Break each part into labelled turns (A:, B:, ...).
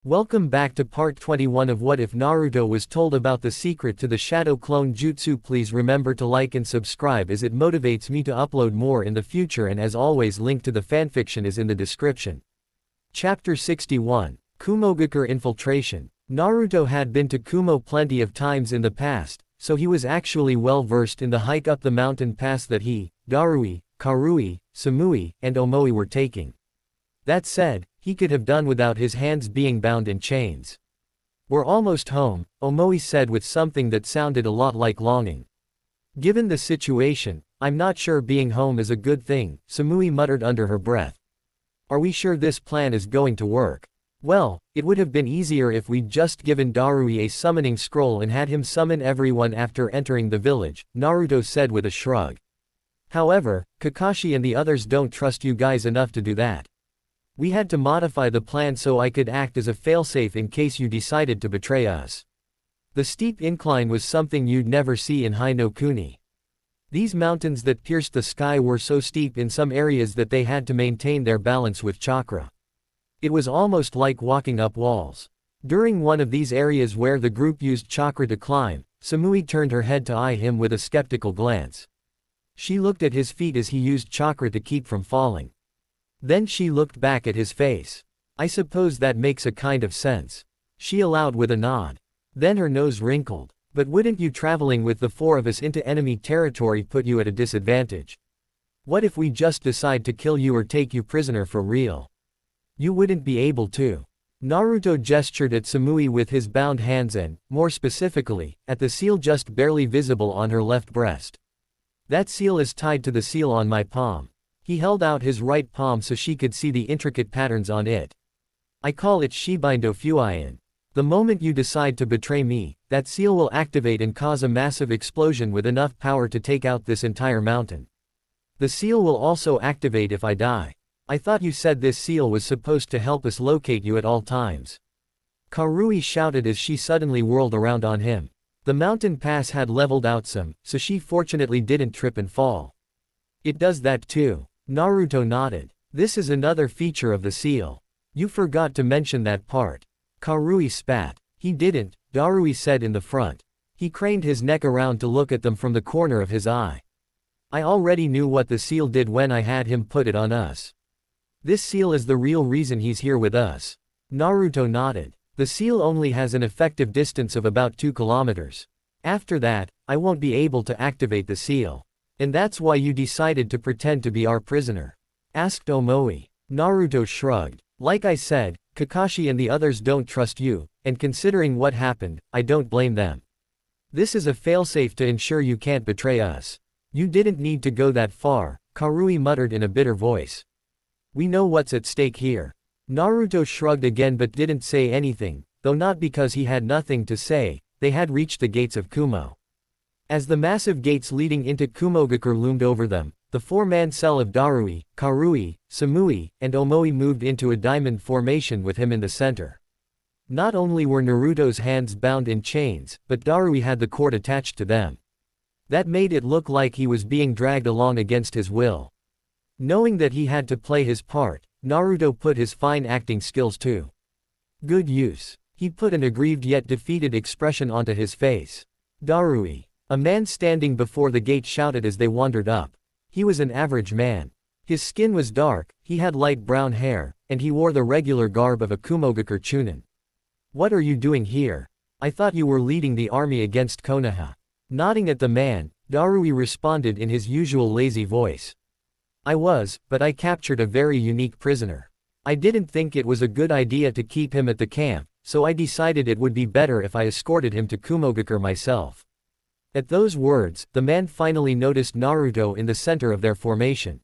A: Welcome back to part 21 of What If Naruto Was Told About the Secret to the Shadow Clone Jutsu. Please remember to like and subscribe as it motivates me to upload more in the future, and as always link to the fanfiction is in the description. Chapter 61. Kumogakure Infiltration. Naruto had been to Kumo plenty of times in the past, so he was actually well versed in the hike up the mountain pass that he, Darui, Karui, Samui, and Omoi were taking. That said, he could have done without his hands being bound in chains. "We're almost home," Omoi said with something that sounded a lot like longing. "Given the situation, I'm not sure being home is a good thing," Samui muttered under her breath. "Are we sure this plan is going to work?" "Well, it would have been easier if we'd just given Darui a summoning scroll and had him summon everyone after entering the village," Naruto said with a shrug. "However, Kakashi and the others don't trust you guys enough to do that. We had to modify the plan so I could act as a failsafe in case you decided to betray us. The steep incline was something you'd never see in Hai no Kuni. These mountains that pierced the sky were so steep in some areas that they had to maintain their balance with chakra. It was almost like walking up walls. During one of these areas where the group used chakra to climb, Samui turned her head to eye him with a skeptical glance. She looked at his feet as he used chakra to keep from falling. Then she looked back at his face. "I suppose that makes a kind of sense," she allowed with a nod. Then her nose wrinkled. "But wouldn't you traveling with the four of us into enemy territory put you at a disadvantage? What if we just decide to kill you or take you prisoner for real? You wouldn't be able to." Naruto gestured at Samui with his bound hands and, more specifically, at the seal just barely visible on her left breast. "That seal is tied to the seal on my palm." He held out his right palm so she could see the intricate patterns on it. "I call it Shibindo Fuiin. The moment you decide to betray me, that seal will activate and cause a massive explosion with enough power to take out this entire mountain. The seal will also activate if I die. I thought you said this seal was supposed to help us locate you at all times." Karui shouted as she suddenly whirled around on him. The mountain pass had leveled out some, so she fortunately didn't trip and fall. "It does that too." Naruto nodded. "This is another feature of the seal. You forgot to mention that part." Karui spat. "He didn't," Darui said in the front. He craned his neck around to look at them from the corner of his eye. "I already knew what the seal did when I had him put it on us. This seal is the real reason he's here with us." Naruto nodded. "The seal only has an effective distance of about 2 kilometers. After that, I won't be able to activate the seal. And that's why you decided to pretend to be our prisoner?" asked Omoi. Naruto shrugged. "Like I said, Kakashi and the others don't trust you, and considering what happened, I don't blame them. This is a failsafe to ensure you can't betray us. You didn't need to go that far," Karui muttered in a bitter voice. "We know what's at stake here." Naruto shrugged again but didn't say anything, though not because he had nothing to say. They had reached the gates of Kumo. As the massive gates leading into Kumogakure loomed over them, the four-man cell of Darui, Karui, Samui, and Omoi moved into a diamond formation with him in the center. Not only were Naruto's hands bound in chains, but Darui had the cord attached to them. That made it look like he was being dragged along against his will. Knowing that he had to play his part, Naruto put his fine acting skills to good use. He put an aggrieved yet defeated expression onto his face. "Darui." A man standing before the gate shouted as they wandered up. He was an average man. His skin was dark, he had light brown hair, and he wore the regular garb of a Kumogakure Chunin. "What are you doing here? I thought you were leading the army against Konoha." Nodding at the man, Darui responded in his usual lazy voice. "I was, but I captured a very unique prisoner. I didn't think it was a good idea to keep him at the camp, so I decided it would be better if I escorted him to Kumogakure myself." At those words, the man finally noticed Naruto in the center of their formation.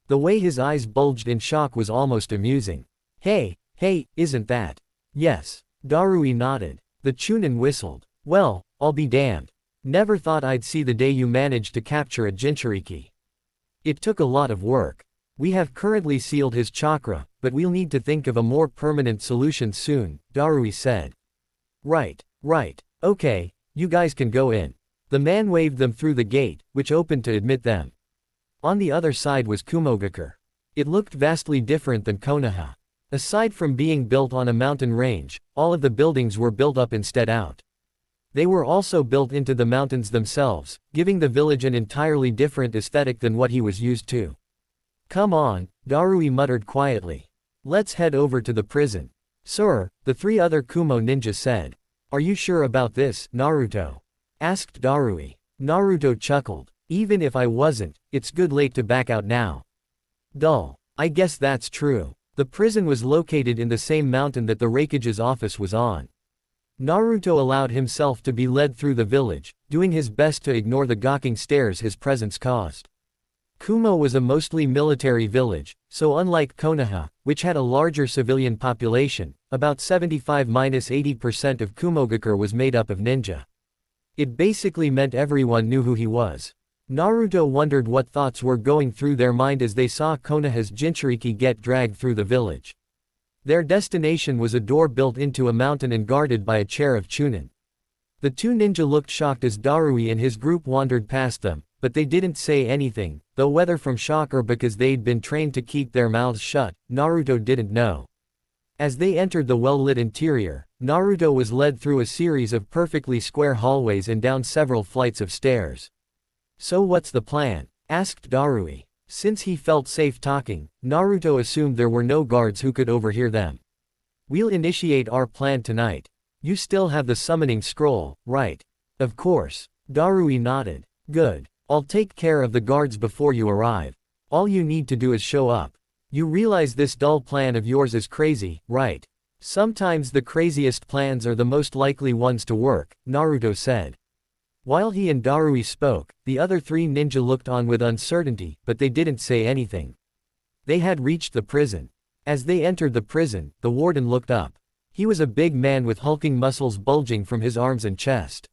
A: The way his eyes bulged in shock was almost amusing. Hey, isn't that?" "Yes." Darui nodded. The Chunin whistled. "Well, I'll be damned. Never thought I'd see the day you managed to capture a Jinchuriki. It took a lot of work. We have currently sealed his chakra, but we'll need to think of a more permanent solution soon," Darui said. Right. Okay, you guys can go in." The man waved them through the gate, which opened to admit them. On the other side was Kumogakure. It looked vastly different than Konoha. Aside from being built on a mountain range, all of the buildings were built up instead out. They were also built into the mountains themselves, giving the village an entirely different aesthetic than what he was used to. Come on, Darui muttered quietly. Let's head over to the prison. Sir, the three other Kumo ninjas said. Are you sure about this, Naruto? Asked Darui. Naruto chuckled. Even if I wasn't, it's good late to back out now. Dull. I guess that's true. The prison was located in the same mountain that the Raikage's office was on. Naruto allowed himself to be led through the village, doing his best to ignore the gawking stares his presence caused. Kumo was a mostly military village, so unlike Konoha, which had a larger civilian population, about 75–80% of Kumogakure was made up of ninja. It basically meant everyone knew who he was. Naruto wondered what thoughts were going through their mind as they saw Konoha's Jinchuriki get dragged through the village. Their destination was a door built into a mountain and guarded by a chair of Chunin. The two ninja looked shocked as Darui and his group wandered past them, but they didn't say anything, though whether from shock or because they'd been trained to keep their mouths shut, Naruto didn't know. As they entered the well-lit interior, Naruto was led through a series of perfectly square hallways and down several flights of stairs. So what's the plan? Asked Darui. Since he felt safe talking, Naruto assumed there were no guards who could overhear them. We'll initiate our plan tonight. You still have the summoning scroll, right? Of course. Darui nodded. Good. I'll take care of the guards before you arrive. All you need to do is show up. You realize this dull plan of yours is crazy, right? Sometimes the craziest plans are the most likely ones to work, Naruto said. While he and Darui spoke, the other three ninja looked on with uncertainty, but they didn't say anything. They had reached the prison. As they entered the prison, the warden looked up. He was a big man with hulking muscles bulging from his arms and chest.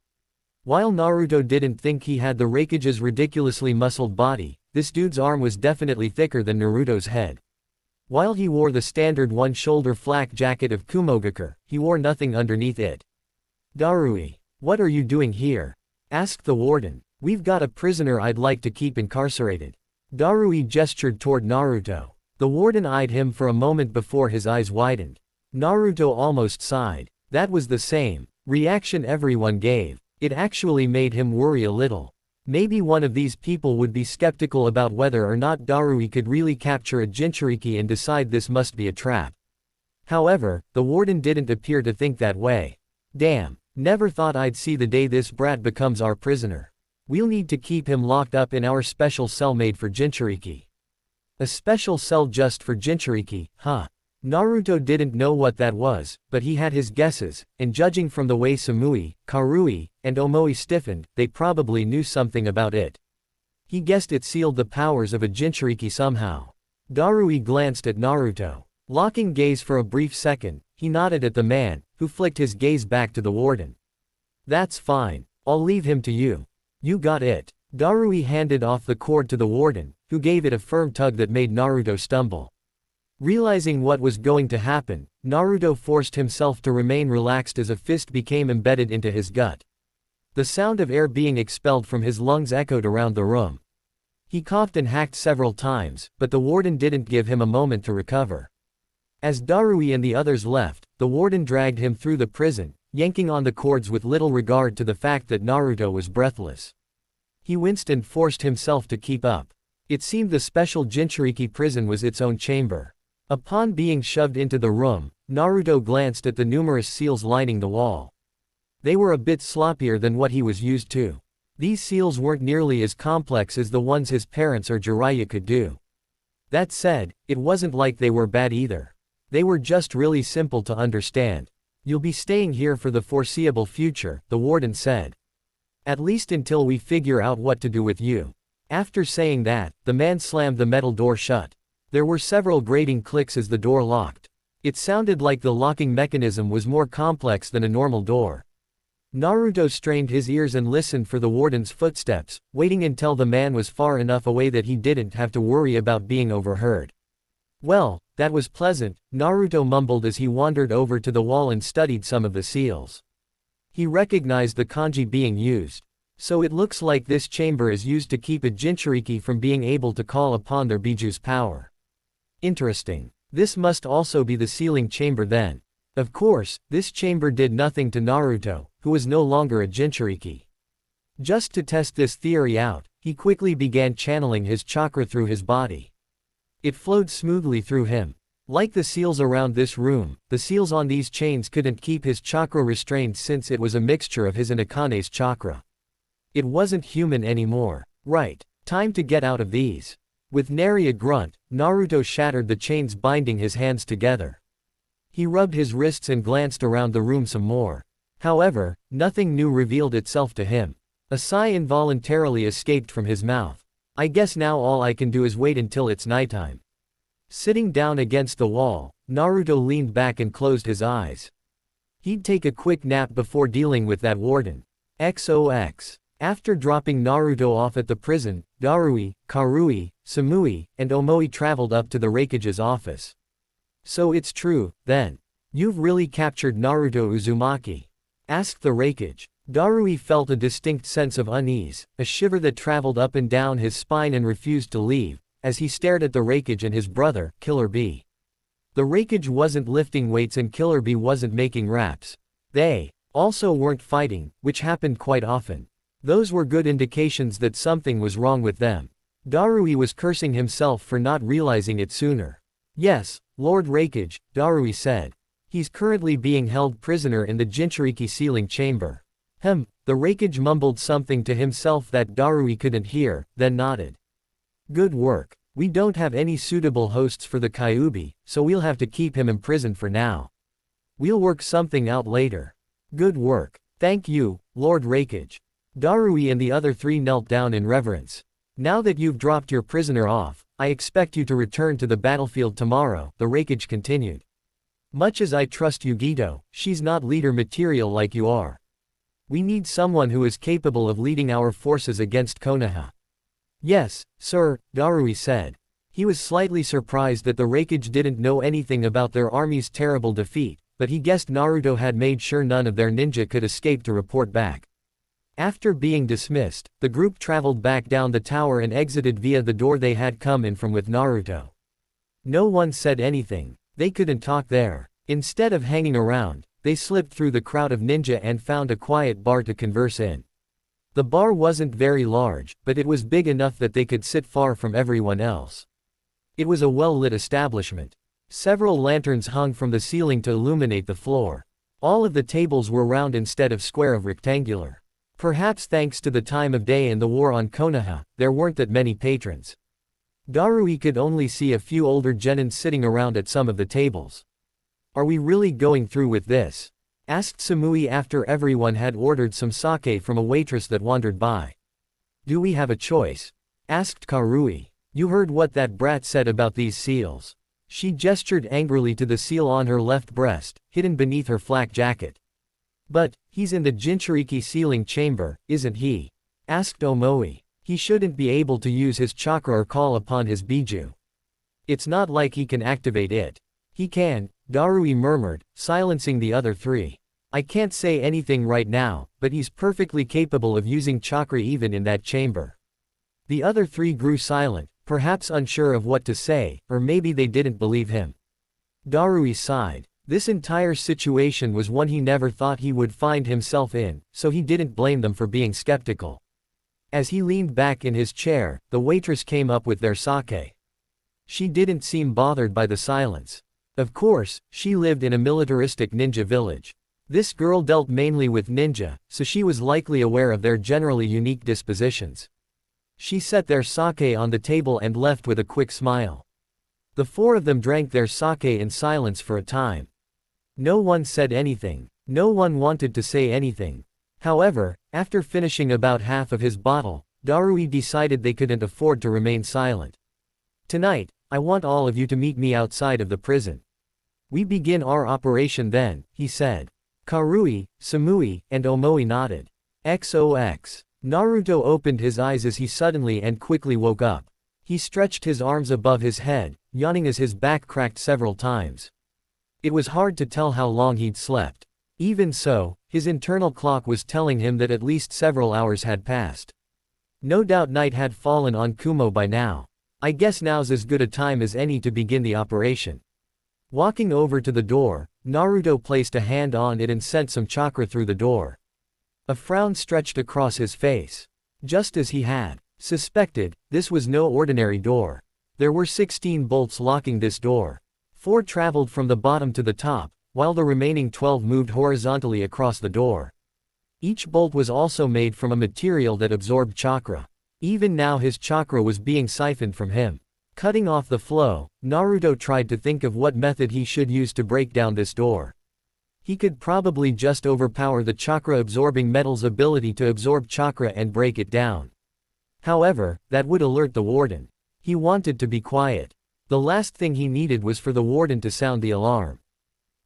A: While Naruto didn't think he had the Raikage's ridiculously muscled body, this dude's arm was definitely thicker than Naruto's head. While he wore the standard one-shoulder flak jacket of Kumogakure, he wore nothing underneath it. Darui, what are you doing here? Asked the warden. We've got a prisoner I'd like to keep incarcerated. Darui gestured toward Naruto. The warden eyed him for a moment before his eyes widened. Naruto almost sighed. That was the same reaction everyone gave. It actually made him worry a little. Maybe one of these people would be skeptical about whether or not Darui could really capture a Jinchuriki and decide this must be a trap. However, the warden didn't appear to think that way. Damn. Never thought I'd see the day this brat becomes our prisoner. We'll need to keep him locked up in our special cell made for Jinchuriki. A special cell just for Jinchuriki, huh? Naruto didn't know what that was, but he had his guesses, and judging from the way Samui, Karui, and Omoi stiffened, they probably knew something about it. He guessed it sealed the powers of a Jinchuriki somehow. Darui glanced at Naruto. Locking gaze for a brief second, he nodded at the man, who flicked his gaze back to the warden. That's fine. I'll leave him to you. You got it. Darui handed off the cord to the warden, who gave it a firm tug that made Naruto stumble. Realizing what was going to happen, Naruto forced himself to remain relaxed as a fist became embedded into his gut. The sound of air being expelled from his lungs echoed around the room. He coughed and hacked several times, but the warden didn't give him a moment to recover. As Darui and the others left, the warden dragged him through the prison, yanking on the cords with little regard to the fact that Naruto was breathless. He winced and forced himself to keep up. It seemed the special Jinchuriki prison was its own chamber. Upon being shoved into the room, Naruto glanced at the numerous seals lining the wall. They were a bit sloppier than what he was used to. These seals weren't nearly as complex as the ones his parents or Jiraiya could do. That said, it wasn't like they were bad either. They were just really simple to understand. You'll be staying here for the foreseeable future, the warden said. At least until we figure out what to do with you. After saying that, the man slammed the metal door shut. There were several grating clicks as the door locked. It sounded like the locking mechanism was more complex than a normal door. Naruto strained his ears and listened for the warden's footsteps, waiting until the man was far enough away that he didn't have to worry about being overheard. Well, that was pleasant, Naruto mumbled as he wandered over to the wall and studied some of the seals. He recognized the kanji being used. So it looks like this chamber is used to keep a Jinchuriki from being able to call upon their Biju's power. Interesting. This must also be the sealing chamber then. Of course, this chamber did nothing to Naruto, who was no longer a Jinchuriki. Just to test this theory out, he quickly began channeling his chakra through his body. It flowed smoothly through him. Like the seals around this room, the seals on these chains couldn't keep his chakra restrained since it was a mixture of his and Akane's chakra. It wasn't human anymore. Right, time to get out of these. With nary a grunt, Naruto shattered the chains binding his hands together. He rubbed his wrists and glanced around the room some more. However, nothing new revealed itself to him. A sigh involuntarily escaped from his mouth. I guess now all I can do is wait until it's nighttime. Sitting down against the wall, Naruto leaned back and closed his eyes. He'd take a quick nap before dealing with that warden. XOX. After dropping Naruto off at the prison, Darui, Karui, Samui, and Omoi traveled up to the Raikage's office. So it's true, then. You've really captured Naruto Uzumaki? Asked the Raikage. Darui felt a distinct sense of unease, a shiver that traveled up and down his spine and refused to leave, as he stared at the Raikage and his brother, Killer Bee. The Raikage wasn't lifting weights and Killer Bee wasn't making raps. They also weren't fighting, which happened quite often. Those were good indications that something was wrong with them. Darui was cursing himself for not realizing it sooner. Yes, Lord Raikage, Darui said. He's currently being held prisoner in the Jinchuriki sealing chamber. The Raikage mumbled something to himself that Darui couldn't hear, then nodded. Good work. We don't have any suitable hosts for the Kyuubi, so we'll have to keep him imprisoned for now. We'll work something out later. Good work. Thank you, Lord Raikage. Darui and the other three knelt down in reverence. Now that you've dropped your prisoner off, I expect you to return to the battlefield tomorrow, the Raikage continued. Much as I trust Yugito, she's not leader material like you are. We need someone who is capable of leading our forces against Konoha. Yes, sir, Darui said. He was slightly surprised that the Raikage didn't know anything about their army's terrible defeat, but he guessed Naruto had made sure none of their ninja could escape to report back. After being dismissed, the group traveled back down the tower and exited via the door they had come in from with Naruto. No one said anything. They couldn't talk there. Instead of hanging around, they slipped through the crowd of ninja and found a quiet bar to converse in. The bar wasn't very large, but it was big enough that they could sit far from everyone else. It was a well-lit establishment. Several lanterns hung from the ceiling to illuminate the floor. All of the tables were round instead of square or rectangular. Perhaps thanks to the time of day and the war on Konoha, there weren't that many patrons. Darui could only see a few older genins sitting around at some of the tables. Are we really going through with this? Asked Samui after everyone had ordered some sake from a waitress that wandered by. Do we have a choice? Asked Karui. You heard what that brat said about these seals. She gestured angrily to the seal on her left breast, hidden beneath her flak jacket. But, he's in the Jinchuriki sealing chamber, isn't he? Asked Omoi. He shouldn't be able to use his chakra or call upon his biju. It's not like he can activate it. He can, Darui murmured, silencing the other three. I can't say anything right now, but he's perfectly capable of using chakra even in that chamber. The other three grew silent, perhaps unsure of what to say, or maybe they didn't believe him. Darui sighed. This entire situation was one he never thought he would find himself in, so he didn't blame them for being skeptical. As he leaned back in his chair, the waitress came up with their sake. She didn't seem bothered by the silence. Of course, she lived in a militaristic ninja village. This girl dealt mainly with ninja, so she was likely aware of their generally unique dispositions. She set their sake on the table and left with a quick smile. The four of them drank their sake in silence for a time. No one said anything. No one wanted to say anything. However, after finishing about half of his bottle, Darui decided they couldn't afford to remain silent. Tonight, I want all of you to meet me outside of the prison. We begin our operation then, he said. Karui, Samui, and Omoi nodded. XOX. Naruto opened his eyes as he suddenly and quickly woke up. He stretched his arms above his head, yawning as his back cracked several times. It was hard to tell how long he'd slept. Even so, his internal clock was telling him that at least several hours had passed. No doubt night had fallen on Kumo by now. I guess now's as good a time as any to begin the operation. Walking over to the door, Naruto placed a hand on it and sent some chakra through the door. A frown stretched across his face. Just as he had suspected, this was no ordinary door. There were 16 bolts locking this door. 4 traveled from the bottom to the top, while the remaining 12 moved horizontally across the door. Each bolt was also made from a material that absorbed chakra. Even now his chakra was being siphoned from him. Cutting off the flow, Naruto tried to think of what method he should use to break down this door. He could probably just overpower the chakra-absorbing metal's ability to absorb chakra and break it down. However, that would alert the warden. He wanted to be quiet. The last thing he needed was for the warden to sound the alarm.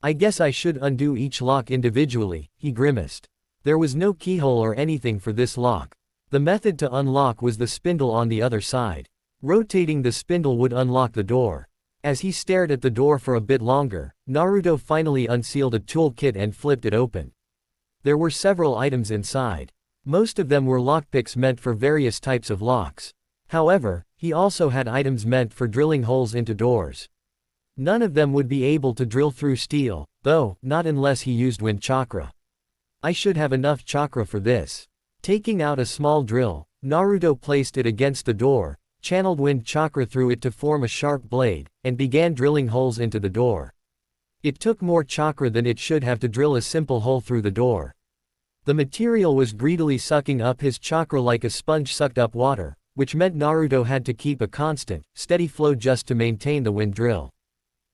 A: I guess I should undo each lock individually, he grimaced. There was no keyhole or anything for this lock. The method to unlock was the spindle on the other side. Rotating the spindle would unlock the door. As he stared at the door for a bit longer, Naruto finally unsealed a toolkit and flipped it open. There were several items inside. Most of them were lockpicks meant for various types of locks. However, he also had items meant for drilling holes into doors. None of them would be able to drill through steel, though, not unless he used wind chakra. I should have enough chakra for this. Taking out a small drill, Naruto placed it against the door, channeled wind chakra through it to form a sharp blade, and began drilling holes into the door. It took more chakra than it should have to drill a simple hole through the door. The material was greedily sucking up his chakra like a sponge sucked up water, which meant Naruto had to keep a constant, steady flow just to maintain the wind drill.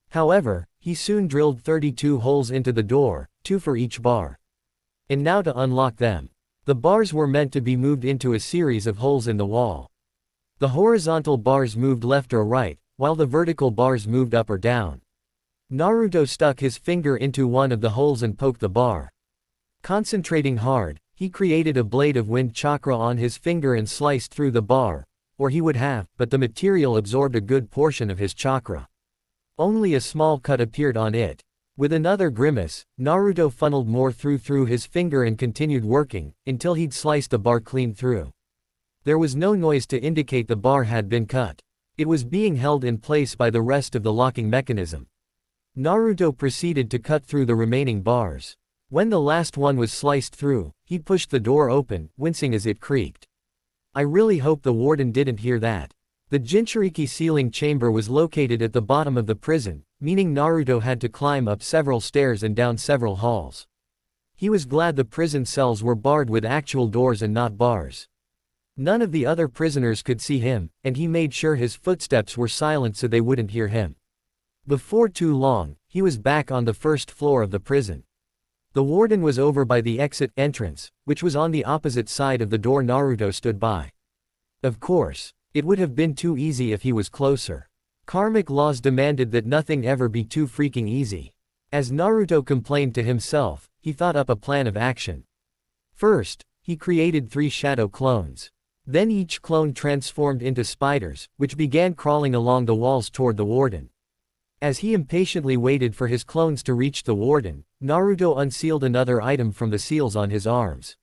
A: However, he soon drilled 32 holes into the door, 2 for each bar. And now to unlock them. The bars were meant to be moved into a series of holes in the wall. The horizontal bars moved left or right, while the vertical bars moved up or down. Naruto stuck his finger into one of the holes and poked the bar. Concentrating hard, he created a blade of wind chakra on his finger and sliced through the bar, or he would have, but the material absorbed a good portion of his chakra. Only a small cut appeared on it. With another grimace, Naruto funneled more through his finger and continued working, until he'd sliced the bar clean through. There was no noise to indicate the bar had been cut. It was being held in place by the rest of the locking mechanism. Naruto proceeded to cut through the remaining bars. When the last one was sliced through, he pushed the door open, wincing as it creaked. I really hope the warden didn't hear that. The Jinchuriki sealing chamber was located at the bottom of the prison, meaning Naruto had to climb up several stairs and down several halls. He was glad the prison cells were barred with actual doors and not bars. None of the other prisoners could see him, and he made sure his footsteps were silent so they wouldn't hear him. Before too long, he was back on the first floor of the prison. The warden was over by the exit entrance, which was on the opposite side of the door Naruto stood by. Of course, it would have been too easy if he was closer. Karmic laws demanded that nothing ever be too freaking easy. As Naruto complained to himself, he thought up a plan of action. First, he created 3 shadow clones. Then each clone transformed into spiders, which began crawling along the walls toward the warden. As he impatiently waited for his clones to reach the warden, Naruto unsealed another item from the seals on his arms.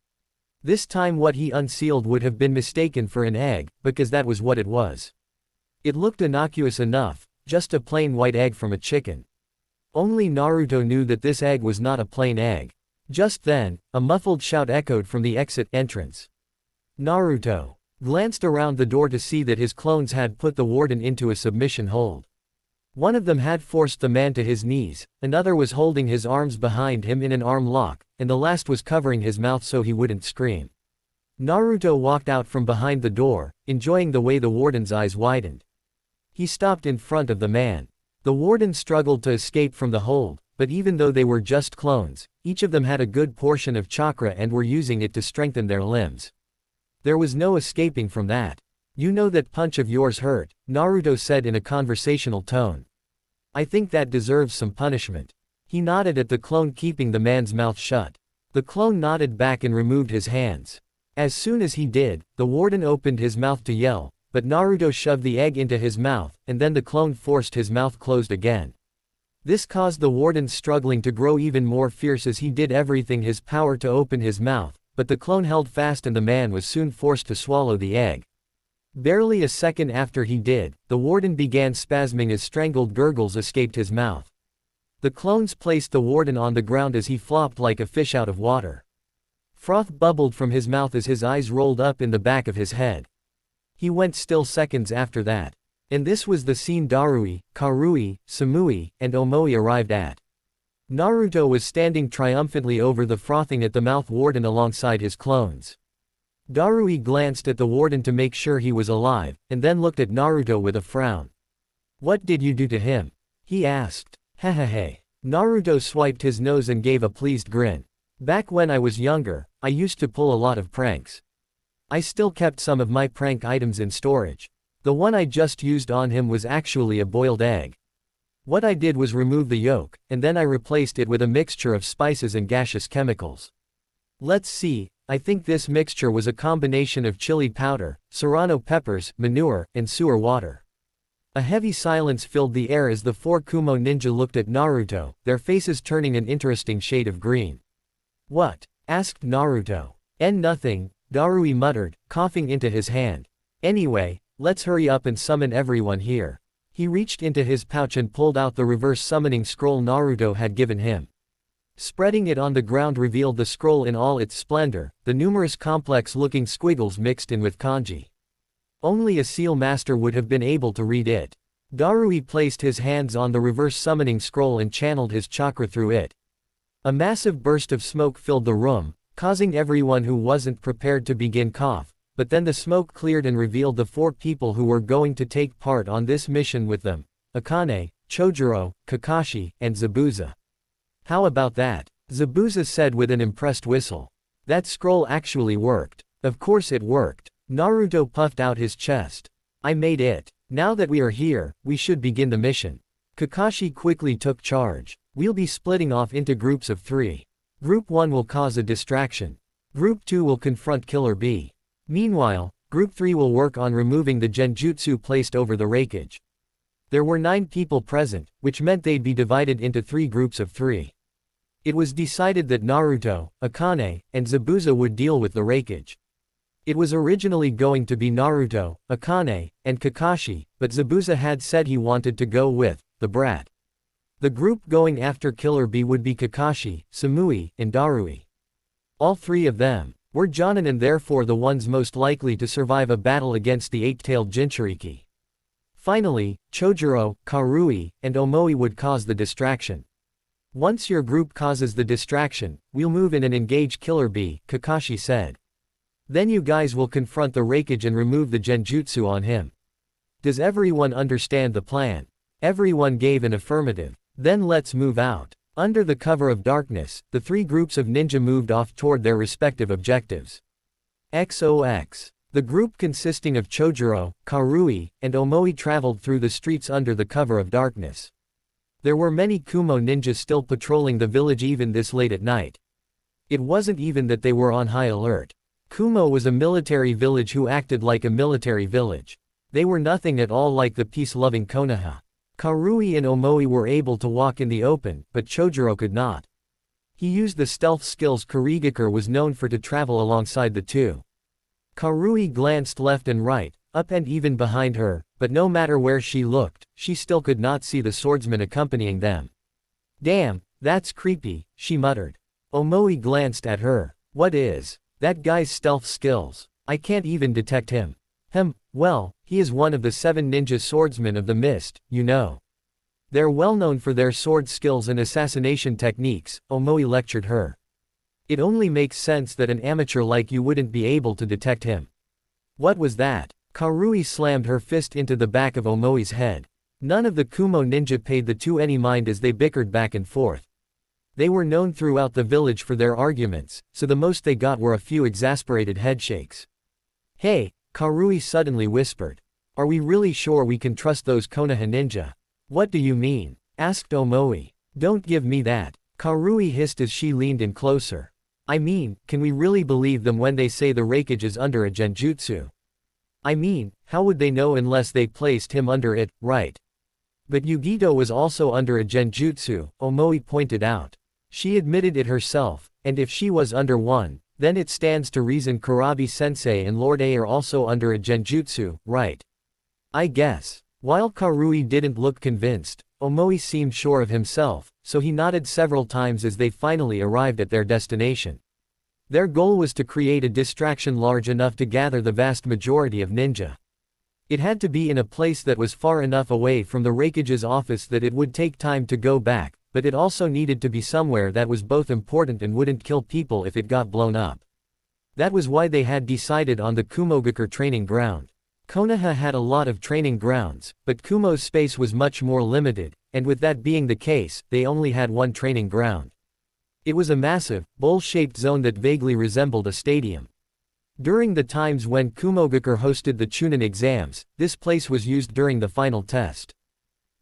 A: This time what he unsealed would have been mistaken for an egg, because that was what it was. It looked innocuous enough, just a plain white egg from a chicken. Only Naruto knew that this egg was not a plain egg. Just then, a muffled shout echoed from the exit entrance. Naruto glanced around the door to see that his clones had put the warden into a submission hold. One of them had forced the man to his knees, another was holding his arms behind him in an arm lock, and the last was covering his mouth so he wouldn't scream. Naruto walked out from behind the door, enjoying the way the warden's eyes widened. He stopped in front of the man. The warden struggled to escape from the hold, but even though they were just clones, each of them had a good portion of chakra and were using it to strengthen their limbs. There was no escaping from that. You know that punch of yours hurt, Naruto said in a conversational tone. I think that deserves some punishment. He nodded at the clone keeping the man's mouth shut. The clone nodded back and removed his hands. As soon as he did, the warden opened his mouth to yell, but Naruto shoved the egg into his mouth, and then the clone forced his mouth closed again. This caused the warden's struggling to grow even more fierce as he did everything his power to open his mouth, but the clone held fast and the man was soon forced to swallow the egg. Barely a second after he did, the warden began spasming as strangled gurgles escaped his mouth. The clones placed the warden on the ground as he flopped like a fish out of water. Froth bubbled from his mouth as his eyes rolled up in the back of his head. He went still seconds after that. And this was the scene Darui, Karui, Samui, and Omoi arrived at. Naruto was standing triumphantly over the frothing at the mouth warden alongside his clones. Darui glanced at the warden to make sure he was alive, and then looked at Naruto with a frown. "What did you do to him?" he asked. "Hehehe." Naruto swiped his nose and gave a pleased grin. "Back when I was younger, I used to pull a lot of pranks. I still kept some of my prank items in storage. The one I just used on him was actually a boiled egg. What I did was remove the yolk, and then I replaced it with a mixture of spices and gaseous chemicals. Let's see, I think this mixture was a combination of chili powder, serrano peppers, manure, and sewer water." A heavy silence filled the air as the four Kumo ninja looked at Naruto, their faces turning an interesting shade of green. "What?" asked Naruto. Nothing," Darui muttered, coughing into his hand. "Anyway, let's hurry up and summon everyone here." He reached into his pouch and pulled out the reverse summoning scroll Naruto had given him. Spreading it on the ground revealed the scroll in all its splendor, the numerous complex-looking squiggles mixed in with kanji. Only a seal master would have been able to read it. Darui placed his hands on the reverse summoning scroll and channeled his chakra through it. A massive burst of smoke filled the room, causing everyone who wasn't prepared to begin cough, but then the smoke cleared and revealed the four people who were going to take part on this mission with them: Akane, Chojuro, Kakashi, and Zabuza. "How about that?" Zabuza said with an impressed whistle. "That scroll actually worked." "Of course it worked." Naruto puffed out his chest. "I made it. Now that we are here, we should begin the mission." Kakashi quickly took charge. "We'll be splitting off into groups of 3. Group 1 will cause a distraction. Group 2 will confront Killer Bee. Meanwhile, Group 3 will work on removing the genjutsu placed over the wreckage." There were 9 people present, which meant they'd be divided into 3 groups of 3. It was decided that Naruto, Akane, and Zabuza would deal with the wreckage. It was originally going to be Naruto, Akane, and Kakashi, but Zabuza had said he wanted to go with the brat. The group going after Killer Bee would be Kakashi, Samui, and Darui. All 3 of them were Jonin and therefore the ones most likely to survive a battle against the 8-tailed Jinchuriki. Finally, Chojuro, Karui, and Omoi would cause the distraction. "Once your group causes the distraction, we'll move in and engage Killer Bee," Kakashi said. "Then you guys will confront the wreckage and remove the genjutsu on him. Does everyone understand the plan?" Everyone gave an affirmative. "Then let's move out." Under the cover of darkness, the 3 groups of ninja moved off toward their respective objectives. XOX. The group consisting of Chojuro, Karui, and Omoi traveled through the streets under the cover of darkness. There were many Kumo ninjas still patrolling the village even this late at night. It wasn't even that they were on high alert. Kumo was a military village who acted like a military village. They were nothing at all like the peace-loving Konoha. Karui and Omoi were able to walk in the open, but Chojuro could not. He used the stealth skills Kurigakure was known for to travel alongside the 2. Karui glanced left and right, up and even behind her, but no matter where she looked, she still could not see the swordsman accompanying them. "Damn, that's creepy," she muttered. Omoi glanced at her. "What is that guy's stealth skills? I can't even detect him." Well, he is one of the 7 ninja swordsmen of the mist, you know. They're well known for their sword skills and assassination techniques," Omoi lectured her. "It only makes sense that an amateur like you wouldn't be able to detect him." "What was that?" Karui slammed her fist into the back of Omoi's head. None of the Kumo ninja paid the 2 any mind as they bickered back and forth. They were known throughout the village for their arguments, so the most they got were a few exasperated headshakes. "Hey," Karui suddenly whispered. "Are we really sure we can trust those Konoha ninja?" "What do you mean?" asked Omoi. "Don't give me that," Karui hissed as she leaned in closer. "I mean, can we really believe them when they say the wreckage is under a genjutsu? I mean, how would they know unless they placed him under it, right?" "But Yugito was also under a genjutsu," Omoi pointed out. She admitted it herself, and if she was under one, then it stands to reason Kurabi-sensei and Lord A are also under a genjutsu, right? "I guess." While Karui didn't look convinced, Omoi seemed sure of himself, so he nodded several times as they finally arrived at their destination. Their goal was to create a distraction large enough to gather the vast majority of ninja. It had to be in a place that was far enough away from the Raikage's office that it would take time to go back, but it also needed to be somewhere that was both important and wouldn't kill people if it got blown up. That was why they had decided on the Kumogakure training ground. Konoha had a lot of training grounds, but Kumo's space was much more limited, and with that being the case, they only had one training ground. It was a massive, bowl-shaped zone that vaguely resembled a stadium. During the times when Kumogakure hosted the Chunin exams, this place was used during the final test.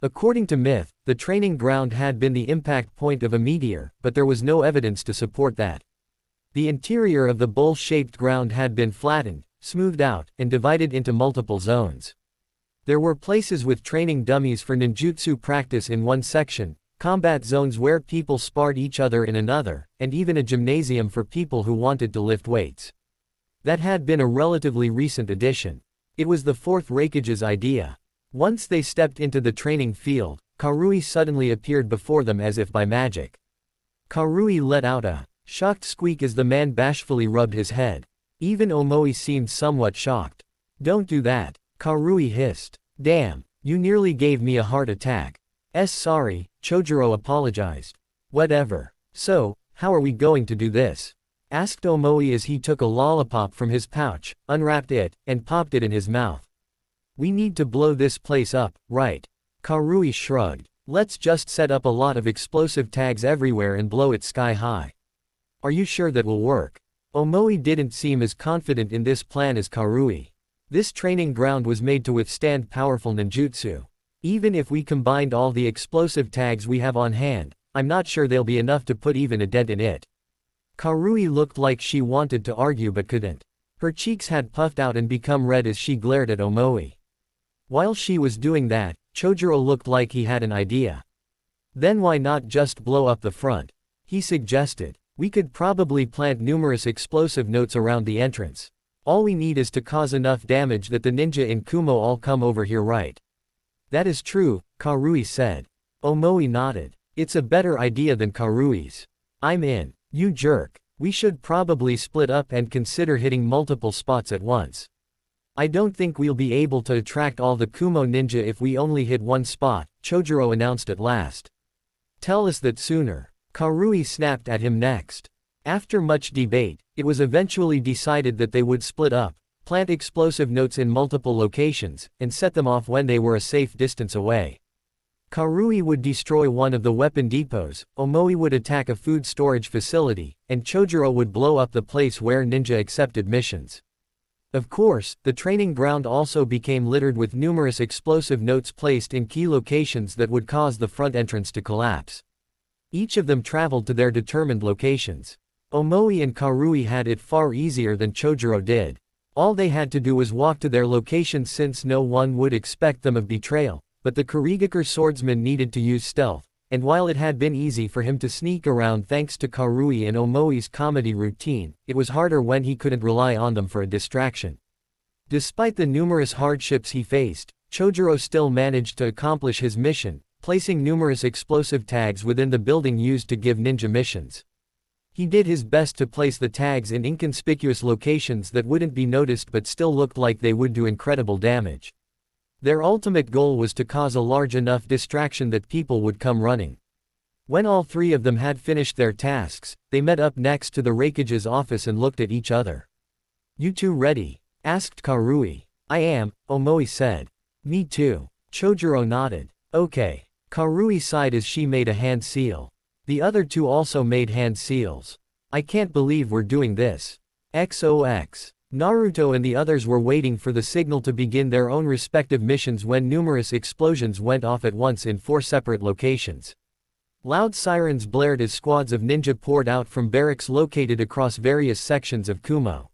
A: According to myth, the training ground had been the impact point of a meteor, but there was no evidence to support that. The interior of the bowl-shaped ground had been flattened, smoothed out, and divided into multiple zones. There were places with training dummies for ninjutsu practice in one section, combat zones where people sparred each other in another, and even a gymnasium for people who wanted to lift weights. That had been a relatively recent addition. It was the fourth Raikage's idea. Once they stepped into the training field, Karui suddenly appeared before them as if by magic. Karui let out a shocked squeak as the man bashfully rubbed his head. Even Omoi seemed somewhat shocked. "Don't do that," Karui hissed. "Damn, you nearly gave me a heart attack." Sorry, Chojuro apologized. "Whatever. So, how are we going to do this?" asked Omoi as he took a lollipop from his pouch, unwrapped it, and popped it in his mouth. "We need to blow this place up, right?" Karui shrugged. "Let's just set up a lot of explosive tags everywhere and blow it sky high." "Are you sure that will work?" Omoi didn't seem as confident in this plan as Karui. This training ground was made to withstand powerful ninjutsu. Even if we combined all the explosive tags we have on hand, I'm not sure they'll be enough to put even a dent in it. Karui looked like she wanted to argue but couldn't. Her cheeks had puffed out and become red as she glared at Omoi. While she was doing that, Chojuro looked like he had an idea. "Then why not just blow up the front?" he suggested. "We could probably plant numerous explosive notes around the entrance. All we need is to cause enough damage that the ninja in Kumo all come over here, right?" "That is true," Karui said. Omoi nodded. "It's a better idea than Karui's. I'm in." "You jerk. We should probably split up and consider hitting multiple spots at once. I don't think we'll be able to attract all the Kumo ninja if we only hit one spot," Chojuro announced at last. "Tell us that sooner." Karui snapped at him next. After much debate, it was eventually decided that they would split up, plant explosive notes in multiple locations, and set them off when they were a safe distance away. Karui would destroy one of the weapon depots, Omoi would attack a food storage facility, and Chojuro would blow up the place where ninja accepted missions. Of course, the training ground also became littered with numerous explosive notes placed in key locations that would cause the front entrance to collapse. Each of them traveled to their determined locations. Omoi and Karui had it far easier than Chojuro did. All they had to do was walk to their locations since no one would expect them of betrayal, but the Kurigakure swordsman needed to use stealth, and while it had been easy for him to sneak around thanks to Karui and Omoi's comedy routine, it was harder when he couldn't rely on them for a distraction. Despite the numerous hardships he faced, Chojuro still managed to accomplish his mission, placing numerous explosive tags within the building used to give ninja missions. He did his best to place the tags in inconspicuous locations that wouldn't be noticed but still looked like they would do incredible damage. Their ultimate goal was to cause a large enough distraction that people would come running. When all three of them had finished their tasks, they met up next to the Raikage's office and looked at each other. "You two ready?" asked Karui. "I am," Omoi said. "Me too." Chojuro nodded. "Okay." Karui sighed as she made a hand seal. The other two also made hand seals. "I can't believe we're doing this. XOX. Naruto and the others were waiting for the signal to begin their own respective missions when numerous explosions went off at once in 4 separate locations. Loud sirens blared as squads of ninja poured out from barracks located across various sections of Kumo.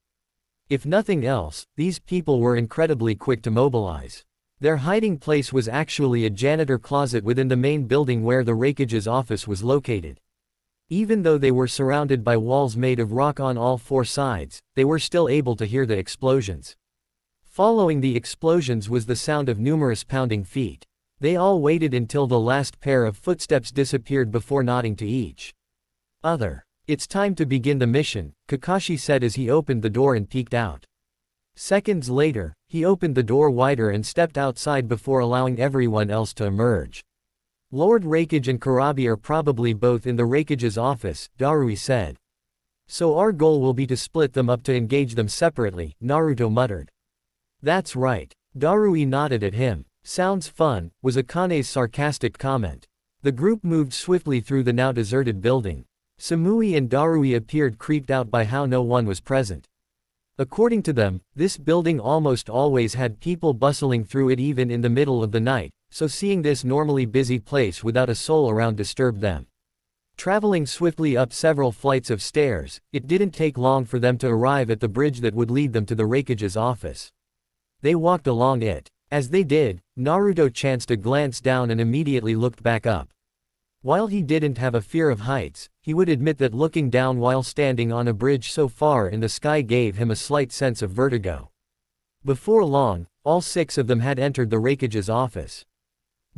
A: If nothing else, these people were incredibly quick to mobilize. Their hiding place was actually a janitor closet within the main building where the Raikage's office was located. Even though they were surrounded by walls made of rock on all 4 sides, they were still able to hear the explosions. Following the explosions was the sound of numerous pounding feet. They all waited until the last pair of footsteps disappeared before nodding to each other. It's time to begin the mission, Kakashi said as he opened the door and peeked out. Seconds later, he opened the door wider and stepped outside before allowing everyone else to emerge. Lord Raikage and Kurabi are probably both in the Raikage's office, Darui said. So our goal will be to split them up to engage them separately, Naruto muttered. That's right. Darui nodded at him. Sounds fun, was Akane's sarcastic comment. The group moved swiftly through the now deserted building. Samui and Darui appeared creeped out by how no one was present. According to them, this building almost always had people bustling through it even in the middle of the night, so seeing this normally busy place without a soul around disturbed them. Traveling swiftly up several flights of stairs, it didn't take long for them to arrive at the bridge that would lead them to the Raikage's office. They walked along it. As they did, Naruto chanced a glance down and immediately looked back up. While he didn't have a fear of heights, he would admit that looking down while standing on a bridge so far in the sky gave him a slight sense of vertigo. Before long, all 6 of them had entered the Raikage's office.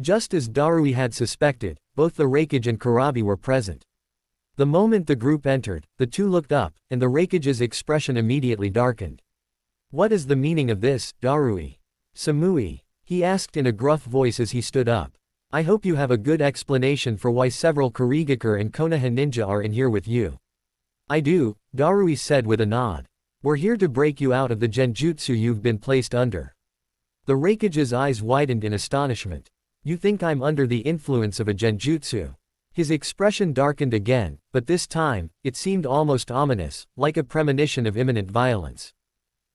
A: Just as Darui had suspected, both the Raikage and Kurabi were present. The moment the group entered, the two looked up, and the Raikage's expression immediately darkened. What is the meaning of this, Darui? Samui, he asked in a gruff voice as he stood up. I hope you have a good explanation for why several Kurigakure and Konoha ninja are in here with you. I do, Darui said with a nod. We're here to break you out of the genjutsu you've been placed under. The Raikage's eyes widened in astonishment. You think I'm under the influence of a genjutsu? His expression darkened again, but this time, it seemed almost ominous, like a premonition of imminent violence.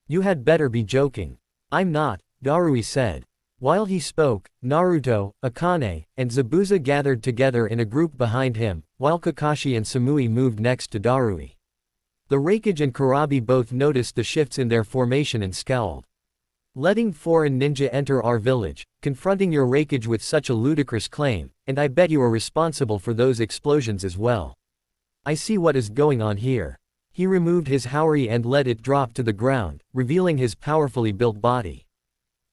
A: You had better be joking. I'm not, Darui said. While he spoke, Naruto, Akane, and Zabuza gathered together in a group behind him, while Kakashi and Samui moved next to Darui. The Raikage and Kurabi both noticed the shifts in their formation and scowled. Letting foreign ninja enter our village, confronting your Raikage with such a ludicrous claim, and I bet you are responsible for those explosions as well. I see what is going on here. He removed his haori and let it drop to the ground, revealing his powerfully built body.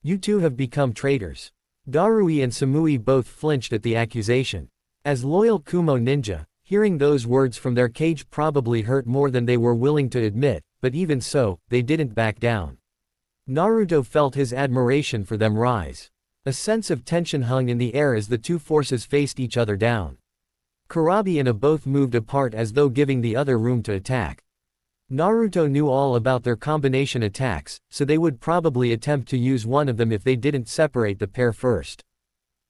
A: You two have become traitors. Darui and Samui both flinched at the accusation. As loyal Kumo ninja, hearing those words from their cage probably hurt more than they were willing to admit, but even so, they didn't back down. Naruto felt his admiration for them rise. A sense of tension hung in the air as the two forces faced each other down. Kurabi and A both moved apart as though giving the other room to attack. Naruto knew all about their combination attacks, so they would probably attempt to use one of them if they didn't separate the pair first.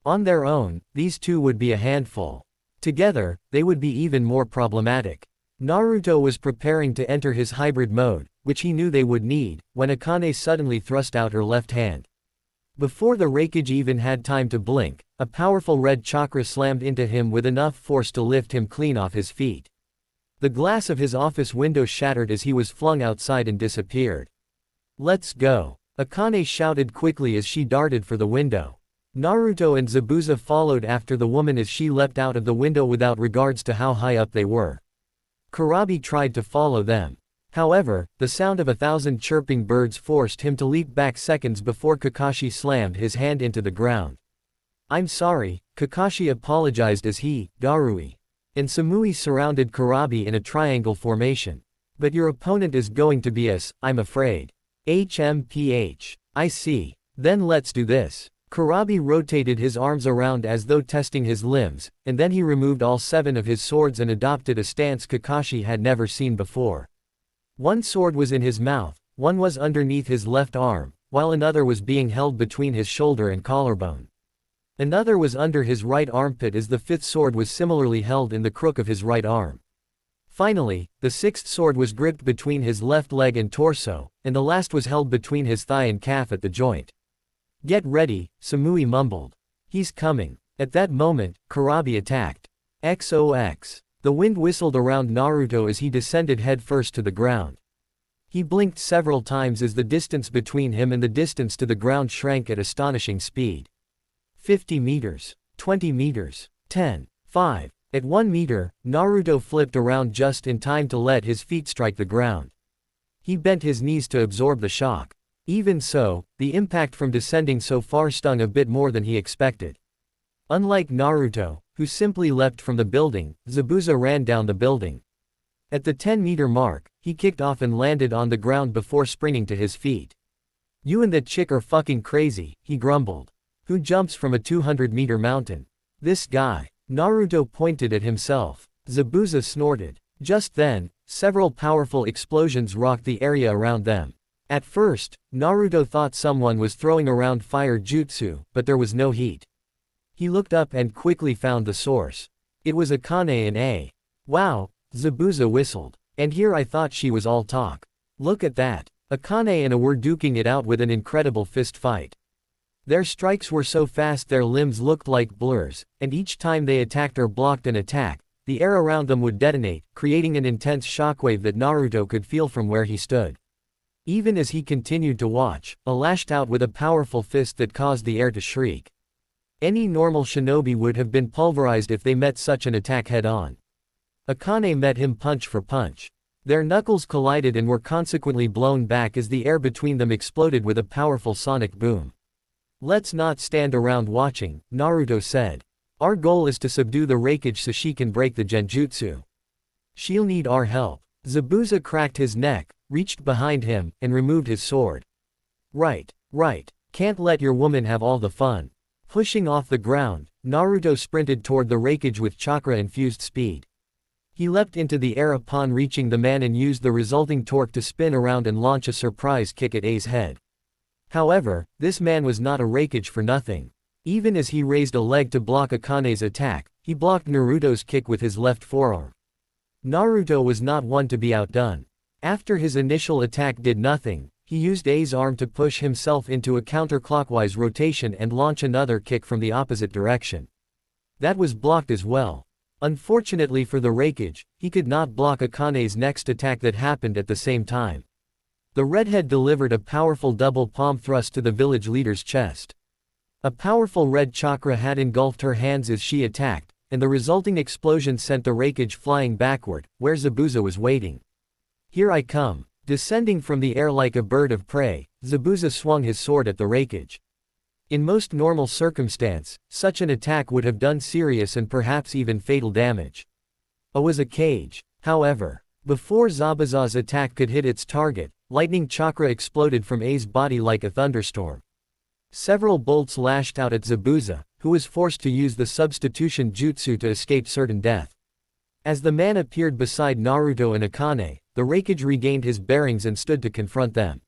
A: On their own, these two would be a handful. Together, they would be even more problematic. Naruto was preparing to enter his hybrid mode, which he knew they would need, when Akane suddenly thrust out her left hand. Before the Raikage even had time to blink, a powerful red chakra slammed into him with enough force to lift him clean off his feet. The glass of his office window shattered as he was flung outside and disappeared. Let's go, Akane shouted quickly as she darted for the window. Naruto and Zabuza followed after the woman as she leapt out of the window without regards to how high up they were. Kurabi tried to follow them. However, the sound of 1,000 chirping birds forced him to leap back seconds before Kakashi slammed his hand into the ground. I'm sorry, Kakashi apologized as he, Darui, and Samui surrounded Kurabi in a triangle formation. But your opponent is going to be us, I'm afraid. HMPH. I see. Then let's do this. Kurabi rotated his arms around as though testing his limbs, and then he removed all 7 of his swords and adopted a stance Kakashi had never seen before. One sword was in his mouth, one was underneath his left arm, while another was being held between his shoulder and collarbone. Another was under his right armpit as the 5th sword was similarly held in the crook of his right arm. Finally, the 6th sword was gripped between his left leg and torso, and the last was held between his thigh and calf at the joint. Get ready, Samui mumbled. He's coming. At that moment, Kurabi attacked. XOX. The wind whistled around Naruto as he descended headfirst to the ground. He blinked several times as the distance between him and the distance to the ground shrank at astonishing speed. 50 meters. 20 meters. 10. 5. At 1 meter, Naruto flipped around just in time to let his feet strike the ground. He bent his knees to absorb the shock. Even so, the impact from descending so far stung a bit more than he expected. Unlike Naruto, who simply leapt from the building, Zabuza ran down the building. At the 10-meter mark, he kicked off and landed on the ground before springing to his feet. "You and that chick are fucking crazy," he grumbled. "Who jumps from a 200-meter mountain? This guy." Naruto pointed at himself. Zabuza snorted. Just then, several powerful explosions rocked the area around them. At first, Naruto thought someone was throwing around fire jutsu, but there was no heat. He looked up and quickly found the source. It was Akane and A. "Wow," Zabuza whistled. "And here I thought she was all talk. Look at that." Akane and A were duking it out with an incredible fist fight. Their strikes were so fast their limbs looked like blurs, and each time they attacked or blocked an attack, the air around them would detonate, creating an intense shockwave that Naruto could feel from where he stood. Even as he continued to watch, A lashed out with a powerful fist that caused the air to shriek. Any normal shinobi would have been pulverized if they met such an attack head-on. Akane met him punch for punch. Their knuckles collided and were consequently blown back as the air between them exploded with a powerful sonic boom. "Let's not stand around watching," Naruto said. "Our goal is to subdue the Raikage so she can break the genjutsu. She'll need our help." Zabuza cracked his neck, reached behind him, and removed his sword. Right. Can't let your woman have all the fun." Pushing off the ground, Naruto sprinted toward the Raikage with chakra-infused speed. He leapt into the air upon reaching the man and used the resulting torque to spin around and launch a surprise kick at A's head. However, this man was not a Raikage for nothing. Even as he raised a leg to block Akane's attack, he blocked Naruto's kick with his left forearm. Naruto was not one to be outdone. After his initial attack did nothing, he used A's arm to push himself into a counterclockwise rotation and launch another kick from the opposite direction. That was blocked as well. Unfortunately for the Raikage, he could not block Akane's next attack that happened at the same time. The redhead delivered a powerful double palm thrust to the village leader's chest. A powerful red chakra had engulfed her hands as she attacked, and the resulting explosion sent the Raikage flying backward, where Zabuza was waiting. "Here I come." Descending from the air like a bird of prey, Zabuza swung his sword at the Raikage. In most normal circumstance, such an attack would have done serious and perhaps even fatal damage. A was a cage. However, before Zabuza's attack could hit its target, lightning chakra exploded from A's body like a thunderstorm. Several bolts lashed out at Zabuza, who was forced to use the substitution jutsu to escape certain death. As the man appeared beside Naruto and Akane, the Raikage regained his bearings and stood to confront them.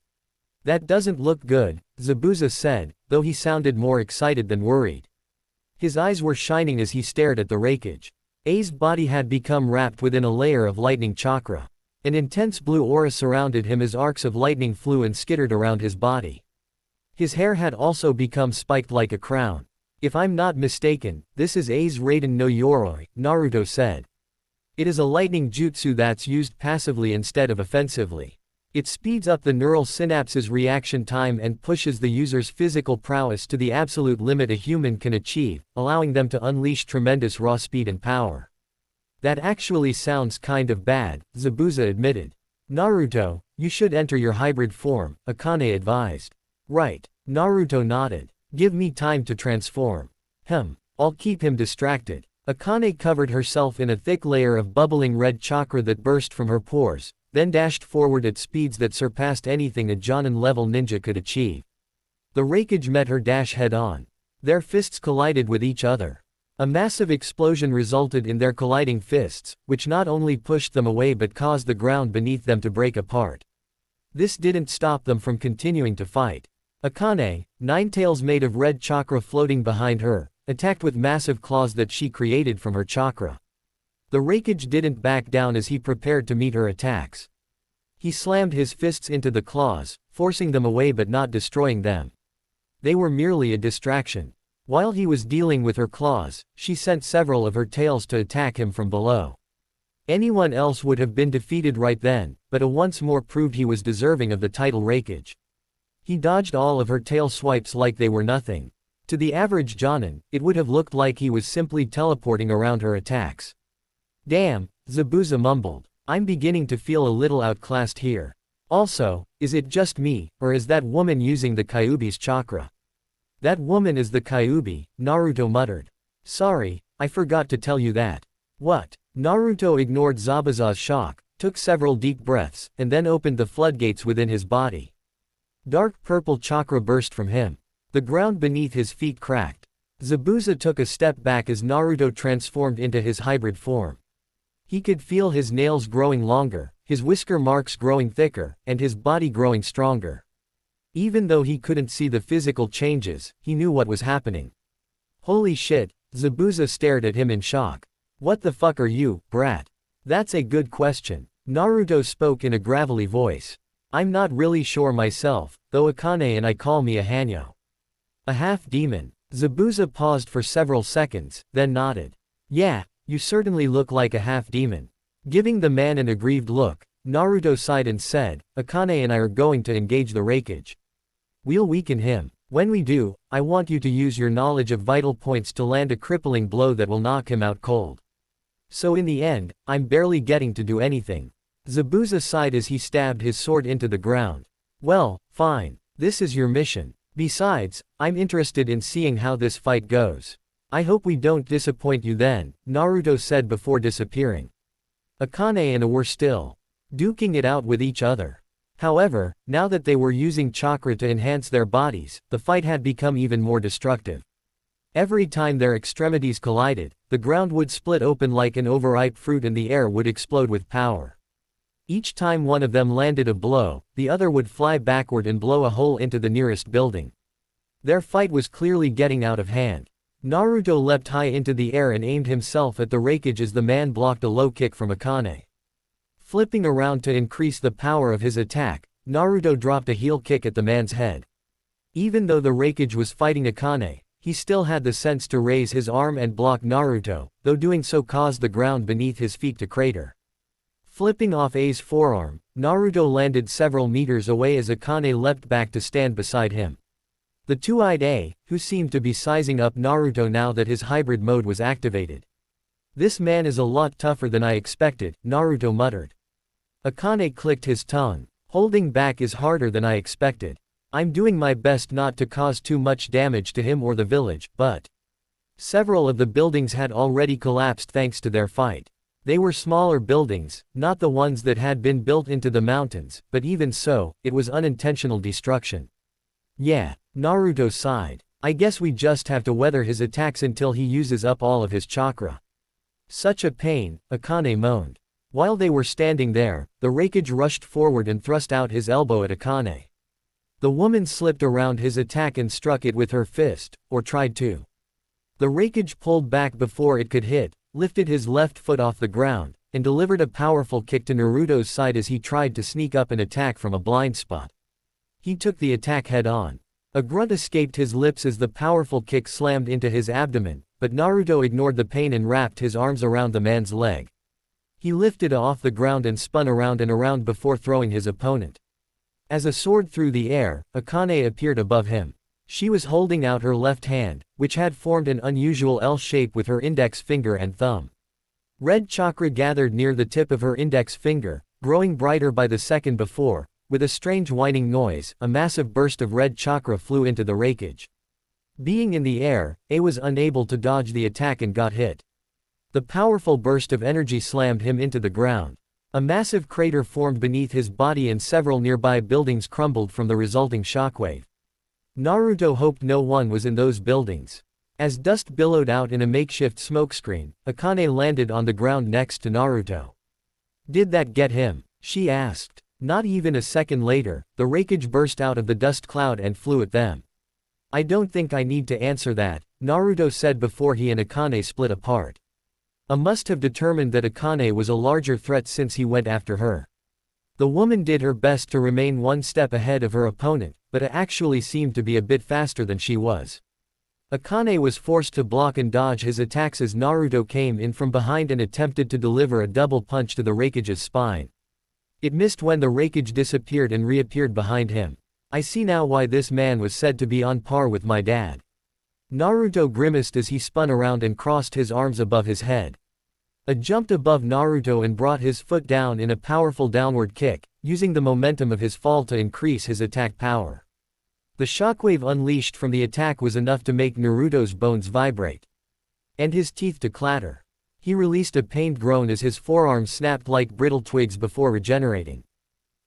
A: "That doesn't look good," Zabuza said, though he sounded more excited than worried. His eyes were shining as he stared at the Raikage. A's body had become wrapped within a layer of lightning chakra. An intense blue aura surrounded him as arcs of lightning flew and skittered around his body. His hair had also become spiked like a crown. "If I'm not mistaken, this is A's Raiden no Yoroi," Naruto said. "It is a lightning jutsu that's used passively instead of offensively. It speeds up the neural synapses reaction time and pushes the user's physical prowess to the absolute limit a human can achieve, allowing them to unleash tremendous raw speed and power." "That actually sounds kind of bad," Zabuza admitted. "Naruto, you should enter your hybrid form," Akane advised. "Right." Naruto nodded. "Give me time to transform." I'll keep him distracted." Akane covered herself in a thick layer of bubbling red chakra that burst from her pores, then dashed forward at speeds that surpassed anything a Jonin-level ninja could achieve. The Raikage met her dash head-on. Their fists collided with each other. A massive explosion resulted in their colliding fists, which not only pushed them away but caused the ground beneath them to break apart. This didn't stop them from continuing to fight. Akane, nine tails made of red chakra floating behind her, attacked with massive claws that she created from her chakra. The Raikage didn't back down as he prepared to meet her attacks. He slammed his fists into the claws, forcing them away but not destroying them. They were merely a distraction. While he was dealing with her claws, she sent several of her tails to attack him from below. Anyone else would have been defeated right then, but A once more proved he was deserving of the title Raikage. He dodged all of her tail swipes like they were nothing. To the average Jonin, it would have looked like he was simply teleporting around her attacks. "Damn," Zabuza mumbled. "I'm beginning to feel a little outclassed here. Also, is it just me, or is that woman using the Kyuubi's chakra?" "That woman is the Kyuubi," Naruto muttered. Sorry, I forgot to tell you that. What? Naruto ignored Zabuza's shock, took several deep breaths, and then opened the floodgates within his body. Dark purple chakra burst from him. The ground beneath his feet cracked. Zabuza took a step back as Naruto transformed into his hybrid form. He could feel his nails growing longer, his whisker marks growing thicker, and his body growing stronger. Even though he couldn't see the physical changes, he knew what was happening. Holy shit, Zabuza stared at him in shock. What the fuck are you, brat? That's a good question. Naruto spoke in a gravelly voice. I'm not really sure myself, though Akane and I call me a Hanyo. A half-demon. Zabuza paused for several seconds, then nodded. Yeah, you certainly look like a half-demon. Giving the man an aggrieved look, Naruto sighed and said, Akane and I are going to engage the Raikage. We'll weaken him. When we do, I want you to use your knowledge of vital points to land a crippling blow that will knock him out cold. So in the end, I'm barely getting to do anything. Zabuza sighed as he stabbed his sword into the ground. Well, fine. This is your mission. Besides, I'm interested in seeing how this fight goes. I hope we don't disappoint you then, Naruto said before disappearing. Akane and A were still duking it out with each other. However, now that they were using chakra to enhance their bodies, the fight had become even more destructive. Every time their extremities collided, the ground would split open like an overripe fruit and the air would explode with power. Each time one of them landed a blow, the other would fly backward and blow a hole into the nearest building. Their fight was clearly getting out of hand. Naruto leapt high into the air and aimed himself at the Raikage as the man blocked a low kick from Akane. Flipping around to increase the power of his attack, Naruto dropped a heel kick at the man's head. Even though the Raikage was fighting Akane, he still had the sense to raise his arm and block Naruto, though doing so caused the ground beneath his feet to crater. Flipping off A's forearm, Naruto landed several meters away as Akane leapt back to stand beside him. The two-eyed A, who seemed to be sizing up Naruto now that his hybrid mode was activated. This man is a lot tougher than I expected, Naruto muttered. Akane clicked his tongue. Holding back is harder than I expected. I'm doing my best not to cause too much damage to him or the village, but several of the buildings had already collapsed thanks to their fight. They were smaller buildings, not the ones that had been built into the mountains, but even so, it was unintentional destruction. Yeah, Naruto sighed. I guess we just have to weather his attacks until he uses up all of his chakra. Such a pain, Akane moaned. While they were standing there, the Raikage rushed forward and thrust out his elbow at Akane. The woman slipped around his attack and struck it with her fist, or tried to. The Raikage pulled back before it could hit, lifted his left foot off the ground, and delivered a powerful kick to Naruto's side as he tried to sneak up and attack from a blind spot. He took the attack head-on. A grunt escaped his lips as the powerful kick slammed into his abdomen, but Naruto ignored the pain and wrapped his arms around the man's leg. He lifted off the ground and spun around and around before throwing his opponent. As a sword through the air, Akane appeared above him. She was holding out her left hand, which had formed an unusual L shape with her index finger and thumb. Red chakra gathered near the tip of her index finger, growing brighter by the second before. With a strange whining noise, a massive burst of red chakra flew into the Raikage. Being in the air, A was unable to dodge the attack and got hit. The powerful burst of energy slammed him into the ground. A massive crater formed beneath his body and several nearby buildings crumbled from the resulting shockwave. Naruto hoped no one was in those buildings. As dust billowed out in a makeshift smokescreen, Akane landed on the ground next to Naruto. Did that get him? She asked. Not even a second later, the Raikage burst out of the dust cloud and flew at them. I don't think I need to answer that, Naruto said before he and Akane split apart. A must have determined that Akane was a larger threat since he went after her. The woman did her best to remain one step ahead of her opponent, but actually seemed to be a bit faster than she was. Akane was forced to block and dodge his attacks as Naruto came in from behind and attempted to deliver a double punch to the Raikage's spine. It missed when the Raikage disappeared and reappeared behind him. I see now why this man was said to be on par with my dad. Naruto grimaced as he spun around and crossed his arms above his head. A jumped above Naruto and brought his foot down in a powerful downward kick, using the momentum of his fall to increase his attack power. The shockwave unleashed from the attack was enough to make Naruto's bones vibrate. and his teeth to clatter. He released a pained groan as his forearms snapped like brittle twigs before regenerating.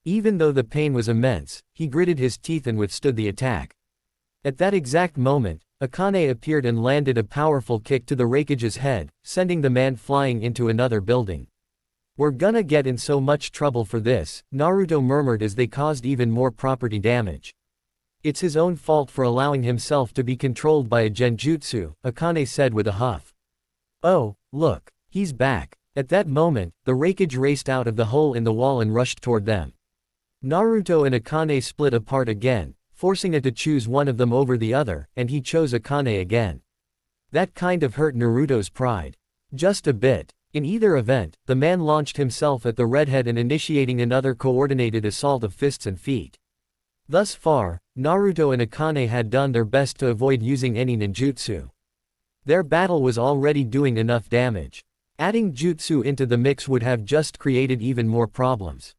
A: Even though the pain was immense, he gritted his teeth and withstood the attack. At that exact moment, Akane appeared and landed a powerful kick to the Raikage's head, sending the man flying into another building. "We're gonna get in so much trouble for this," Naruto murmured as they caused even more property damage. "It's his own fault for allowing himself to be controlled by a genjutsu," Akane said with a huff. "Oh, look, he's back." At that moment, the Raikage raced out of the hole in the wall and rushed toward them. Naruto and Akane split apart again, forcing it to choose one of them over the other, and he chose Akane again. That kind of hurt Naruto's pride. Just a bit. In either event, the man launched himself at the redhead and initiating another coordinated assault of fists and feet. Thus far, Naruto and Akane had done their best to avoid using any ninjutsu. Their battle was already doing enough damage. Adding jutsu into the mix would have just created even more problems.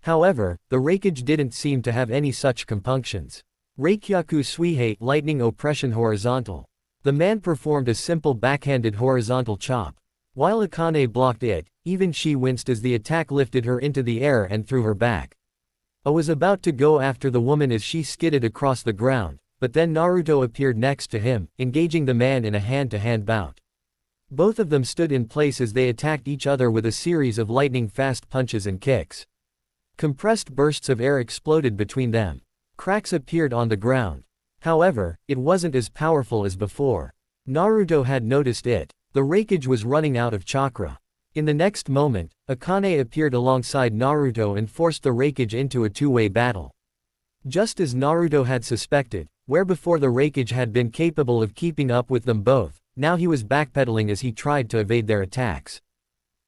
A: However, the Raikage didn't seem to have any such compunctions. Reikyaku Suihei, lightning oppression horizontal. The man performed a simple backhanded horizontal chop. While Akane blocked it, even she winced as the attack lifted her into the air and threw her back. I was about to go after the woman as she skidded across the ground, but then Naruto appeared next to him, engaging the man in a hand-to-hand bout. Both of them stood in place as they attacked each other with a series of lightning-fast punches and kicks. Compressed bursts of air exploded between them. Cracks appeared on the ground. However, it wasn't as powerful as before. Naruto had noticed it. The Raikage was running out of chakra. In the next moment, Akane appeared alongside Naruto and forced the Raikage into a two-way battle. Just as Naruto had suspected, where before the Raikage had been capable of keeping up with them both, now he was backpedaling as he tried to evade their attacks.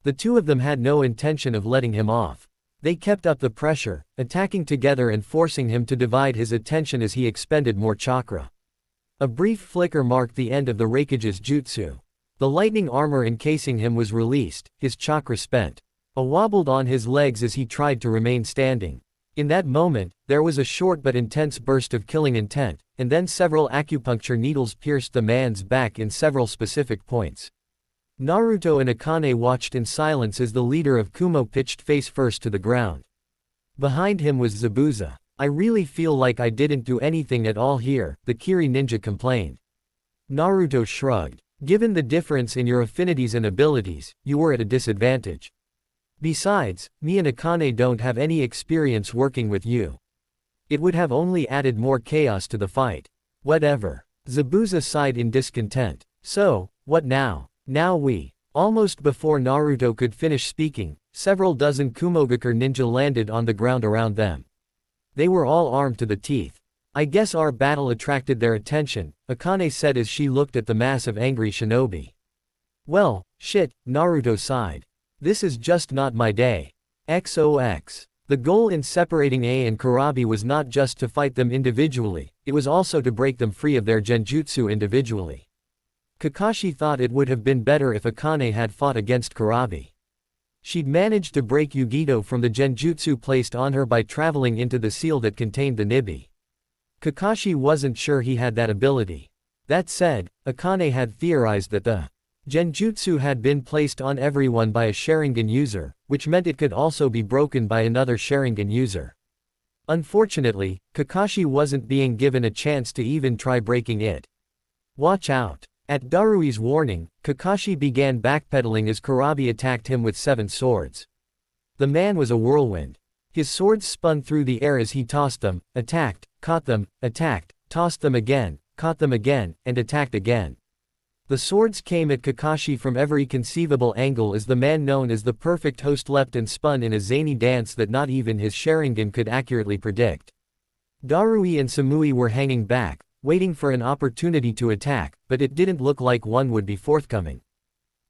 A: The two of them had no intention of letting him off. They kept up the pressure, attacking together and forcing him to divide his attention as he expended more chakra. A brief flicker marked the end of the Raikage's jutsu. The lightning armor encasing him was released, his chakra spent. A wobbled on his legs as he tried to remain standing. In that moment, there was a short but intense burst of killing intent, and then several acupuncture needles pierced the man's back in several specific points. Naruto and Akane watched in silence as the leader of Kumo pitched face first to the ground. Behind him was Zabuza. "I really feel like I didn't do anything at all here," the Kiri ninja complained. Naruto shrugged. "Given the difference in your affinities and abilities, you were at a disadvantage. Besides, me and Akane don't have any experience working with you. It would have only added more chaos to the fight." "Whatever." Zabuza sighed in discontent. "So, what now?" "Now we." Almost before Naruto could finish speaking, several dozen Kumogakure ninja landed on the ground around them. They were all armed to the teeth. "I guess our battle attracted their attention," Akane said as she looked at the mass of angry shinobi. "Well, shit," Naruto sighed. "This is just not my day." XOX. The goal in separating A and Kurabi was not just to fight them individually, it was also to break them free of their genjutsu individually. Kakashi thought it would have been better if Akane had fought against Kurabi. She'd managed to break Yugito from the genjutsu placed on her by traveling into the seal that contained the Nibi. Kakashi wasn't sure he had that ability. That said, Akane had theorized that the genjutsu had been placed on everyone by a Sharingan user, which meant it could also be broken by another Sharingan user. Unfortunately, Kakashi wasn't being given a chance to even try breaking it. "Watch out." At Darui's warning, Kakashi began backpedaling as Kurabi attacked him with 7 swords. The man was a whirlwind. His swords spun through the air as he tossed them, attacked, caught them, attacked, tossed them again, caught them again, and attacked again. The swords came at Kakashi from every conceivable angle as the man known as the perfect host leapt and spun in a zany dance that not even his Sharingan could accurately predict. Darui and Samui were hanging back, waiting for an opportunity to attack, but it didn't look like one would be forthcoming.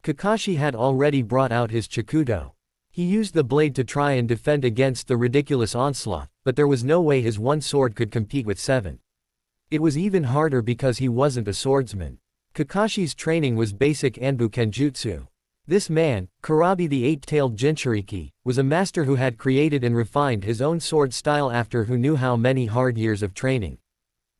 A: Kakashi had already brought out his Chikuto. He used the blade to try and defend against the ridiculous onslaught, but there was no way his one sword could compete with 7. It was even harder because he wasn't a swordsman. Kakashi's training was basic Anbu Kenjutsu. This man, Kurabi the Eight-Tailed Jinchuriki, was a master who had created and refined his own sword style after who knew how many hard years of training.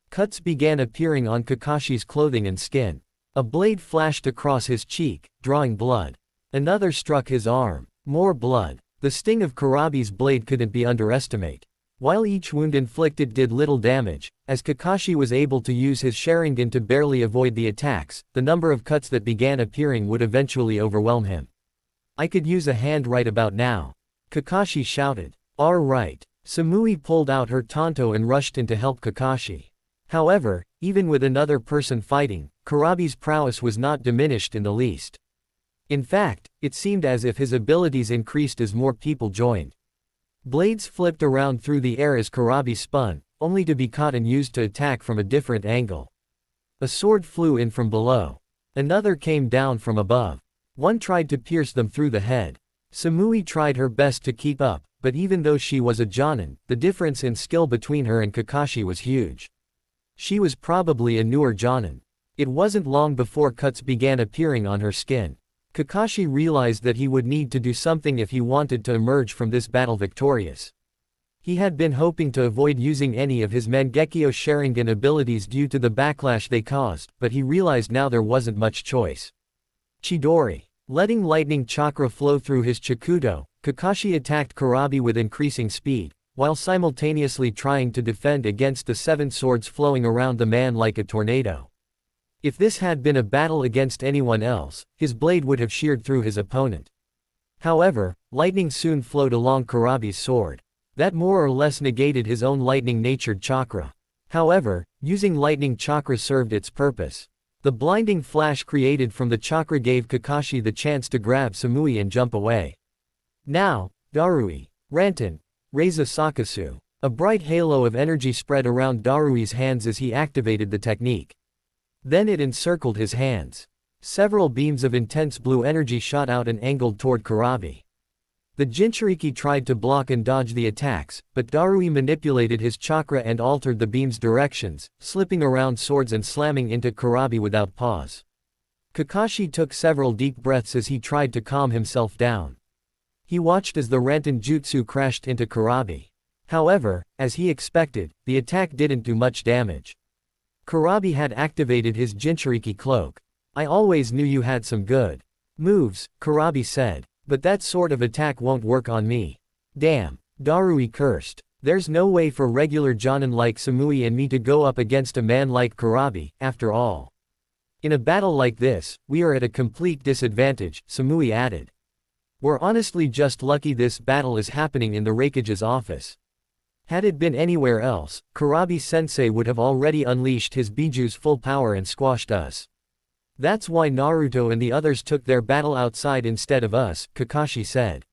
A: Cuts began appearing on Kakashi's clothing and skin. A blade flashed across his cheek, drawing blood. Another struck his arm. More blood. The sting of Kurabi's blade couldn't be underestimated. While each wound inflicted did little damage, as Kakashi was able to use his Sharingan to barely avoid the attacks, the number of cuts that began appearing would eventually overwhelm him. I could use a hand right about now. Kakashi shouted. All right. Samui pulled out her tanto and rushed in to help Kakashi. However, even with another person fighting, Kurabi's prowess was not diminished in the least. In fact, it seemed as if his abilities increased as more people joined. Blades flipped around through the air as Kurabi spun, only to be caught and used to attack from a different angle. A sword flew in from below. Another came down from above. One tried to pierce them through the head. Samui tried her best to keep up, but even though she was a Jonin, the difference in skill between her and Kakashi was huge. She was probably a newer Jonin. It wasn't long before cuts began appearing on her skin. Kakashi realized that he would need to do something if he wanted to emerge from this battle victorious. He had been hoping to avoid using any of his Mangekyo Sharingan abilities due to the backlash they caused, but he realized now there wasn't much choice. Chidori. Letting lightning chakra flow through his Chikudo, Kakashi attacked Kurabi with increasing speed, while simultaneously trying to defend against the 7 swords flowing around the man like a tornado. If this had been a battle against anyone else, his blade would have sheared through his opponent. However, lightning soon flowed along Kurabi's sword. That more or less negated his own lightning-natured chakra. However, using lightning chakra served its purpose. The blinding flash created from the chakra gave Kakashi the chance to grab Samui and jump away. Now, Darui, Rantan, Reiza Sakasu. A bright halo of energy spread around Darui's hands as he activated the technique. Then it encircled his hands. Several beams of intense blue energy shot out and angled toward Kurabi. The Jinchuriki tried to block and dodge the attacks, but Darui manipulated his chakra and altered the beam's directions, slipping around swords and slamming into Kurabi without pause. Kakashi took several deep breaths as he tried to calm himself down. He watched as the Rantan Jutsu crashed into Kurabi. However, as he expected, the attack didn't do much damage. Kurabi had activated his Jinchuriki cloak. I always knew you had some good moves, Kurabi said, but that sort of attack won't work on me. Damn, Darui cursed. There's no way for regular Jonin like Samui and me to go up against a man like Kurabi, after all. In a battle like this, we are at a complete disadvantage, Samui added. We're honestly just lucky this battle is happening in the Raikage's office. Had it been anywhere else, Kurabi-sensei would have already unleashed his Biju's full power and squashed us. That's why Naruto and the others took their battle outside instead of us, Kakashi said.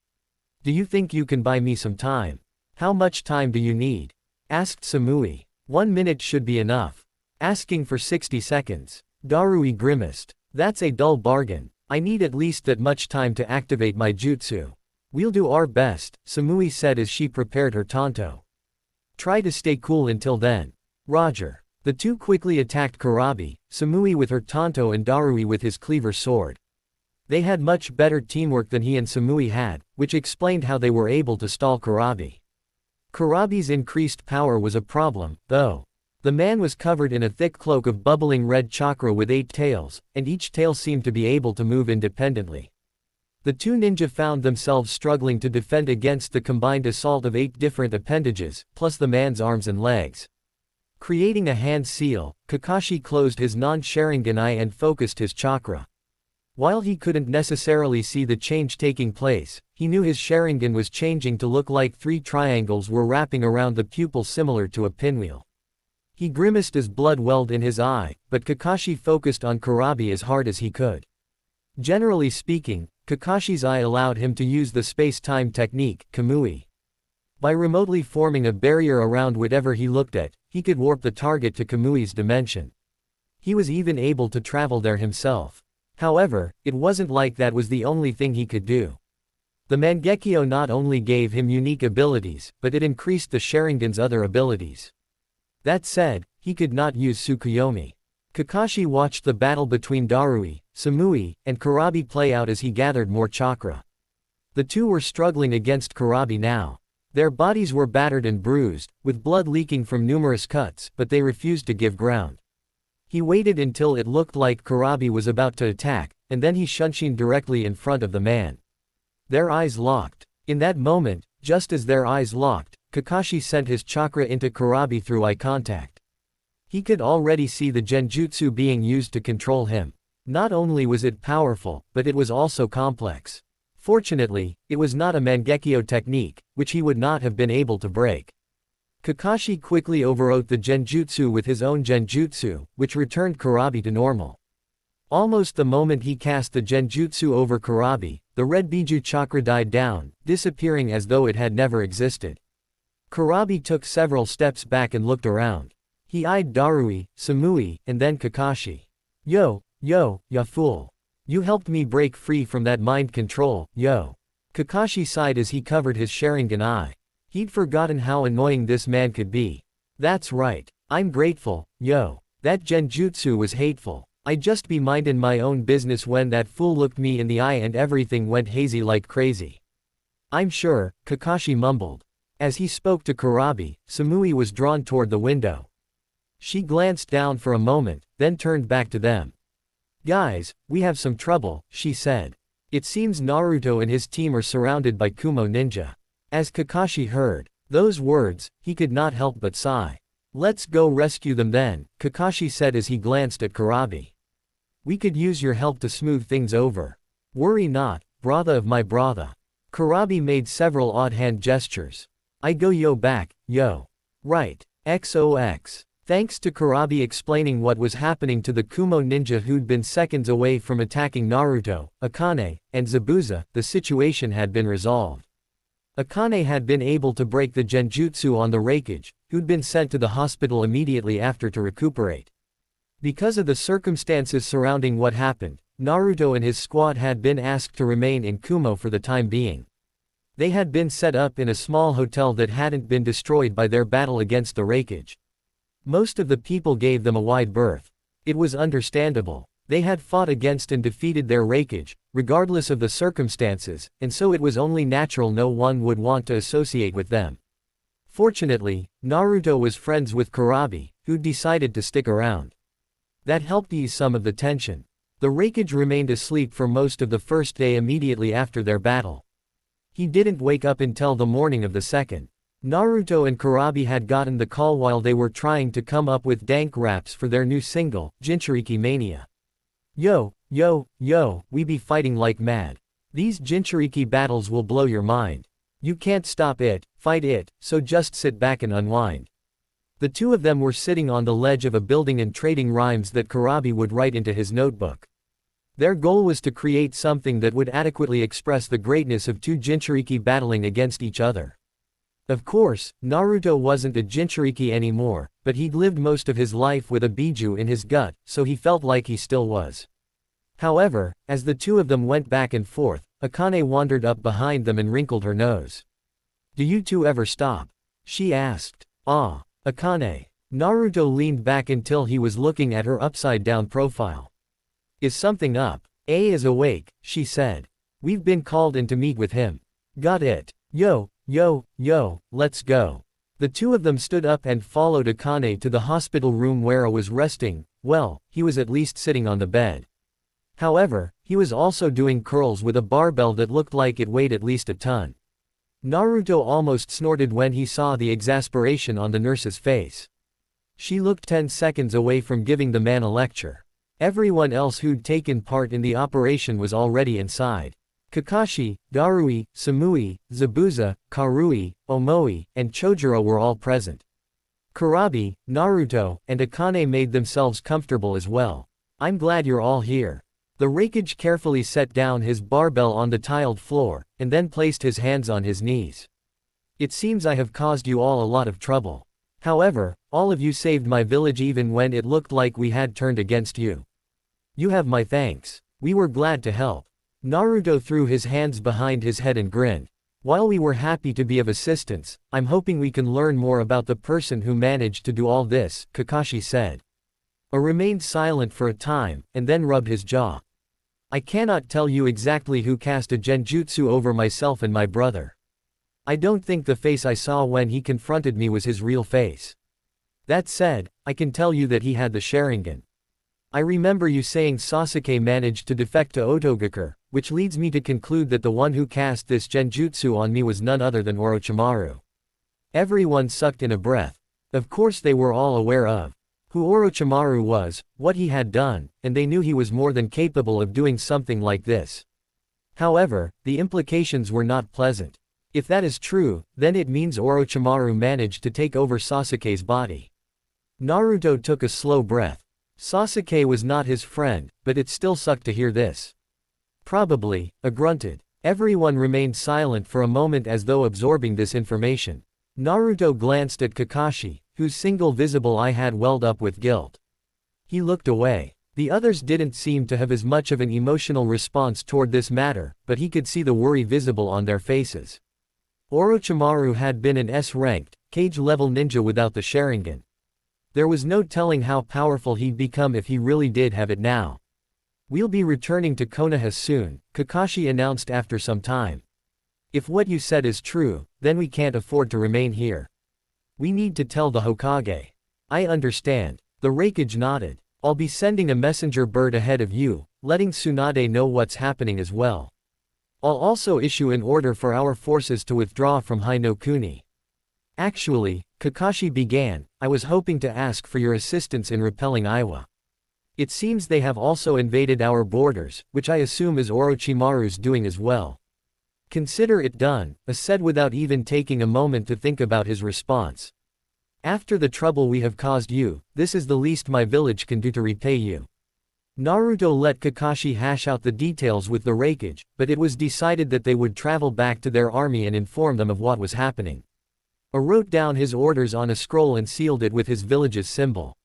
A: Do you think you can buy me some time? How much time do you need? Asked Samui. 1 minute should be enough. Asking for 60 seconds. Darui grimaced. That's a dull bargain. I need at least that much time to activate my jutsu. We'll do our best, Samui said as she prepared her tanto. Try to stay cool until then. Roger. The two quickly attacked Kurabi, Samui with her tanto and Darui with his cleaver sword. They had much better teamwork than he and Samui had, which explained how they were able to stall Kurabi. Kurabi's increased power was a problem, though. The man was covered in a thick cloak of bubbling red chakra with 8 tails, and each tail seemed to be able to move independently. The two ninja found themselves struggling to defend against the combined assault of 8 different appendages, plus the man's arms and legs. Creating a hand seal, Kakashi closed his non-Sharingan eye and focused his chakra. While he couldn't necessarily see the change taking place, he knew his Sharingan was changing to look like 3 triangles were wrapping around the pupil similar to a pinwheel. He grimaced as blood welled in his eye, but Kakashi focused on Kurabi as hard as he could. Generally speaking, Kakashi's eye allowed him to use the space-time technique, Kamui. By remotely forming a barrier around whatever he looked at, he could warp the target to Kamui's dimension. He was even able to travel there himself. However, it wasn't like that was the only thing he could do. The Mangekyo not only gave him unique abilities, but it increased the Sharingan's other abilities. That said, he could not use Tsukuyomi. Kakashi watched the battle between Darui, Samui, and Kurabi play out as he gathered more chakra. The two were struggling against Kurabi now. Their bodies were battered and bruised, with blood leaking from numerous cuts, but they refused to give ground. He waited until it looked like Kurabi was about to attack, and then he shunshined directly in front of the man. Their eyes locked. In that moment, just as their eyes locked, Kakashi sent his chakra into Kurabi through eye contact. He could already see the genjutsu being used to control him. Not only was it powerful, but it was also complex. Fortunately, it was not a Mangekyo technique, which he would not have been able to break. Kakashi quickly overwrote the genjutsu with his own genjutsu, which returned Kurabi to normal. Almost the moment he cast the genjutsu over Kurabi, the red Biju chakra died down, disappearing as though it had never existed. Kurabi took several steps back and looked around. He eyed Darui, Samui, and then Kakashi. Yo, ya fool. You helped me break free from that mind control, yo. Kakashi sighed as he covered his Sharingan eye. He'd forgotten how annoying this man could be. That's right. I'm grateful, yo. That genjutsu was hateful. I'd just be minding my own business when that fool looked me in the eye and everything went hazy like crazy. I'm sure, Kakashi mumbled. As he spoke to Kurabi, Samui was drawn toward the window. She glanced down for a moment, then turned back to them. Guys, we have some trouble, she said. It seems Naruto and his team are surrounded by Kumo ninja. As Kakashi heard those words, he could not help but sigh. Let's go rescue them then, Kakashi said as he glanced at Kurabi. We could use your help to smooth things over. Worry not, brother of my brother. Kurabi made several odd hand gestures. I go yo back, yo. Right. XOX. Thanks to Kurabi explaining what was happening to the Kumo ninja who'd been seconds away from attacking Naruto, Akane, and Zabuza, the situation had been resolved. Akane had been able to break the genjutsu on the Raikage, who'd been sent to the hospital immediately after to recuperate. Because of the circumstances surrounding what happened, Naruto and his squad had been asked to remain in Kumo for the time being. They had been set up in a small hotel that hadn't been destroyed by their battle against the Raikage. Most of the people gave them a wide berth. It was understandable. They had fought against and defeated their Raikage, regardless of the circumstances, and so it was only natural no one would want to associate with them. Fortunately, Naruto was friends with Kurabi, who decided to stick around. That helped ease some of the tension. The Raikage remained asleep for most of the first day immediately after their battle. He didn't wake up until the morning of the second. Naruto and Kurabi had gotten the call while they were trying to come up with dank raps for their new single, Jinchuriki Mania. Yo, we be fighting like mad. These Jinchuriki battles will blow your mind. You can't stop it, fight it, so just sit back and unwind. The two of them were sitting on the ledge of a building and trading rhymes that Kurabi would write into his notebook. Their goal was to create something that would adequately express the greatness of two Jinchuriki battling against each other. Of course, Naruto wasn't a Jinchuriki anymore, but he'd lived most of his life with a Biju in his gut, so he felt like he still was. However, as the two of them went back and forth, Akane wandered up behind them and wrinkled her nose. Do you two ever stop? She asked. Ah, Akane. Naruto leaned back until he was looking at her upside-down profile. Is something up? A is awake, she said. We've been called in to meet with him. Got it. Yo, let's go. The two of them stood up and followed Akane to the hospital room where A was resting. Well, he was at least sitting on the bed. However, he was also doing curls with a barbell that looked like it weighed at least a ton. Naruto almost snorted when he saw the exasperation on the nurse's face. She looked 10 seconds away from giving the man a lecture. Everyone else who'd taken part in the operation was already inside. Kakashi, Darui, Samui, Zabuza, Karui, Omoi, and Chojuro were all present. Kurabi, Naruto, and Akane made themselves comfortable as well. I'm glad you're all here. The Raikage carefully set down his barbell on the tiled floor, and then placed his hands on his knees. It seems I have caused you all a lot of trouble. However, all of you saved my village even when it looked like we had turned against you. You have my thanks. We were glad to help. Naruto threw his hands behind his head and grinned. While we were happy to be of assistance, I'm hoping we can learn more about the person who managed to do all this, Kakashi said. A remained silent for a time, and then rubbed his jaw. I cannot tell you exactly who cast a genjutsu over myself and my brother. I don't think the face I saw when he confronted me was his real face. That said, I can tell you that he had the Sharingan. I remember you saying Sasuke managed to defect to Otogakure, which leads me to conclude that the one who cast this genjutsu on me was none other than Orochimaru. Everyone sucked in a breath. Of course they were all aware of who Orochimaru was, what he had done, and they knew he was more than capable of doing something like this. However, the implications were not pleasant. If that is true, then it means Orochimaru managed to take over Sasuke's body. Naruto took a slow breath. Sasuke was not his friend, but it still sucked to hear this. Probably, I grunted. Everyone remained silent for a moment as though absorbing this information. Naruto glanced at Kakashi, whose single visible eye had welled up with guilt. He looked away. The others didn't seem to have as much of an emotional response toward this matter, but he could see the worry visible on their faces. Orochimaru had been an S-ranked, cage-level ninja without the Sharingan. There was no telling how powerful he'd become if he really did have it now. We'll be returning to Konoha soon, Kakashi announced after some time. If what you said is true, then we can't afford to remain here. We need to tell the Hokage. I understand. The Raikage nodded. I'll be sending a messenger bird ahead of you, letting Tsunade know what's happening as well. I'll also issue an order for our forces to withdraw from Hi-no-Kuni. Actually, Kakashi began, I was hoping to ask for your assistance in repelling Iwa. It seems they have also invaded our borders, which I assume is Orochimaru's doing as well. Consider it done, I said without even taking a moment to think about his response. After the trouble we have caused you, this is the least my village can do to repay you. Naruto let Kakashi hash out the details with the Raikage, but it was decided that they would travel back to their army and inform them of what was happening. I wrote down his orders on a scroll and sealed it with his village's symbol.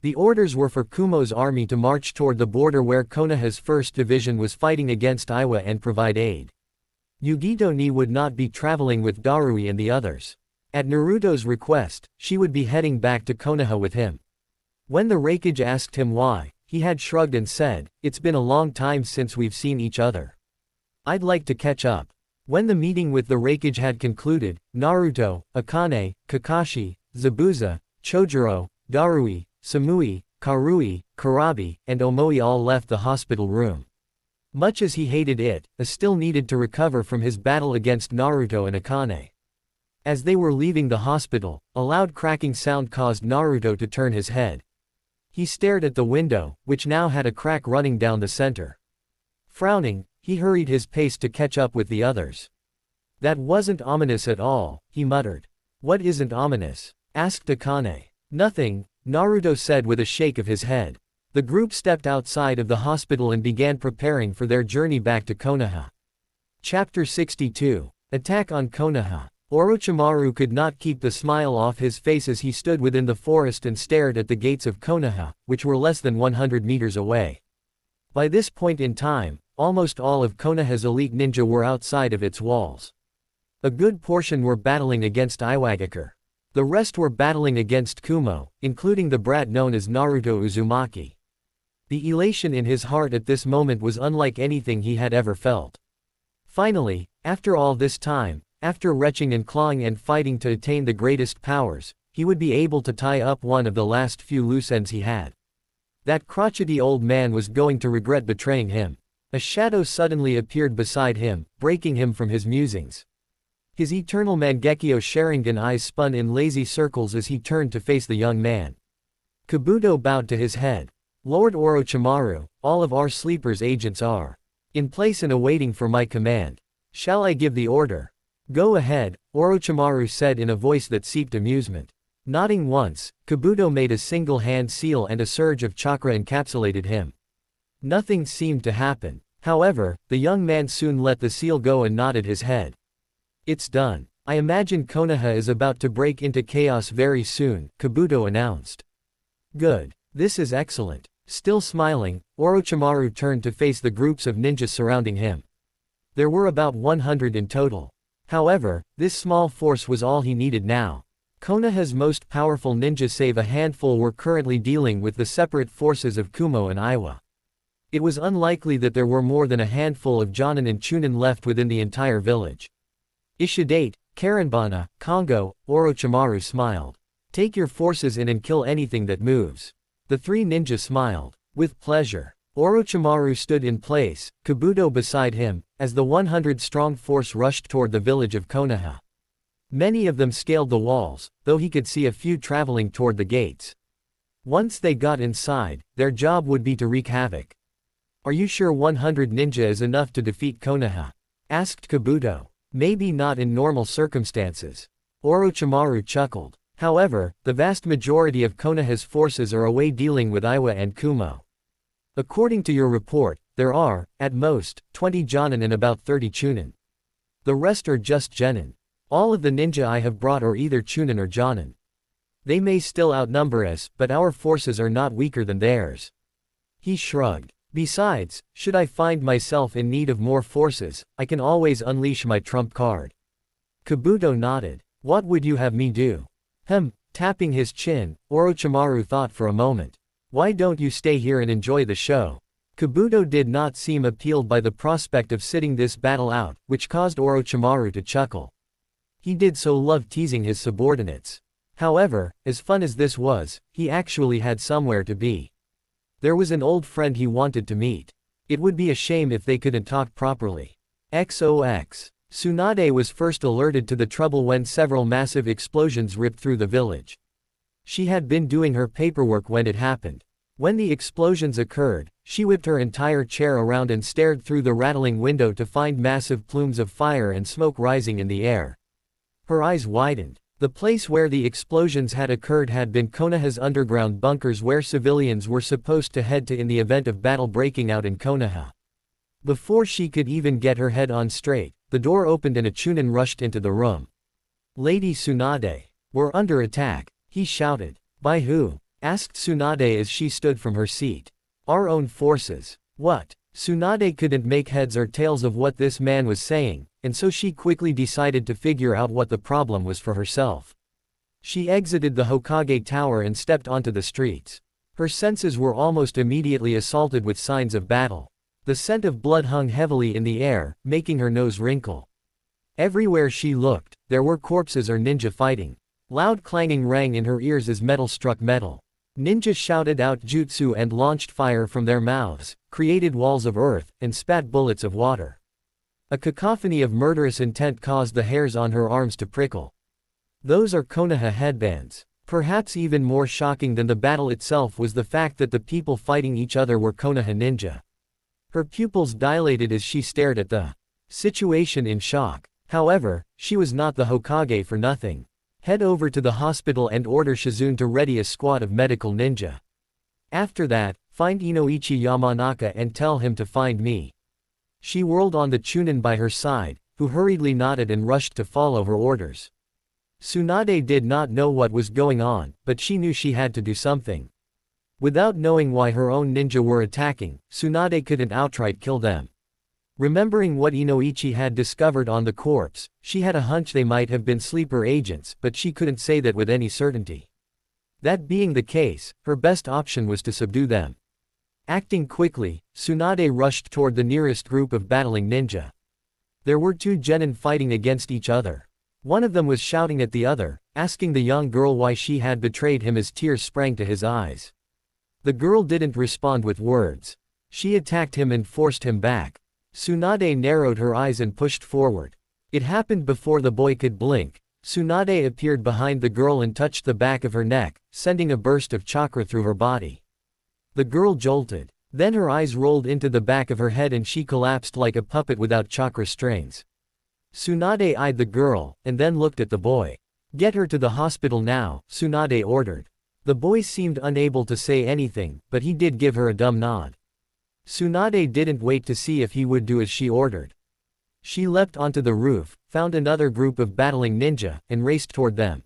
A: The orders were for Kumo's army to march toward the border where Konoha's 1st Division was fighting against Iwa and provide aid. Yugito Ni would not be traveling with Darui and the others. At Naruto's request, she would be heading back to Konoha with him. When the Raikage asked him why, he had shrugged and said, "It's been a long time since we've seen each other. I'd like to catch up." When the meeting with the Raikage had concluded, Naruto, Akane, Kakashi, Zabuza, Chojuro, Darui, Samui, Karui, Karabi, and Omoi all left the hospital room. Much as he hated it, he still needed to recover from his battle against Naruto and Akane. As they were leaving the hospital, a loud cracking sound caused Naruto to turn his head. He stared at the window, which now had a crack running down the center. Frowning, he hurried his pace to catch up with the others. "That wasn't ominous at all," he muttered. "What isn't ominous?" asked Akane. "Nothing," Naruto said with a shake of his head. The group stepped outside of the hospital and began preparing for their journey back to Konoha. Chapter 62. Attack on Konoha. Orochimaru could not keep the smile off his face as he stood within the forest and stared at the gates of Konoha, which were less than 100 meters away. By this point in time, almost all of Konoha's elite ninja were outside of its walls. A good portion were battling against Iwagakure. The rest were battling against Kumo, including the brat known as Naruto Uzumaki. The elation in his heart at this moment was unlike anything he had ever felt. Finally, after all this time, after retching and clawing and fighting to attain the greatest powers, he would be able to tie up one of the last few loose ends he had. That crotchety old man was going to regret betraying him. A shadow suddenly appeared beside him, breaking him from his musings. His eternal Mangekyo Sharingan eyes spun in lazy circles as he turned to face the young man. Kabuto bowed to his head. "Lord Orochimaru, all of our sleepers' agents are in place and awaiting for my command. Shall I give the order?" "Go ahead," Orochimaru said in a voice that seeped amusement. Nodding once, Kabuto made a single hand seal and a surge of chakra encapsulated him. Nothing seemed to happen. However, the young man soon let the seal go and nodded his head. "It's done. I imagine Konoha is about to break into chaos very soon," Kabuto announced. "Good. This is excellent." Still smiling, Orochimaru turned to face the groups of ninjas surrounding him. There were about 100 in total. However, this small force was all he needed now. Konoha's most powerful ninja save a handful were currently dealing with the separate forces of Kumo and Iwa. It was unlikely that there were more than a handful of Jonin and Chunin left within the entire village. Ishidate, Karenbana, Kongo, Orochimaru smiled. "Take your forces in and kill anything that moves." The three ninjas smiled. With pleasure. Orochimaru stood in place, Kabuto beside him, as the 100-strong force rushed toward the village of Konoha. Many of them scaled the walls, though he could see a few traveling toward the gates. Once they got inside, their job would be to wreak havoc. "Are you sure 100 ninja is enough to defeat Konoha?" asked Kabuto. "Maybe not in normal circumstances." Orochimaru chuckled. "However, the vast majority of Konoha's forces are away dealing with Iwa and Kumo. According to your report, there are, at most, 20 Jonin and about 30 Chunin. The rest are just Genin. All of the ninja I have brought are either Chunin or Jonin. They may still outnumber us, but our forces are not weaker than theirs." He shrugged. "Besides, should I find myself in need of more forces, I can always unleash my trump card." Kabuto nodded. "What would you have me do?" Tapping his chin, Orochimaru thought for a moment. "Why don't you stay here and enjoy the show?" Kabuto did not seem appealed by the prospect of sitting this battle out, which caused Orochimaru to chuckle. He did so love teasing his subordinates. However, as fun as this was, he actually had somewhere to be. There was an old friend he wanted to meet. It would be a shame if they couldn't talk properly. XOX. Tsunade was first alerted to the trouble when several massive explosions ripped through the village. She had been doing her paperwork when it happened. When the explosions occurred, she whipped her entire chair around and stared through the rattling window to find massive plumes of fire and smoke rising in the air. Her eyes widened. The place where the explosions had occurred had been Konoha's underground bunkers where civilians were supposed to head to in the event of battle breaking out in Konoha. Before she could even get her head on straight, the door opened and a Chunin rushed into the room. "Lady Tsunade. We're under attack," he shouted. "By who?" asked Tsunade as she stood from her seat. "Our own forces." "What?" Tsunade couldn't make heads or tails of what this man was saying, and so she quickly decided to figure out what the problem was for herself. She exited the Hokage Tower and stepped onto the streets. Her senses were almost immediately assaulted with signs of battle. The scent of blood hung heavily in the air, making her nose wrinkle. Everywhere she looked, there were corpses or ninja fighting. Loud clanging rang in her ears as metal struck metal. Ninja shouted out jutsu and launched fire from their mouths, created walls of earth, and spat bullets of water. A cacophony of murderous intent caused the hairs on her arms to prickle. Those are Konoha headbands. Perhaps even more shocking than the battle itself was the fact that the people fighting each other were Konoha ninja. Her pupils dilated as she stared at the situation in shock. However, she was not the Hokage for nothing. "Head over to the hospital and order Shizune to ready a squad of medical ninja. After that, find Inoichi Yamanaka and tell him to find me." She whirled on the Chunin by her side, who hurriedly nodded and rushed to follow her orders. Tsunade did not know what was going on, but she knew she had to do something. Without knowing why her own ninja were attacking, Tsunade couldn't outright kill them. Remembering what Inoichi had discovered on the corpse, she had a hunch they might have been sleeper agents, but she couldn't say that with any certainty. That being the case, her best option was to subdue them. Acting quickly, Tsunade rushed toward the nearest group of battling ninja. There were two genin fighting against each other. One of them was shouting at the other, asking the young girl why she had betrayed him as tears sprang to his eyes. The girl didn't respond with words. She attacked him and forced him back. Tsunade narrowed her eyes and pushed forward. It happened before the boy could blink. Tsunade appeared behind the girl and touched the back of her neck, sending a burst of chakra through her body. The girl jolted. Then her eyes rolled into the back of her head and she collapsed like a puppet without chakra strings. Tsunade eyed the girl, and then looked at the boy. "Get her to the hospital now," Tsunade ordered. The boy seemed unable to say anything, but he did give her a dumb nod. Tsunade didn't wait to see if he would do as she ordered. She leapt onto the roof, found another group of battling ninja, and raced toward them.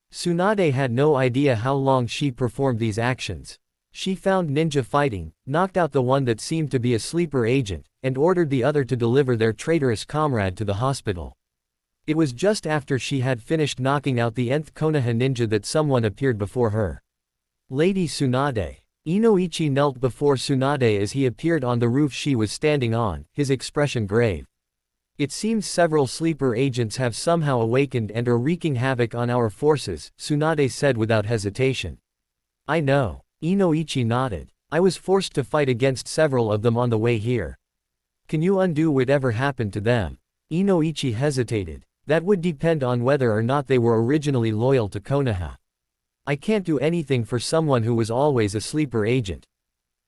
A: Tsunade had no idea how long she performed these actions. She found ninja fighting, knocked out the one that seemed to be a sleeper agent, and ordered the other to deliver their traitorous comrade to the hospital. It was just after she had finished knocking out the nth Konoha ninja that someone appeared before her. Lady Tsunade. Inoichi knelt before Tsunade as he appeared on the roof she was standing on, his expression grave. "It seems several sleeper agents have somehow awakened and are wreaking havoc on our forces," Tsunade said without hesitation. "I know." Inoichi nodded. I was forced to fight against several of them on the way here. Can you undo whatever happened to them? Inoichi hesitated. That would depend on whether or not they were originally loyal to Konoha. I can't do anything for someone who was always a sleeper agent.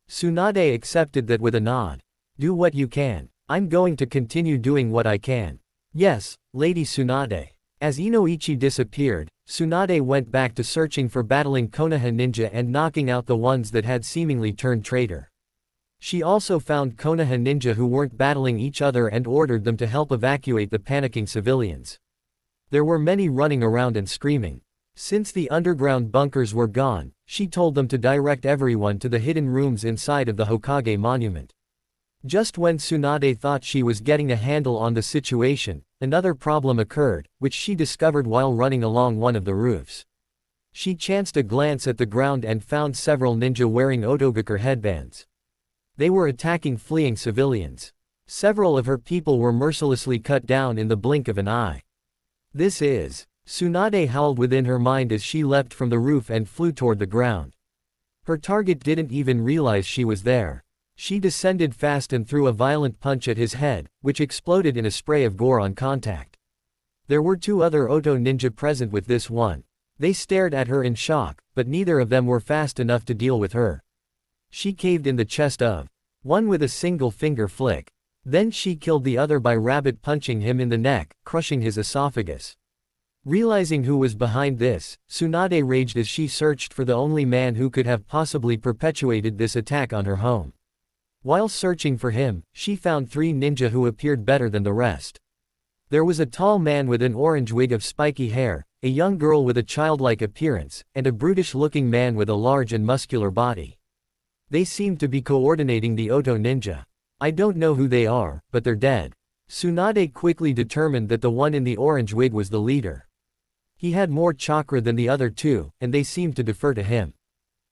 A: Tsunade accepted that with a nod. Do what you can. I'm going to continue doing what I can. Yes, Lady Tsunade. As Inoichi disappeared, Tsunade went back to searching for battling Konoha ninja and knocking out the ones that had seemingly turned traitor. She also found Konoha ninja who weren't battling each other and ordered them to help evacuate the panicking civilians. There were many running around and screaming. Since the underground bunkers were gone, she told them to direct everyone to the hidden rooms inside of the Hokage monument. Just when Tsunade thought she was getting a handle on the situation, another problem occurred, which she discovered while running along one of the roofs. She chanced a glance at the ground and found several ninja wearing otogakure headbands. They were attacking fleeing civilians. Several of her people were mercilessly cut down in the blink of an eye. This is. Tsunade howled within her mind as she leapt from the roof and flew toward the ground. Her target didn't even realize she was there. She descended fast and threw a violent punch at his head, which exploded in a spray of gore on contact. There were two other Oto ninja present with this one. They stared at her in shock, but neither of them were fast enough to deal with her. She caved in the chest of one with a single finger flick. Then she killed the other by rabbit punching him in the neck, crushing his esophagus. Realizing who was behind this, Tsunade raged as she searched for the only man who could have possibly perpetuated this attack on her home. While searching for him, she found three ninja who appeared better than the rest. There was a tall man with an orange wig of spiky hair, a young girl with a childlike appearance, and a brutish-looking man with a large and muscular body. They seemed to be coordinating the Oto ninja. I don't know who they are, but they're dead. Tsunade quickly determined that the one in the orange wig was the leader. He had more chakra than the other two, and they seemed to defer to him.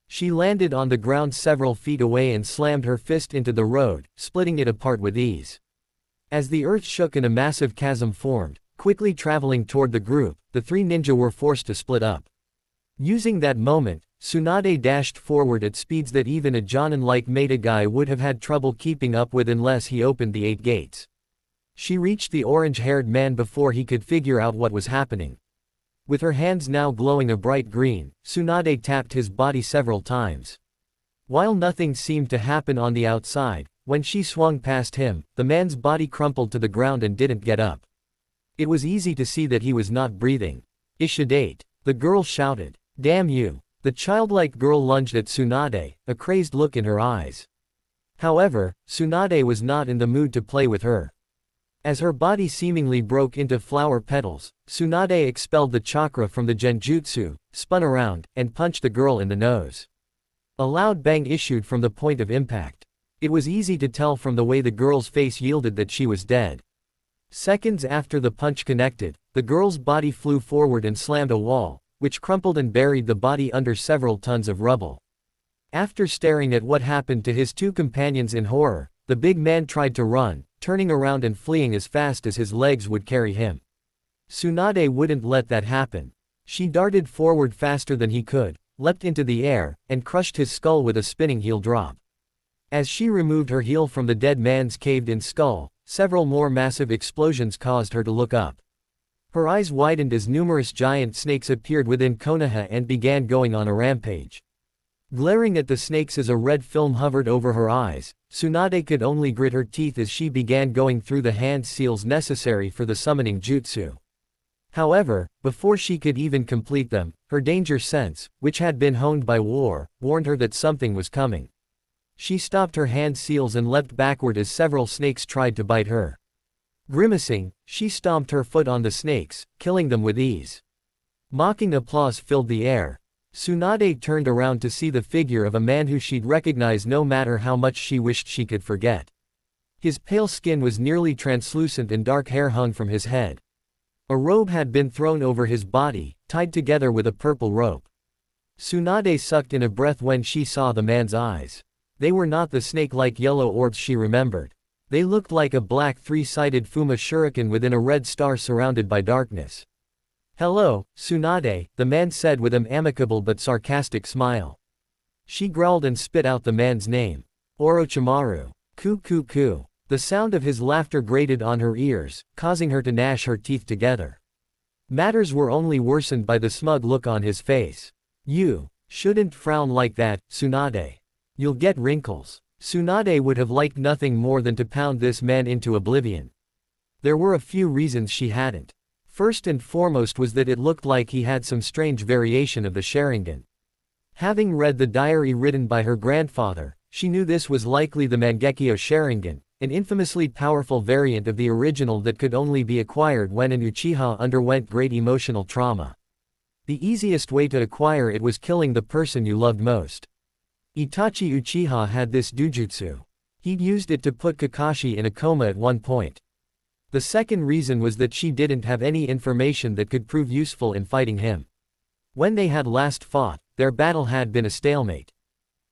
A: She landed on the ground several feet away and slammed her fist into the road, splitting it apart with ease. As the earth shook and a massive chasm formed, quickly traveling toward the group, the three ninja were forced to split up. Using that moment, Tsunade dashed forward at speeds that even a Jonin-like Meta guy would have had trouble keeping up with unless he opened the 8 gates. She reached the orange-haired man before he could figure out what was happening. With her hands now glowing a bright green, Tsunade tapped his body several times. While nothing seemed to happen on the outside, when she swung past him, the man's body crumpled to the ground and didn't get up. It was easy to see that he was not breathing. Ishidate. The girl shouted. Damn you. The childlike girl lunged at Tsunade, a crazed look in her eyes. However, Tsunade was not in the mood to play with her. As her body seemingly broke into flower petals, Tsunade expelled the chakra from the genjutsu, spun around, and punched the girl in the nose. A loud bang issued from the point of impact. It was easy to tell from the way the girl's face yielded that she was dead. Seconds after the punch connected, the girl's body flew forward and slammed a wall, which crumpled and buried the body under several tons of rubble. After staring at what happened to his two companions in horror, the big man tried to run, turning around and fleeing as fast as his legs would carry him. Tsunade wouldn't let that happen. She darted forward faster than he could, leapt into the air, and crushed his skull with a spinning heel drop. As she removed her heel from the dead man's caved-in skull, several more massive explosions caused her to look up. Her eyes widened as numerous giant snakes appeared within Konoha and began going on a rampage. Glaring at the snakes as a red film hovered over her eyes, Tsunade could only grit her teeth as she began going through the hand seals necessary for the summoning jutsu. However, before she could even complete them, her danger sense, which had been honed by war, warned her that something was coming. She stopped her hand seals and leapt backward as several snakes tried to bite her. Grimacing, she stomped her foot on the snakes, killing them with ease. Mocking applause filled the air. Tsunade turned around to see the figure of a man who she'd recognize no matter how much she wished she could forget. His pale skin was nearly translucent and dark hair hung from his head. A robe had been thrown over his body, tied together with a purple rope. Tsunade sucked in a breath when she saw the man's eyes. They were not the snake-like yellow orbs she remembered. They looked like a black three-sided Fuma shuriken within a red star surrounded by darkness. "Hello, Tsunade," the man said with an amicable but sarcastic smile. She growled and spit out the man's name. Orochimaru. Ku ku ku. The sound of his laughter grated on her ears, causing her to gnash her teeth together. Matters were only worsened by the smug look on his face. You shouldn't frown like that, Tsunade. You'll get wrinkles. Tsunade would have liked nothing more than to pound this man into oblivion. There were a few reasons she hadn't. First and foremost was that it looked like he had some strange variation of the Sharingan. Having read the diary written by her grandfather, she knew this was likely the Mangekyo Sharingan, an infamously powerful variant of the original that could only be acquired when an Uchiha underwent great emotional trauma. The easiest way to acquire it was killing the person you loved most. Itachi Uchiha had this dujutsu. He'd used it to put Kakashi in a coma at one point. The second reason was that she didn't have any information that could prove useful in fighting him. When they had last fought, their battle had been a stalemate.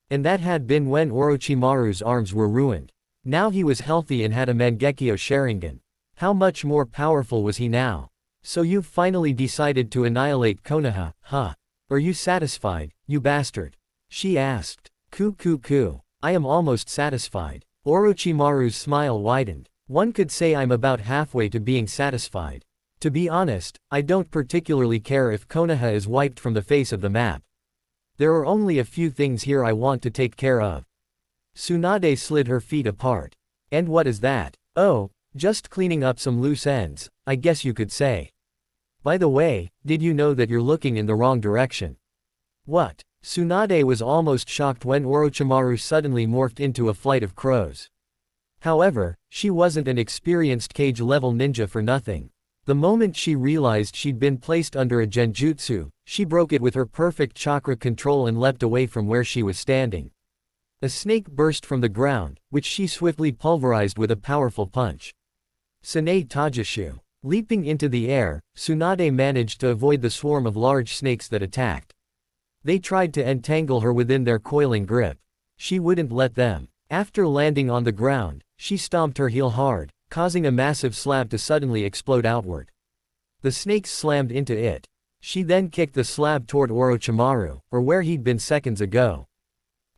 A: And that had been when Orochimaru's arms were ruined. Now he was healthy and had a Mangekyo Sharingan. How much more powerful was he now? So you've finally decided to annihilate Konoha, huh? Are you satisfied, you bastard? She asked. Ku ku ku. I am almost satisfied. Orochimaru's smile widened. One could say I'm about halfway to being satisfied. To be honest, I don't particularly care if Konoha is wiped from the face of the map. There are only a few things here I want to take care of. Tsunade slid her feet apart. And what is that? Oh, just cleaning up some loose ends, I guess you could say. By the way, did you know that you're looking in the wrong direction? What? Tsunade was almost shocked when Orochimaru suddenly morphed into a flight of crows. However, she wasn't an experienced cage-level ninja for nothing. The moment she realized she'd been placed under a genjutsu, she broke it with her perfect chakra control and leapt away from where she was standing. A snake burst from the ground, which she swiftly pulverized with a powerful punch. Sane Tajishu. Leaping into the air, Tsunade managed to avoid the swarm of large snakes that attacked. They tried to entangle her within their coiling grip. She wouldn't let them. After landing on the ground, she stomped her heel hard, causing a massive slab to suddenly explode outward. The snakes slammed into it. She then kicked the slab toward Orochimaru, or where he'd been seconds ago.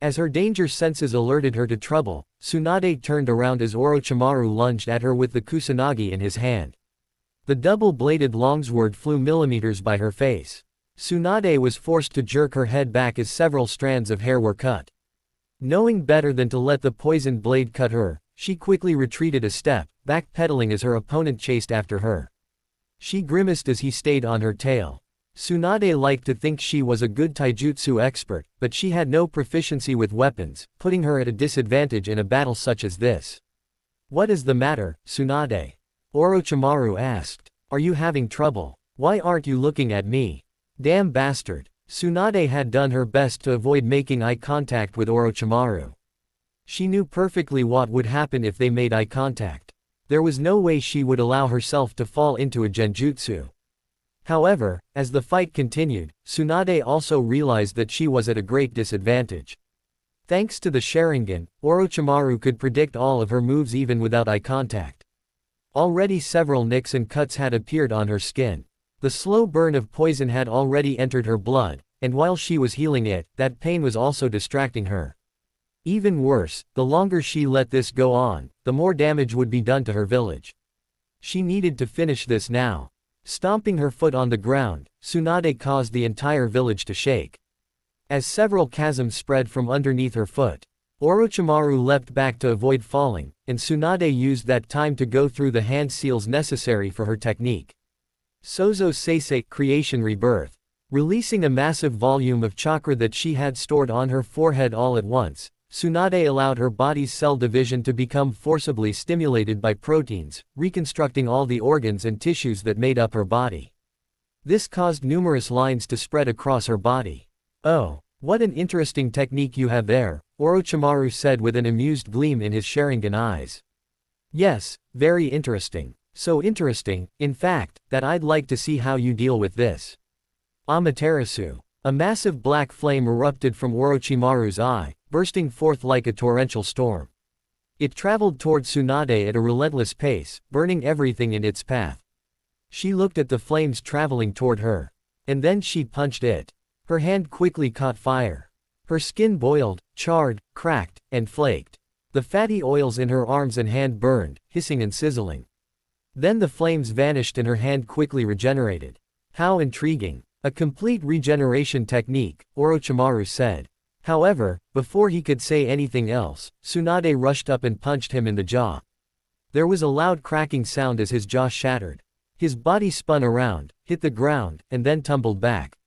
A: As her danger senses alerted her to trouble, Tsunade turned around as Orochimaru lunged at her with the kusanagi in his hand. The double-bladed longsword flew millimeters by her face. Tsunade was forced to jerk her head back as several strands of hair were cut. Knowing better than to let the poisoned blade cut her, she quickly retreated a step, backpedaling as her opponent chased after her. She grimaced as he stayed on her tail. Tsunade liked to think she was a good taijutsu expert, but she had no proficiency with weapons, putting her at a disadvantage in a battle such as this. What is the matter, Tsunade? Orochimaru asked. Are you having trouble? Why aren't you looking at me? Damn bastard. Tsunade had done her best to avoid making eye contact with Orochimaru. She knew perfectly what would happen if they made eye contact. There was no way she would allow herself to fall into a genjutsu. However, as the fight continued, Tsunade also realized that she was at a great disadvantage. Thanks to the Sharingan, Orochimaru could predict all of her moves even without eye contact. Already several nicks and cuts had appeared on her skin. The slow burn of poison had already entered her blood, and while she was healing it, that pain was also distracting her. Even worse, the longer she let this go on, the more damage would be done to her village. She needed to finish this now. Stomping her foot on the ground, Tsunade caused the entire village to shake. As several chasms spread from underneath her foot, Orochimaru leapt back to avoid falling, and Tsunade used that time to go through the hand seals necessary for her technique. Sozo Seisei Creation Rebirth. Releasing a massive volume of chakra that she had stored on her forehead all at once, Tsunade allowed her body's cell division to become forcibly stimulated by proteins, reconstructing all the organs and tissues that made up her body. This caused numerous lines to spread across her body. Oh, what an interesting technique you have there, Orochimaru said with an amused gleam in his Sharingan eyes. Yes, very interesting. So interesting, in fact, that I'd like to see how you deal with this. Amaterasu. A massive black flame erupted from Orochimaru's eye, bursting forth like a torrential storm. It traveled toward Tsunade at a relentless pace, burning everything in its path. She looked at the flames traveling toward her. And then she punched it. Her hand quickly caught fire. Her skin boiled, charred, cracked, and flaked. The fatty oils in her arms and hand burned, hissing and sizzling. Then the flames vanished and her hand quickly regenerated. How intriguing. A complete regeneration technique, Orochimaru said. However, before he could say anything else, Tsunade rushed up and punched him in the jaw. There was a loud cracking sound as his jaw shattered. His body spun around, hit the ground, and then tumbled back.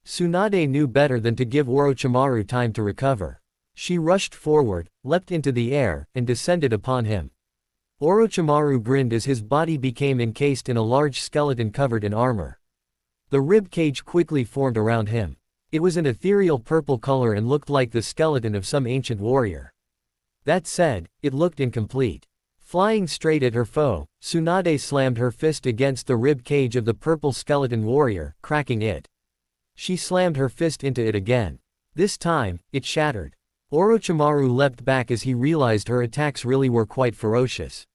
A: Tsunade knew better than to give Orochimaru time to recover. She rushed forward, leapt into the air, and descended upon him. Orochimaru grinned as his body became encased in a large skeleton covered in armor. The rib cage quickly formed around him. It was an ethereal purple color and looked like the skeleton of some ancient warrior. That said, it looked incomplete. Flying straight at her foe, Tsunade slammed her fist against the rib cage of the purple skeleton warrior, cracking it. She slammed her fist into it again. This time, it shattered. Orochimaru leapt back as he realized her attacks really were quite ferocious.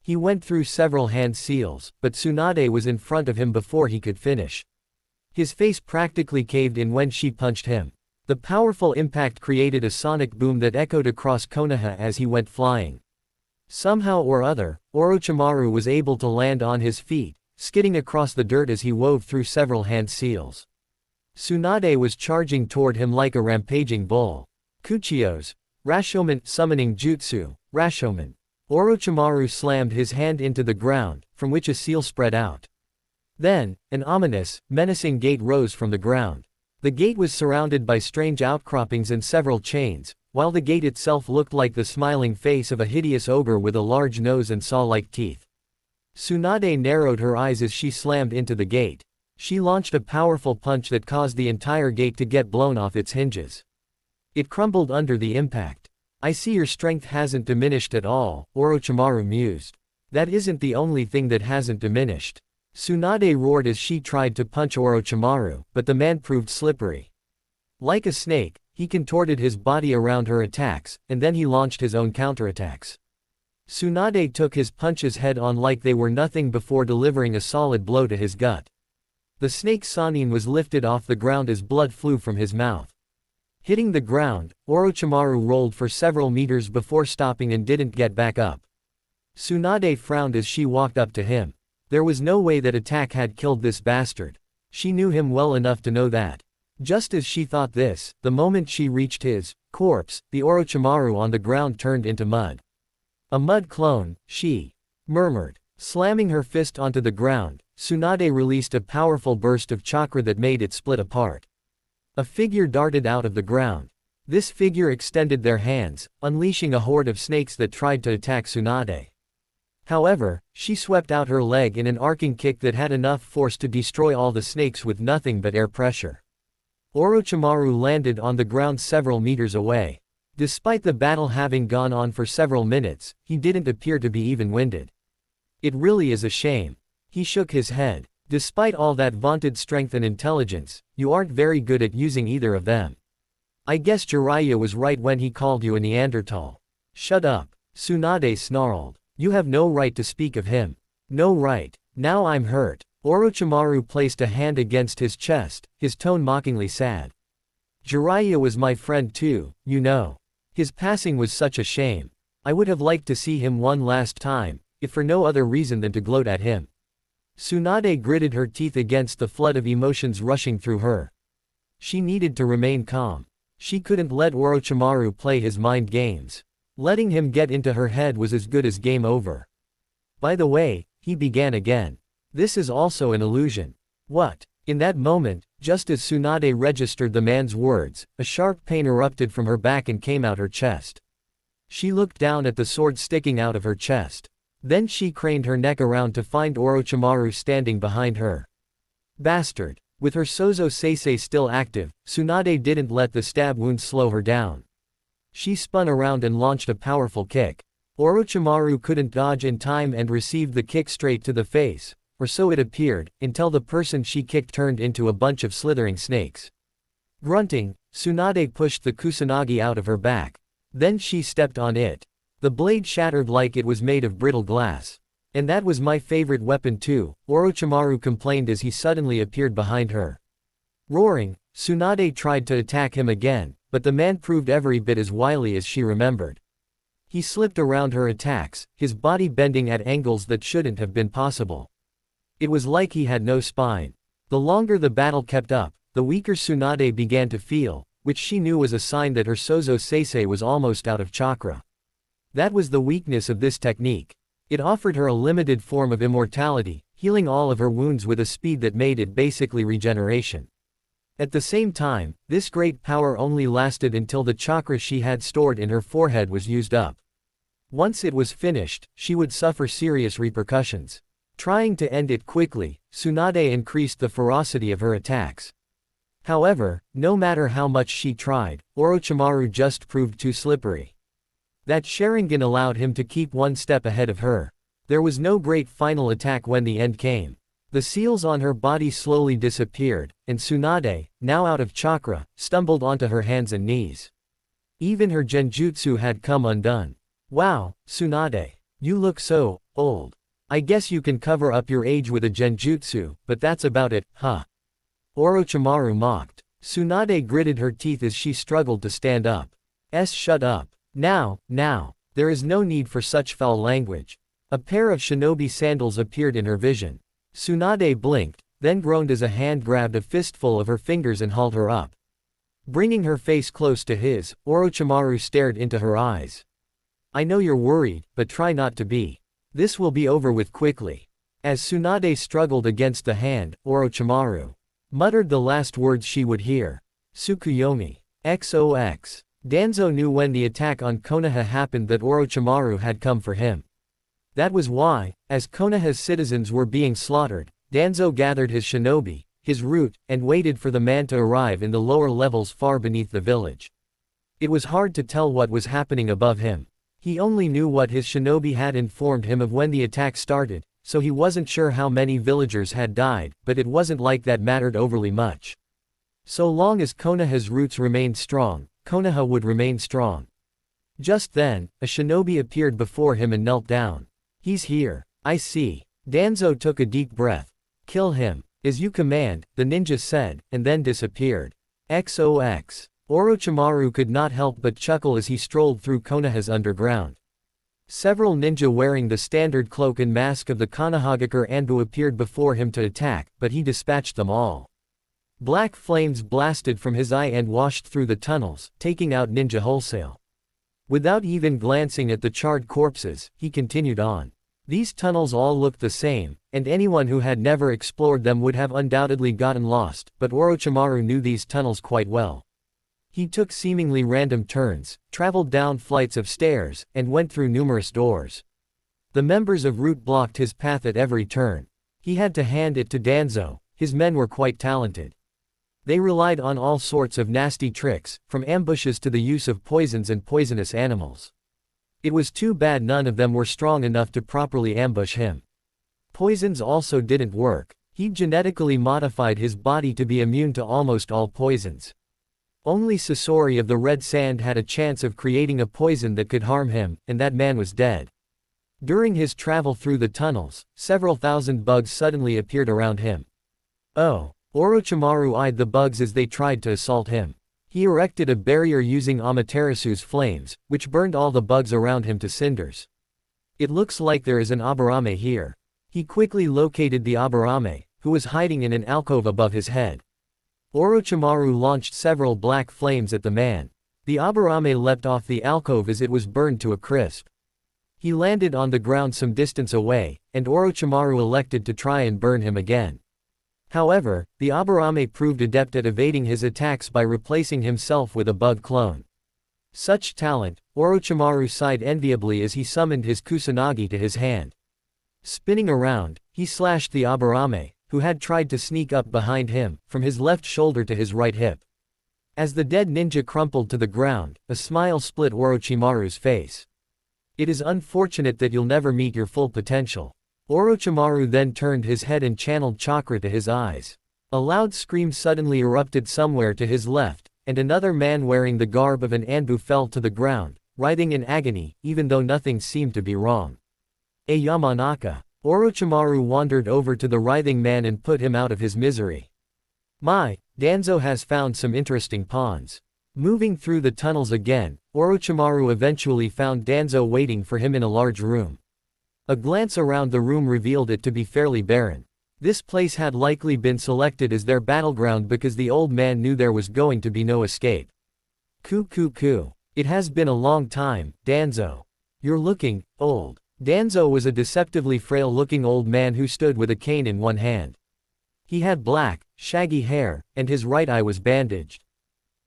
A: He went through several hand seals, but Tsunade was in front of him before he could finish. His face practically caved in when she punched him. The powerful impact created a sonic boom that echoed across Konoha as he went flying. Somehow or other, Orochimaru was able to land on his feet, skidding across the dirt as he wove through several hand seals. Tsunade was charging toward him like a rampaging bull. Kuchiyos. Rashomon. Summoning Jutsu. Rashomon. Orochimaru slammed his hand into the ground, from which a seal spread out. Then, an ominous, menacing gate rose from the ground. The gate was surrounded by strange outcroppings and several chains, while the gate itself looked like the smiling face of a hideous ogre with a large nose and saw-like teeth. Tsunade narrowed her eyes as she slammed into the gate. She launched a powerful punch that caused the entire gate to get blown off its hinges. It crumbled under the impact. I see your strength hasn't diminished at all, Orochimaru mused. That isn't the only thing that hasn't diminished. Tsunade roared as she tried to punch Orochimaru, but the man proved slippery. Like a snake, he contorted his body around her attacks, and then he launched his own counterattacks. Tsunade took his punches head-on like they were nothing before delivering a solid blow to his gut. The snake Sannin was lifted off the ground as blood flew from his mouth. Hitting the ground, Orochimaru rolled for several meters before stopping and didn't get back up. Tsunade frowned as she walked up to him. There was no way that attack had killed this bastard. She knew him well enough to know that. Just as she thought this, the moment she reached his corpse, the Orochimaru on the ground turned into mud. A mud clone, she murmured. Slamming her fist onto the ground, Tsunade released a powerful burst of chakra that made it split apart. A figure darted out of the ground. This figure extended their hands, unleashing a horde of snakes that tried to attack Tsunade. However, she swept out her leg in an arcing kick that had enough force to destroy all the snakes with nothing but air pressure. Orochimaru landed on the ground several meters away. Despite the battle having gone on for several minutes, he didn't appear to be even winded. It really is a shame. He shook his head. Despite all that vaunted strength and intelligence, you aren't very good at using either of them. I guess Jiraiya was right when he called you a Neanderthal. Shut up. Tsunade snarled. You have no right to speak of him. No right. Now I'm hurt. Orochimaru placed a hand against his chest, his tone mockingly sad. Jiraiya was my friend too, you know. His passing was such a shame. I would have liked to see him one last time, if for no other reason than to gloat at him. Tsunade gritted her teeth against the flood of emotions rushing through her. She needed to remain calm. She couldn't let Orochimaru play his mind games. Letting him get into her head was as good as game over. By the way, he began again. This is also an illusion. What? In that moment, just as Tsunade registered the man's words, a sharp pain erupted from her back and came out her chest. She looked down at the sword sticking out of her chest. Then she craned her neck around to find Orochimaru standing behind her. Bastard. With her Sozo Seisei still active, Tsunade didn't let the stab wound slow her down. She spun around and launched a powerful kick. Orochimaru couldn't dodge in time and received the kick straight to the face, or so it appeared, until the person she kicked turned into a bunch of slithering snakes. Grunting, Tsunade pushed the kusanagi out of her back. Then she stepped on it. The blade shattered like it was made of brittle glass. And that was my favorite weapon too, Orochimaru complained as he suddenly appeared behind her. Roaring, Tsunade tried to attack him again, but the man proved every bit as wily as she remembered. He slipped around her attacks, his body bending at angles that shouldn't have been possible. It was like he had no spine. The longer the battle kept up, the weaker Tsunade began to feel, which she knew was a sign that her Sozo Seisei was almost out of chakra. That was the weakness of this technique. It offered her a limited form of immortality, healing all of her wounds with a speed that made it basically regeneration. At the same time, this great power only lasted until the chakra she had stored in her forehead was used up. Once it was finished, she would suffer serious repercussions. Trying to end it quickly, Tsunade increased the ferocity of her attacks. However, no matter how much she tried, Orochimaru just proved too slippery. That Sharingan allowed him to keep one step ahead of her. There was no great final attack when the end came. The seals on her body slowly disappeared, and Tsunade, now out of chakra, stumbled onto her hands and knees. Even her genjutsu had come undone. Wow, Tsunade. You look so old. I guess you can cover up your age with a genjutsu, but that's about it, huh? Orochimaru mocked. Tsunade gritted her teeth as she struggled to stand up. Shut up. Now, there is no need for such foul language. A pair of shinobi sandals appeared in her vision. Tsunade blinked, then groaned as a hand grabbed a fistful of her fingers and hauled her up. Bringing her face close to his, Orochimaru stared into her eyes. I know you're worried, but try not to be. This will be over with quickly. As Tsunade struggled against the hand, Orochimaru muttered the last words she would hear. Tsukuyomi. XOX. Danzo knew when the attack on Konoha happened that Orochimaru had come for him. That was why, as Konoha's citizens were being slaughtered, Danzo gathered his shinobi, his route, and waited for the man to arrive in the lower levels far beneath the village. It was hard to tell what was happening above him. He only knew what his shinobi had informed him of when the attack started, so he wasn't sure how many villagers had died, but it wasn't like that mattered overly much. So long as Konoha's roots remained strong, Konoha would remain strong. Just then, a shinobi appeared before him and knelt down. He's here. I see. Danzo took a deep breath. Kill him. As you command, the ninja said, and then disappeared. XOX. Orochimaru could not help but chuckle as he strolled through Konoha's underground. Several ninja wearing the standard cloak and mask of the Konohagakure Anbu appeared before him to attack, but he dispatched them all. Black flames blasted from his eye and washed through the tunnels, taking out ninja wholesale. Without even glancing at the charred corpses, he continued on. These tunnels all looked the same, and anyone who had never explored them would have undoubtedly gotten lost, but Orochimaru knew these tunnels quite well. He took seemingly random turns, traveled down flights of stairs, and went through numerous doors. The members of Root blocked his path at every turn. He had to hand it to Danzo, his men were quite talented. They relied on all sorts of nasty tricks, from ambushes to the use of poisons and poisonous animals. It was too bad none of them were strong enough to properly ambush him. Poisons also didn't work. He'd genetically modified his body to be immune to almost all poisons. Only Sasori of the Red Sand had a chance of creating a poison that could harm him, and that man was dead. During his travel through the tunnels, several thousand bugs suddenly appeared around him. Oh! Orochimaru eyed the bugs as they tried to assault him. He erected a barrier using Amaterasu's flames, which burned all the bugs around him to cinders. It looks like there is an Aburame here. He quickly located the Aburame, who was hiding in an alcove above his head. Orochimaru launched several black flames at the man. The Aburame leapt off the alcove as it was burned to a crisp. He landed on the ground some distance away, and Orochimaru elected to try and burn him again. However, the Aburame proved adept at evading his attacks by replacing himself with a bug clone. Such talent, Orochimaru sighed enviably as he summoned his Kusanagi to his hand. Spinning around, he slashed the Aburame, who had tried to sneak up behind him, from his left shoulder to his right hip. As the dead ninja crumpled to the ground, a smile split Orochimaru's face. It is unfortunate that you'll never meet your full potential. Orochimaru then turned his head and channeled chakra to his eyes. A loud scream suddenly erupted somewhere to his left, and another man wearing the garb of an Anbu fell to the ground, writhing in agony, even though nothing seemed to be wrong. Yamanaka. Orochimaru wandered over to the writhing man and put him out of his misery. My, Danzo has found some interesting pawns. Moving through the tunnels again, Orochimaru eventually found Danzo waiting for him in a large room. A glance around the room revealed it to be fairly barren. This place had likely been selected as their battleground because the old man knew there was going to be no escape. Coo. It has been a long time, Danzo. You're looking old. Danzo was a deceptively frail-looking old man who stood with a cane in one hand. He had black, shaggy hair, and his right eye was bandaged.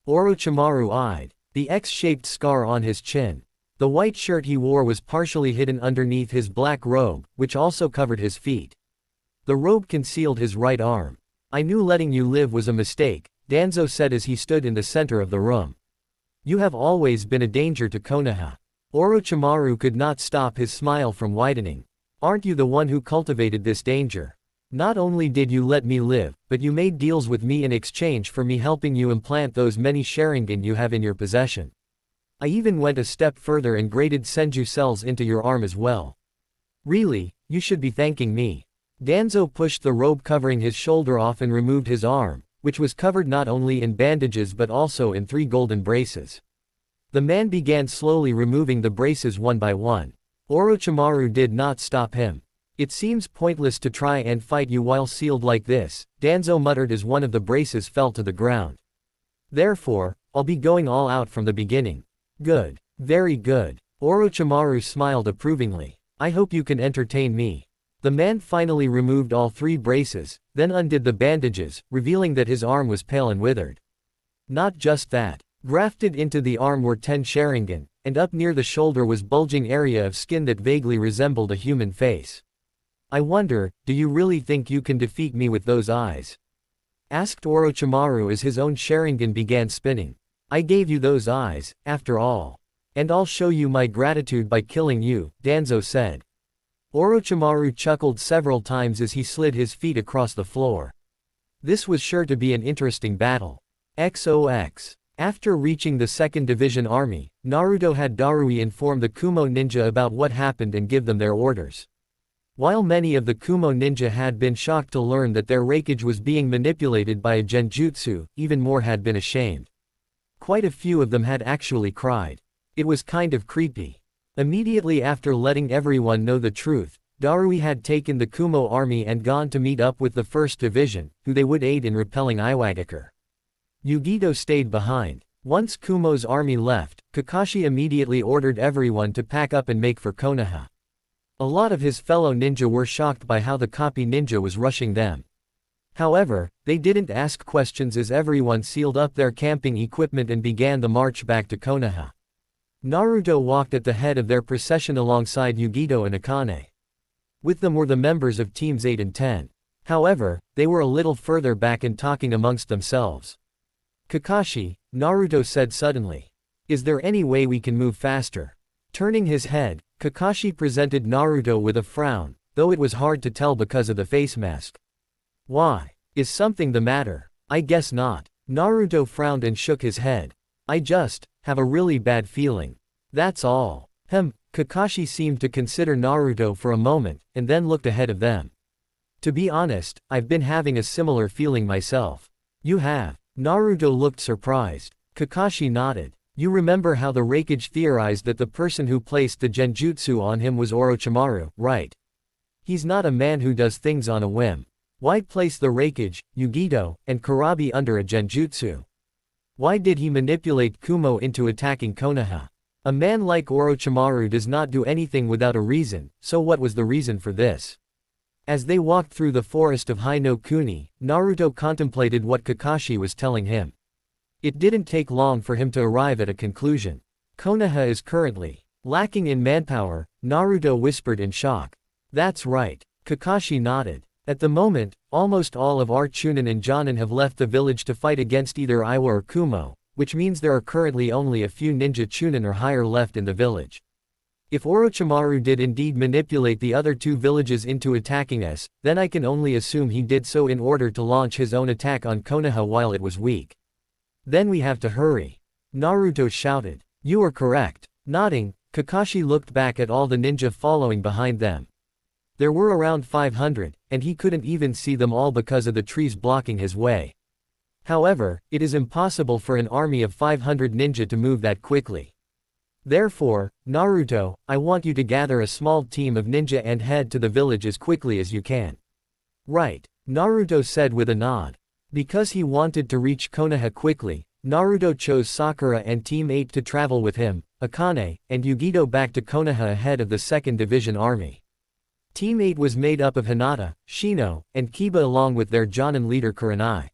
A: Orochimaru eyed the X-shaped scar on his chin. The white shirt he wore was partially hidden underneath his black robe, which also covered his feet. The robe concealed his right arm. I knew letting you live was a mistake, Danzo said as he stood in the center of the room. You have always been a danger to Konoha. Orochimaru could not stop his smile from widening. Aren't you the one who cultivated this danger? Not only did you let me live, but you made deals with me in exchange for me helping you implant those many Sharingan you have in your possession. I even went a step further and graded Senju cells into your arm as well. Really, you should be thanking me. Danzo pushed the robe covering his shoulder off and removed his arm, which was covered not only in bandages but also in 3 golden braces. The man began slowly removing the braces one by one. Orochimaru did not stop him. It seems pointless to try and fight you while sealed like this, Danzo muttered as one of the braces fell to the ground. Therefore, I'll be going all out from the beginning. Good. Very good. Orochimaru smiled approvingly. I hope you can entertain me. The man finally removed all 3 braces, then undid the bandages, revealing that his arm was pale and withered. Not just that. Grafted into the arm were 10 Sharingan, and up near the shoulder was bulging area of skin that vaguely resembled a human face. I wonder, do you really think you can defeat me with those eyes? Asked Orochimaru as his own Sharingan began spinning. I gave you those eyes, after all. And I'll show you my gratitude by killing you, Danzo said. Orochimaru chuckled several times as he slid his feet across the floor. This was sure to be an interesting battle. XOX. After reaching the 2nd Division Army, Naruto had Darui inform the Kumo ninja about what happened and give them their orders. While many of the Kumo ninja had been shocked to learn that their Raikage was being manipulated by a genjutsu, even more had been ashamed. Quite a few of them had actually cried. It was kind of creepy. Immediately after letting everyone know the truth, Darui had taken the Kumo army and gone to meet up with the 1st Division, who they would aid in repelling Iwagakure. Yugito stayed behind. Once Kumo's army left, Kakashi immediately ordered everyone to pack up and make for Konoha. A lot of his fellow ninja were shocked by how the copy ninja was rushing them. However, they didn't ask questions as everyone sealed up their camping equipment and began the march back to Konoha. Naruto walked at the head of their procession alongside Yugito and Akane. With them were the members of Teams 8 and 10. However, they were a little further back and talking amongst themselves. Kakashi, Naruto said suddenly. Is there any way we can move faster? Turning his head, Kakashi presented Naruto with a frown, though it was hard to tell because of the face mask. Why? Is something the matter? I guess not. Naruto frowned and shook his head. I just have a really bad feeling. That's all. Kakashi seemed to consider Naruto for a moment, and then looked ahead of them. To be honest, I've been having a similar feeling myself. You have? Naruto looked surprised. Kakashi nodded. You remember how the Raikage theorized that the person who placed the genjutsu on him was Orochimaru, right? He's not a man who does things on a whim. Why place the Raikage, Yugito, and Kurabi under a genjutsu? Why did he manipulate Kumo into attacking Konoha? A man like Orochimaru does not do anything without a reason, so what was the reason for this? As they walked through the forest of Hi-no-Kuni, Naruto contemplated what Kakashi was telling him. It didn't take long for him to arrive at a conclusion. Konoha is currently lacking in manpower, Naruto whispered in shock. That's right. Kakashi nodded. At the moment, almost all of our Chunin and Jonin have left the village to fight against either Iwa or Kumo, which means there are currently only a few ninja Chunin or higher left in the village. If Orochimaru did indeed manipulate the other 2 villages into attacking us, then I can only assume he did so in order to launch his own attack on Konoha while it was weak. Then we have to hurry. Naruto shouted. You are correct. Nodding, Kakashi looked back at all the ninja following behind them. There were around 500, and he couldn't even see them all because of the trees blocking his way. However, it is impossible for an army of 500 ninja to move that quickly. Therefore, Naruto, I want you to gather a small team of ninja and head to the village as quickly as you can. Right, Naruto said with a nod. Because he wanted to reach Konoha quickly, Naruto chose Sakura and Team 8 to travel with him, Akane, and Yugito back to Konoha ahead of the 2nd Division Army. Team 8 was made up of Hinata, Shino, and Kiba along with their Jonin leader Kurenai.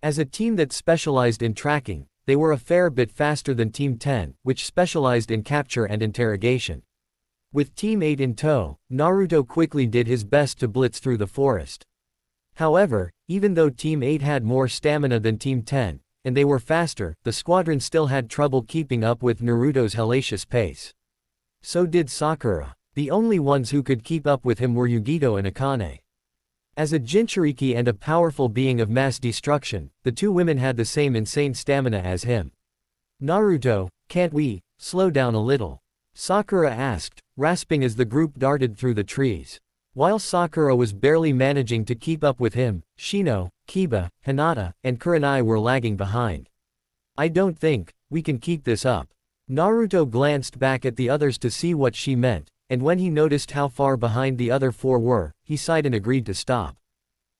A: As a team that specialized in tracking, they were a fair bit faster than Team 10, which specialized in capture and interrogation. With Team 8 in tow, Naruto quickly did his best to blitz through the forest. However, even though Team 8 had more stamina than Team 10, and they were faster, the squadron still had trouble keeping up with Naruto's hellacious pace. So did Sakura. The only ones who could keep up with him were Yugito and Akane. As a Jinchuriki and a powerful being of mass destruction, the two women had the same insane stamina as him. Naruto, can't we slow down a little? Sakura asked, rasping as the group darted through the trees. While Sakura was barely managing to keep up with him, Shino, Kiba, Hinata, and Kurenai were lagging behind. I don't think we can keep this up. Naruto glanced back at the others to see what she meant, and when he noticed how far behind the other four were, he sighed and agreed to stop.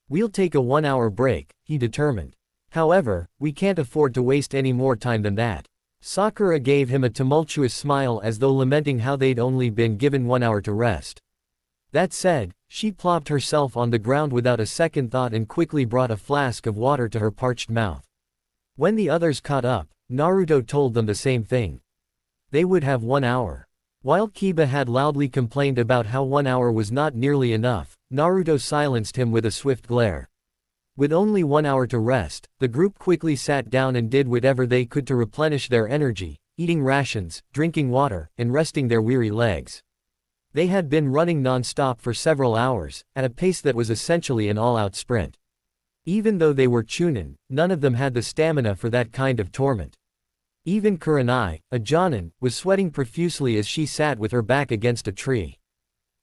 A: We'll take a 1-hour break, he determined. However, we can't afford to waste any more time than that. Sakura gave him a tumultuous smile as though lamenting how they'd only been given 1 hour to rest. That said, she plopped herself on the ground without a second thought and quickly brought a flask of water to her parched mouth. When the others caught up, Naruto told them the same thing. They would have 1 hour. While Kiba had loudly complained about how 1 hour was not nearly enough, Naruto silenced him with a swift glare. With only 1 hour to rest, the group quickly sat down and did whatever they could to replenish their energy, eating rations, drinking water, and resting their weary legs. They had been running non-stop for several hours, at a pace that was essentially an all-out sprint. Even though they were Chunin, none of them had the stamina for that kind of torment. Even Kurenai, a Jonin, was sweating profusely as she sat with her back against a tree.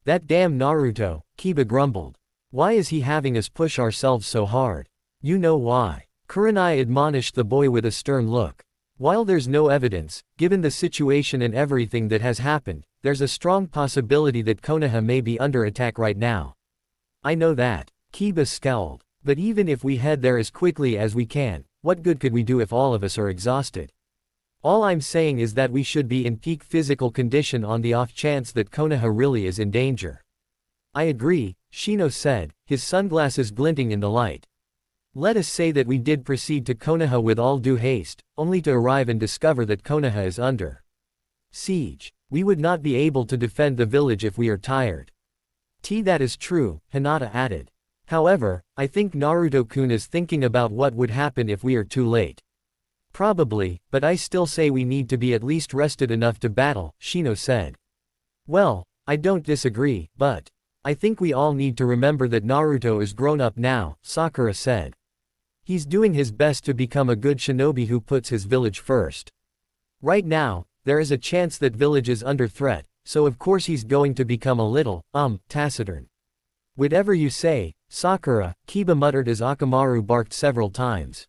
A: That damn Naruto, Kiba grumbled. Why is he having us push ourselves so hard? You know why. Kurenai admonished the boy with a stern look. While there's no evidence, given the situation and everything that has happened, there's a strong possibility that Konoha may be under attack right now. I know that. Kiba scowled. But even if we head there as quickly as we can, what good could we do if all of us are exhausted? All I'm saying is that we should be in peak physical condition on the off chance that Konoha really is in danger. I agree, Shino said, his sunglasses glinting in the light. Let us say that we did proceed to Konoha with all due haste, only to arrive and discover that Konoha is under siege. We would not be able to defend the village if we are tired. That is true, Hinata added. However, I think Naruto-kun is thinking about what would happen if we are too late. Probably, but I still say we need to be at least rested enough to battle, Shino said. Well, I don't disagree, but I think we all need to remember that Naruto is grown up now, Sakura said. He's doing his best to become a good shinobi who puts his village first. Right now, there is a chance that village is under threat, so of course he's going to become a little, taciturn. Whatever you say, Sakura, Kiba muttered as Akamaru barked several times.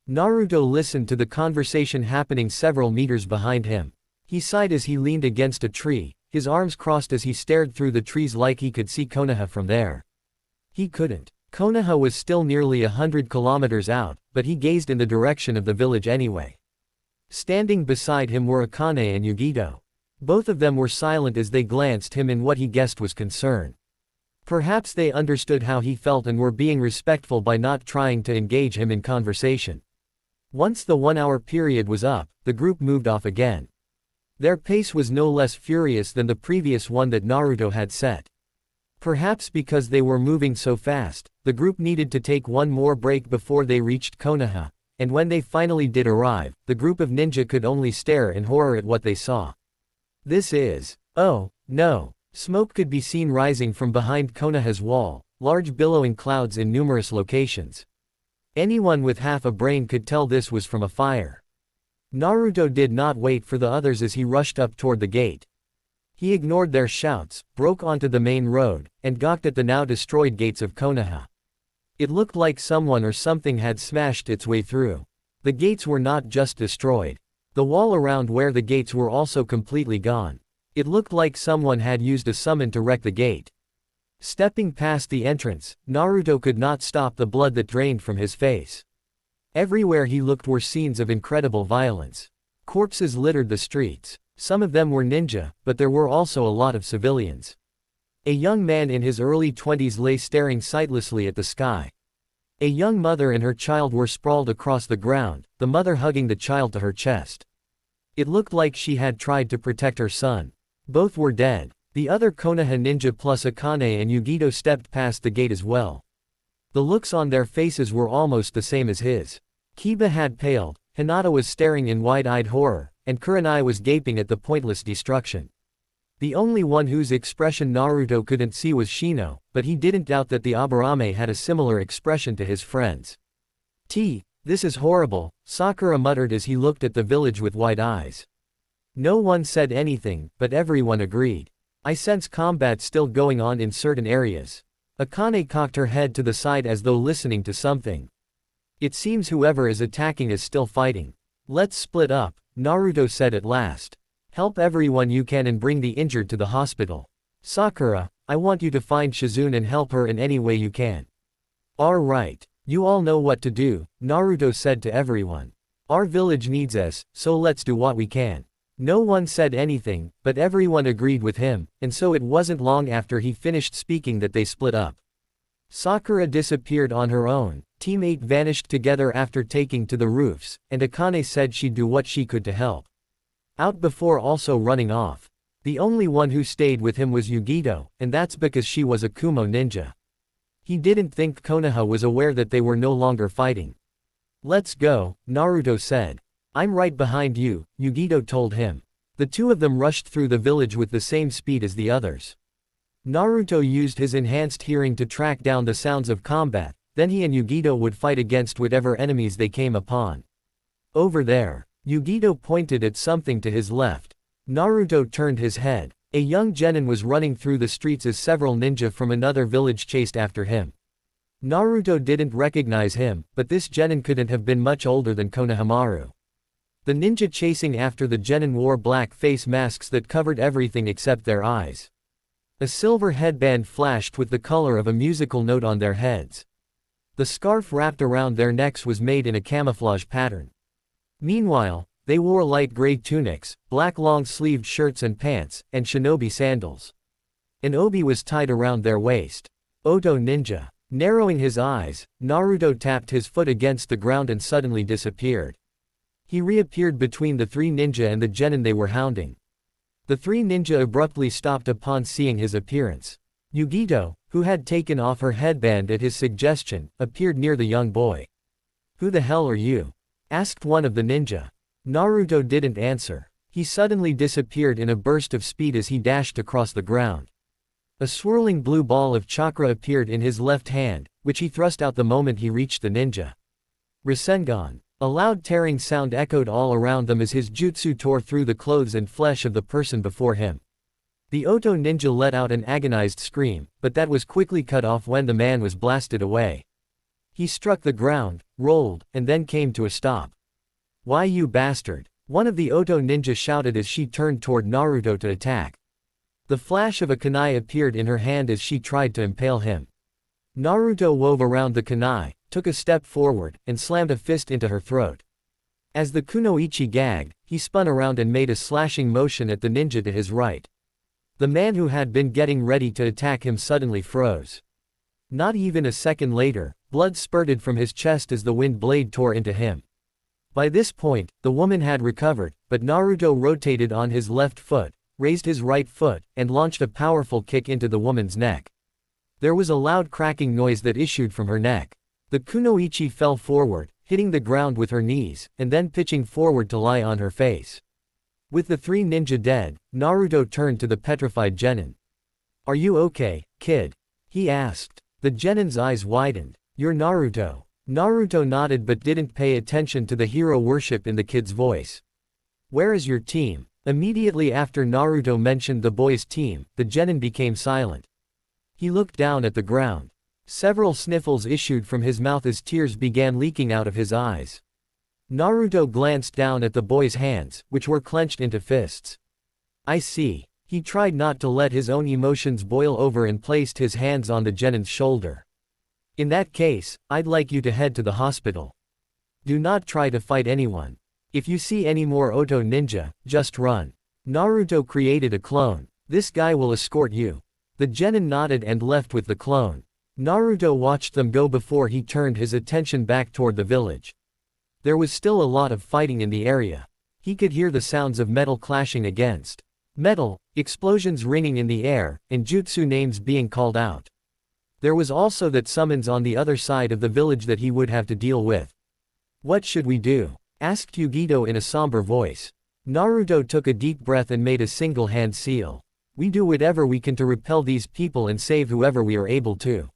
A: Naruto listened to the conversation happening several meters behind him. He sighed as he leaned against a tree, his arms crossed as he stared through the trees like he could see Konoha from there. He couldn't. Konoha was still nearly 100 kilometers out, but he gazed in the direction of the village anyway. Standing beside him were Akane and Yugito. Both of them were silent as they glanced him in what he guessed was concern. Perhaps they understood how he felt and were being respectful by not trying to engage him in conversation. Once the 1 hour period was up, the group moved off again. Their pace was no less furious than the previous one that Naruto had set. Perhaps because they were moving so fast, the group needed to take one more break before they reached Konoha, and when they finally did arrive, the group of ninja could only stare in horror at what they saw. This is, oh, no. Smoke could be seen rising from behind Konoha's wall, large billowing clouds in numerous locations. Anyone with half a brain could tell this was from a fire. Naruto did not wait for the others as he rushed up toward the gate. He ignored their shouts, broke onto the main road, and gawked at the now destroyed gates of Konoha. It looked like someone or something had smashed its way through. The gates were not just destroyed. The wall around where the gates were also completely gone. It looked like someone had used a summon to wreck the gate. Stepping past the entrance, Naruto could not stop the blood that drained from his face. Everywhere he looked were scenes of incredible violence. Corpses littered the streets. Some of them were ninja, but there were also a lot of civilians. A young man in his early 20s lay staring sightlessly at the sky. A young mother and her child were sprawled across the ground, the mother hugging the child to her chest. It looked like she had tried to protect her son. Both were dead. The other Konoha ninja plus Akane and Yugito stepped past the gate as well. The looks on their faces were almost the same as his. Kiba had paled, Hinata was staring in wide-eyed horror, and Kurenai was gaping at the pointless destruction. The only one whose expression Naruto couldn't see was Shino, but he didn't doubt that the Aburame had a similar expression to his friends. This is horrible, Sakura muttered as he looked at the village with wide eyes. No one said anything, but everyone agreed. I sense combat still going on in certain areas. Akane cocked her head to the side as though listening to something. It seems whoever is attacking is still fighting. Let's split up, Naruto said at last. Help everyone you can and bring the injured to the hospital. Sakura, I want you to find Shizune and help her in any way you can. Alright, you all know what to do, Naruto said to everyone. Our village needs us, so let's do what we can. No one said anything, but everyone agreed with him, and so it wasn't long after he finished speaking that they split up. Sakura disappeared on her own, Team 8 vanished together after taking to the roofs, and Akane said she'd do what she could to help out before also running off. The only one who stayed with him was Yugito, and that's because she was a Kumo ninja. He didn't think Konoha was aware that they were no longer fighting. Let's go, Naruto said. I'm right behind you, Yugito told him. The two of them rushed through the village with the same speed as the others. Naruto used his enhanced hearing to track down the sounds of combat, then he and Yugito would fight against whatever enemies they came upon. Over there, Yugito pointed at something to his left. Naruto turned his head. A young genin was running through the streets as several ninja from another village chased after him. Naruto didn't recognize him, but this genin couldn't have been much older than Konohamaru. The ninja chasing after the genin wore black face masks that covered everything except their eyes. A silver headband flashed with the color of a musical note on their heads. The scarf wrapped around their necks was made in a camouflage pattern. Meanwhile, they wore light gray tunics, black long-sleeved shirts and pants, and shinobi sandals. An obi was tied around their waist. Oto ninja. Narrowing his eyes, Naruto tapped his foot against the ground and suddenly disappeared. He reappeared between the three ninja and the genin they were hounding. The three ninja abruptly stopped upon seeing his appearance. Yugito, who had taken off her headband at his suggestion, appeared near the young boy. Who the hell are you? Asked one of the ninja. Naruto didn't answer. He suddenly disappeared in a burst of speed as he dashed across the ground. A swirling blue ball of chakra appeared in his left hand, which he thrust out the moment he reached the ninja. Rasengan. A loud tearing sound echoed all around them as his jutsu tore through the clothes and flesh of the person before him. The Oto ninja let out an agonized scream, but that was quickly cut off when the man was blasted away. He struck the ground, rolled, and then came to a stop. Why you bastard? One of the Oto ninja shouted as she turned toward Naruto to attack. The flash of a kunai appeared in her hand as she tried to impale him. Naruto wove around the kunai, took a step forward, and slammed a fist into her throat. As the kunoichi gagged, he spun around and made a slashing motion at the ninja to his right. The man who had been getting ready to attack him suddenly froze. Not even a second later, blood spurted from his chest as the wind blade tore into him. By this point, the woman had recovered, but Naruto rotated on his left foot, raised his right foot, and launched a powerful kick into the woman's neck. There was a loud cracking noise that issued from her neck. The kunoichi fell forward, hitting the ground with her knees, and then pitching forward to lie on her face. With the three ninja dead, Naruto turned to the petrified genin. Are you okay, kid? He asked. The genin's eyes widened. You're Naruto. Naruto nodded but didn't pay attention to the hero worship in the kid's voice. Where is your team? Immediately after Naruto mentioned the boy's team, the genin became silent. He looked down at the ground. Several sniffles issued from his mouth as tears began leaking out of his eyes. Naruto glanced down at the boy's hands, which were clenched into fists. I see. He tried not to let his own emotions boil over and placed his hands on the genin's shoulder. In that case, I'd like you to head to the hospital. Do not try to fight anyone. If you see any more Oto ninja, just run. Naruto created a clone. This guy will escort you. The genin nodded and left with the clone. Naruto watched them go before he turned his attention back toward the village. There was still a lot of fighting in the area. He could hear the sounds of metal clashing against metal, explosions ringing in the air, and jutsu names being called out. There was also that summons on the other side of the village that he would have to deal with. What should we do? Asked Yugito in a somber voice. Naruto took a deep breath and made a single hand seal. We do whatever we can to repel these people and save whoever we are able to.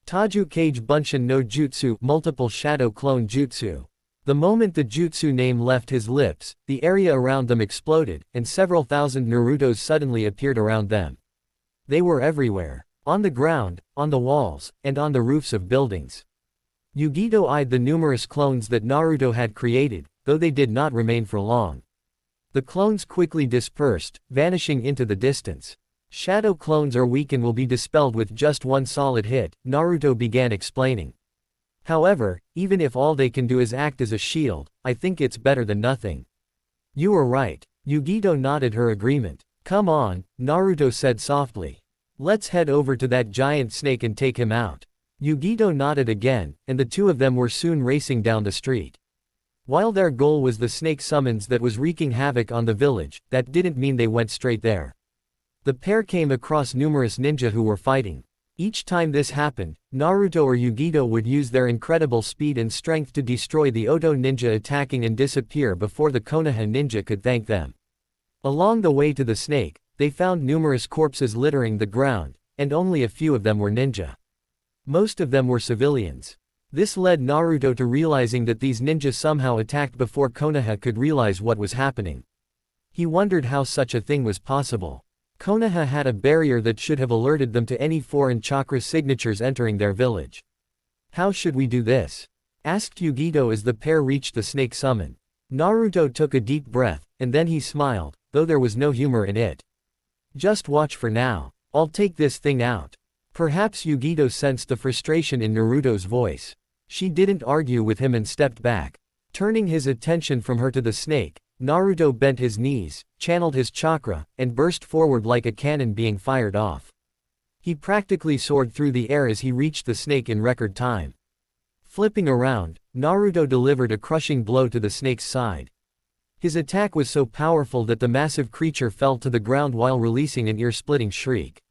A: Taju Kage Bunshin no Jutsu, multiple shadow clone jutsu. The moment the jutsu name left his lips, the area around them exploded, and several thousand Narutos suddenly appeared around them. They were everywhere. On the ground, on the walls, and on the roofs of buildings. Yugito eyed the numerous clones that Naruto had created, though they did not remain for long. The clones quickly dispersed, vanishing into the distance. Shadow clones are weak and will be dispelled with just one solid hit, Naruto began explaining. However, even if all they can do is act as a shield, I think it's better than nothing. You are right. Yugito nodded her agreement. Come on, Naruto said softly. Let's head over to that giant snake and take him out. Yugito nodded again, and the two of them were soon racing down the street. While their goal was the snake summons that was wreaking havoc on the village, that didn't mean they went straight there. The pair came across numerous ninja who were fighting. Each time this happened, Naruto or Yugito would use their incredible speed and strength to destroy the Oto ninja attacking and disappear before the Konoha ninja could thank them. Along the way to the snake, they found numerous corpses littering the ground, and only a few of them were ninja. Most of them were civilians. This led Naruto to realizing that these ninja somehow attacked before Konoha could realize what was happening. He wondered how such a thing was possible. Konoha had a barrier that should have alerted them to any foreign chakra signatures entering their village. How should we do this? Asked Yugito as the pair reached the snake summon. Naruto took a deep breath, and then he smiled, though there was no humor in it. Just watch for now. I'll take this thing out. Perhaps Yugito sensed the frustration in Naruto's voice. She didn't argue with him and stepped back. Turning his attention from her to the snake, Naruto bent his knees, channeled his chakra, and burst forward like a cannon being fired off. He practically soared through the air as he reached the snake in record time. Flipping around, Naruto delivered a crushing blow to the snake's side. His attack was so powerful that the massive creature fell to the ground while releasing an ear-splitting shriek.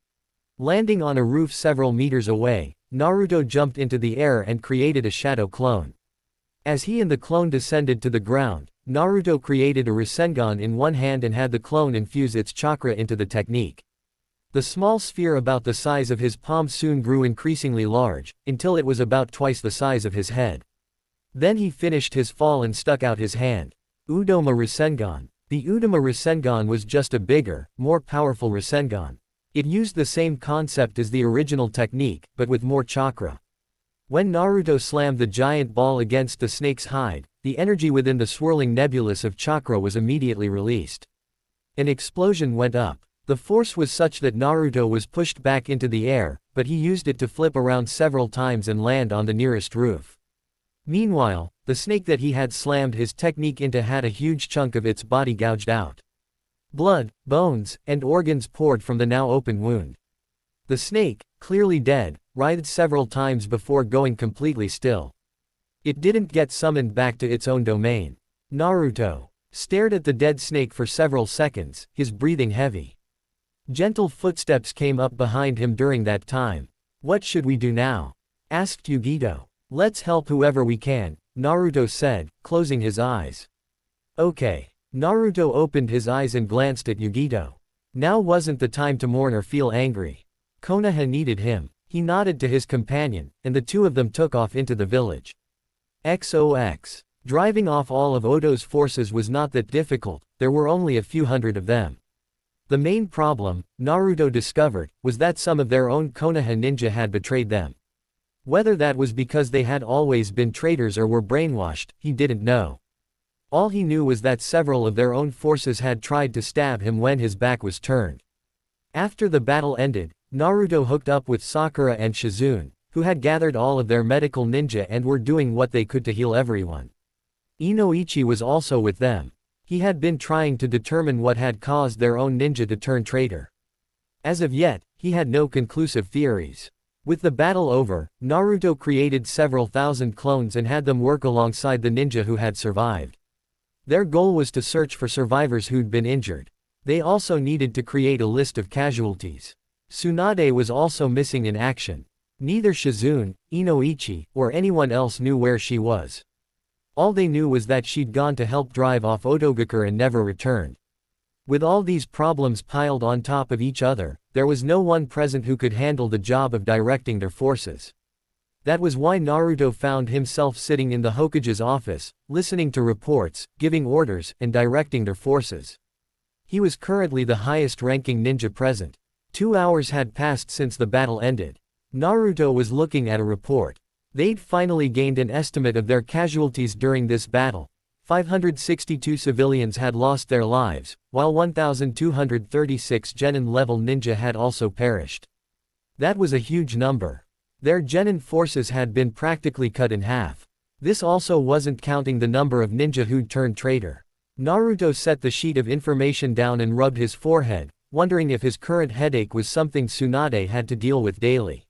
A: Landing on a roof several meters away, Naruto jumped into the air and created a shadow clone. As he and the clone descended to the ground, Naruto created a Rasengan in one hand and had the clone infuse its chakra into the technique. The small sphere about the size of his palm soon grew increasingly large, until it was about twice the size of his head. Then he finished his fall and stuck out his hand. Udoma Rasengan. The Udoma Rasengan was just a bigger, more powerful Rasengan. It used the same concept as the original technique, but with more chakra. When Naruto slammed the giant ball against the snake's hide, the energy within the swirling nebulous of chakra was immediately released. An explosion went up. The force was such that Naruto was pushed back into the air, but he used it to flip around several times and land on the nearest roof. Meanwhile, the snake that he had slammed his technique into had a huge chunk of its body gouged out. Blood, bones, and organs poured from the now open wound. The snake, clearly dead, writhed several times before going completely still. It didn't get summoned back to its own domain. Naruto stared at the dead snake for several seconds, his breathing heavy. Gentle footsteps came up behind him during that time. What should we do now? Asked Yugito. Let's help whoever we can, Naruto said, closing his eyes. Okay. Naruto opened his eyes and glanced at Yugito. Now wasn't the time to mourn or feel angry. Konoha needed him. He nodded to his companion, and the two of them took off into the village. XOX. Driving off all of Oto's forces was not that difficult, there were only a few hundred of them. The main problem, Naruto discovered, was that some of their own Konoha ninja had betrayed them. Whether that was because they had always been traitors or were brainwashed, he didn't know. All he knew was that several of their own forces had tried to stab him when his back was turned. After the battle ended, Naruto hooked up with Sakura and Shizune, who had gathered all of their medical ninja and were doing what they could to heal everyone. Inoichi was also with them. He had been trying to determine what had caused their own ninja to turn traitor. As of yet, he had no conclusive theories. With the battle over, Naruto created several thousand clones and had them work alongside the ninja who had survived. Their goal was to search for survivors who'd been injured. They also needed to create a list of casualties. Tsunade was also missing in action. Neither Shizune, Inoichi, or anyone else knew where she was. All they knew was that she'd gone to help drive off Otogakure and never returned. With all these problems piled on top of each other, there was no one present who could handle the job of directing their forces. That was why Naruto found himself sitting in the Hokage's office, listening to reports, giving orders, and directing their forces. He was currently the highest-ranking ninja present. 2 hours had passed since the battle ended. Naruto was looking at a report. They'd finally gained an estimate of their casualties during this battle. 562 civilians had lost their lives, while 1,236 Genin-level ninja had also perished. That was a huge number. Their Genin forces had been practically cut in half. This also wasn't counting the number of ninja who'd turned traitor. Naruto set the sheet of information down and rubbed his forehead, wondering if his current headache was something Tsunade had to deal with daily.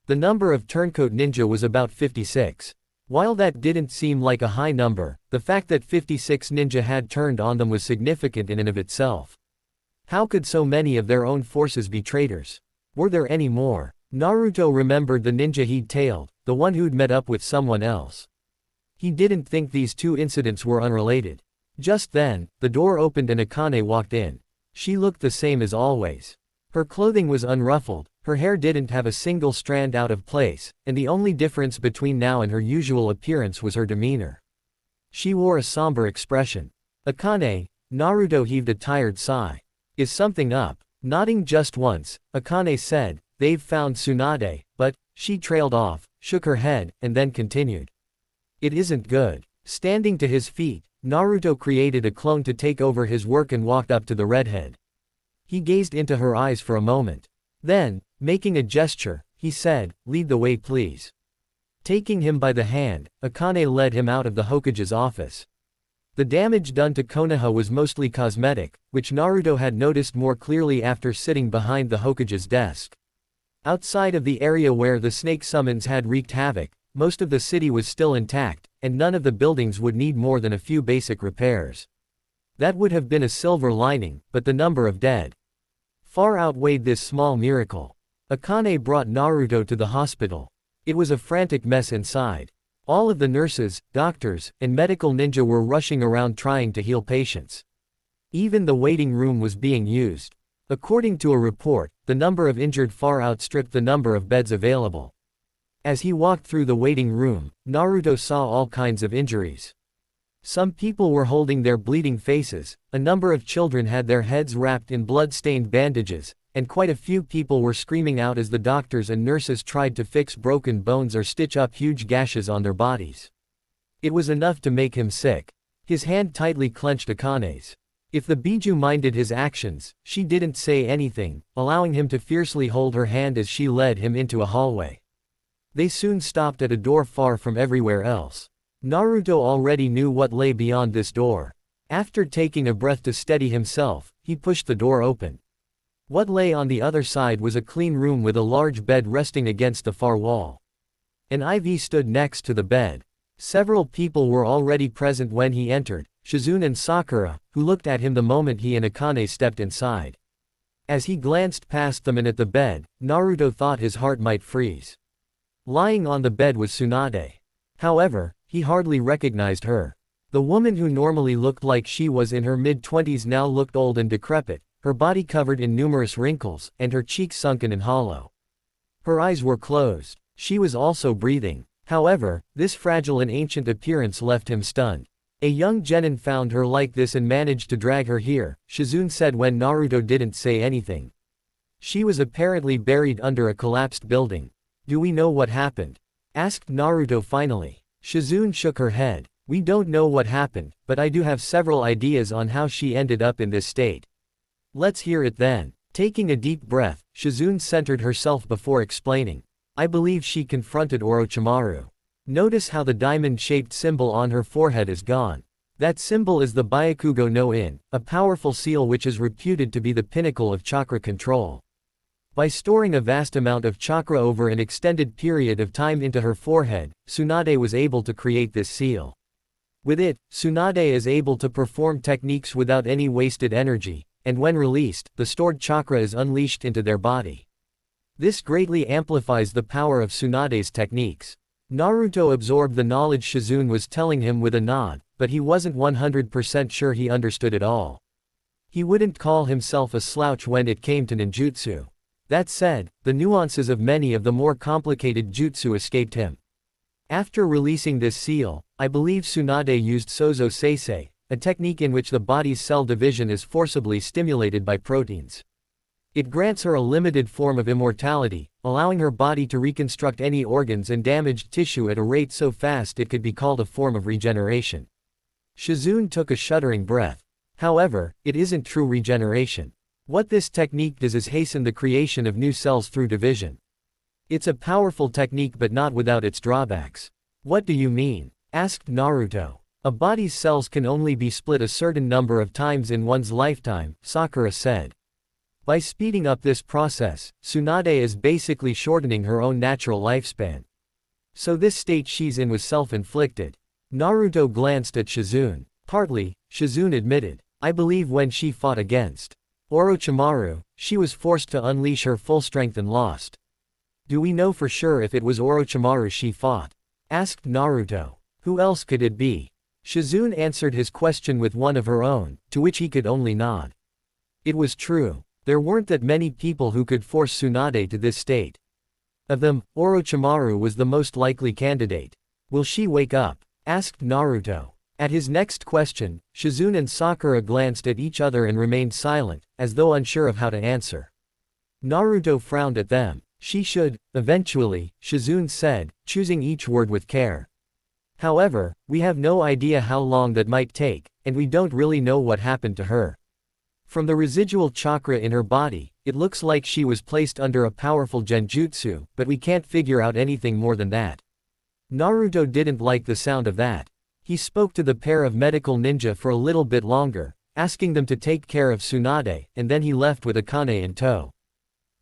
A: The number of turncoat ninja was about 56. While that didn't seem like a high number, the fact that 56 ninja had turned on them was significant in and of itself. How could so many of their own forces be traitors? Were there any more? Naruto remembered the ninja he'd tailed, the one who'd met up with someone else. He didn't think these two incidents were unrelated. Just then, the door opened and Akane walked in. She looked the same as always. Her clothing was unruffled, her hair didn't have a single strand out of place, and the only difference between now and her usual appearance was her demeanor. She wore a somber expression. Akane, Naruto heaved a tired sigh. Is something up? Nodding just once, Akane said, they've found Tsunade, but, she trailed off, shook her head, and then continued. It isn't good. Standing to his feet, Naruto created a clone to take over his work and walked up to the redhead. He gazed into her eyes for a moment. Then, making a gesture, he said, lead the way please. Taking him by the hand, Akane led him out of the Hokage's office. The damage done to Konoha was mostly cosmetic, which Naruto had noticed more clearly after sitting behind the Hokage's desk. Outside of the area where the snake summons had wreaked havoc, most of the city was still intact, and none of the buildings would need more than a few basic repairs. That would have been a silver lining, but the number of dead far outweighed this small miracle. Akane brought Naruto to the hospital. It was a frantic mess inside. All of the nurses, doctors, and medical ninja were rushing around trying to heal patients. Even the waiting room was being used. According to a report, the number of injured far outstripped the number of beds available. As he walked through the waiting room, Naruto saw all kinds of injuries. Some people were holding their bleeding faces, a number of children had their heads wrapped in blood-stained bandages, and quite a few people were screaming out as the doctors and nurses tried to fix broken bones or stitch up huge gashes on their bodies. It was enough to make him sick. His hand tightly clenched Akane's. If the Biju minded his actions, she didn't say anything, allowing him to fiercely hold her hand as she led him into a hallway. They soon stopped at a door far from everywhere else. Naruto already knew what lay beyond this door. After taking a breath to steady himself, he pushed the door open. What lay on the other side was a clean room with a large bed resting against the far wall. An IV stood next to the bed. Several people were already present when he entered, Shizune and Sakura, who looked at him the moment he and Akane stepped inside. As he glanced past them and at the bed, Naruto thought his heart might freeze. Lying on the bed was Tsunade. However, he hardly recognized her. The woman who normally looked like she was in her mid-20s now looked old and decrepit, her body covered in numerous wrinkles, and her cheeks sunken and hollow. Her eyes were closed. She was also breathing. However, this fragile and ancient appearance left him stunned. A young genin found her like this and managed to drag her here, Shizune said when Naruto didn't say anything. She was apparently buried under a collapsed building. Do we know what happened? Asked Naruto finally. Shizune shook her head. We don't know what happened, but I do have several ideas on how she ended up in this state. Let's hear it then. Taking a deep breath, Shizune centered herself before explaining. I believe she confronted Orochimaru. Notice how the diamond-shaped symbol on her forehead is gone. That symbol is the Byakugo no In, a powerful seal which is reputed to be the pinnacle of chakra control. By storing a vast amount of chakra over an extended period of time into her forehead, Tsunade was able to create this seal. With it, Tsunade is able to perform techniques without any wasted energy, and when released, the stored chakra is unleashed into their body. This greatly amplifies the power of Tsunade's techniques. Naruto absorbed the knowledge Shizune was telling him with a nod, but he wasn't 100% sure he understood it all. He wouldn't call himself a slouch when it came to ninjutsu. That said, the nuances of many of the more complicated jutsu escaped him. After releasing this seal, I believe Tsunade used Sozo Seisei, a technique in which the body's cell division is forcibly stimulated by proteins. It grants her a limited form of immortality, allowing her body to reconstruct any organs and damaged tissue at a rate so fast it could be called a form of regeneration. Shizune took a shuddering breath. However, it isn't true regeneration. What this technique does is hasten the creation of new cells through division. It's a powerful technique but not without its drawbacks. What do you mean? Asked Naruto. A body's cells can only be split a certain number of times in one's lifetime, Sakura said. By speeding up this process, Tsunade is basically shortening her own natural lifespan. So this state she's in was self-inflicted. Naruto glanced at Shizune. Partly, Shizune admitted. I believe when she fought against Orochimaru, she was forced to unleash her full strength and lost. Do we know for sure if it was Orochimaru she fought? Asked Naruto. Who else could it be? Shizune answered his question with one of her own, to which he could only nod. It was true. There weren't that many people who could force Tsunade to this state. Of them, Orochimaru was the most likely candidate. Will she wake up? Asked Naruto. At his next question, Shizune and Sakura glanced at each other and remained silent, as though unsure of how to answer. Naruto frowned at them. She should, eventually, Shizune said, choosing each word with care. However, we have no idea how long that might take, and we don't really know what happened to her. From the residual chakra in her body, it looks like she was placed under a powerful genjutsu, but we can't figure out anything more than that. Naruto didn't like the sound of that. He spoke to the pair of medical ninja for a little bit longer, asking them to take care of Tsunade, and then he left with Akane in tow.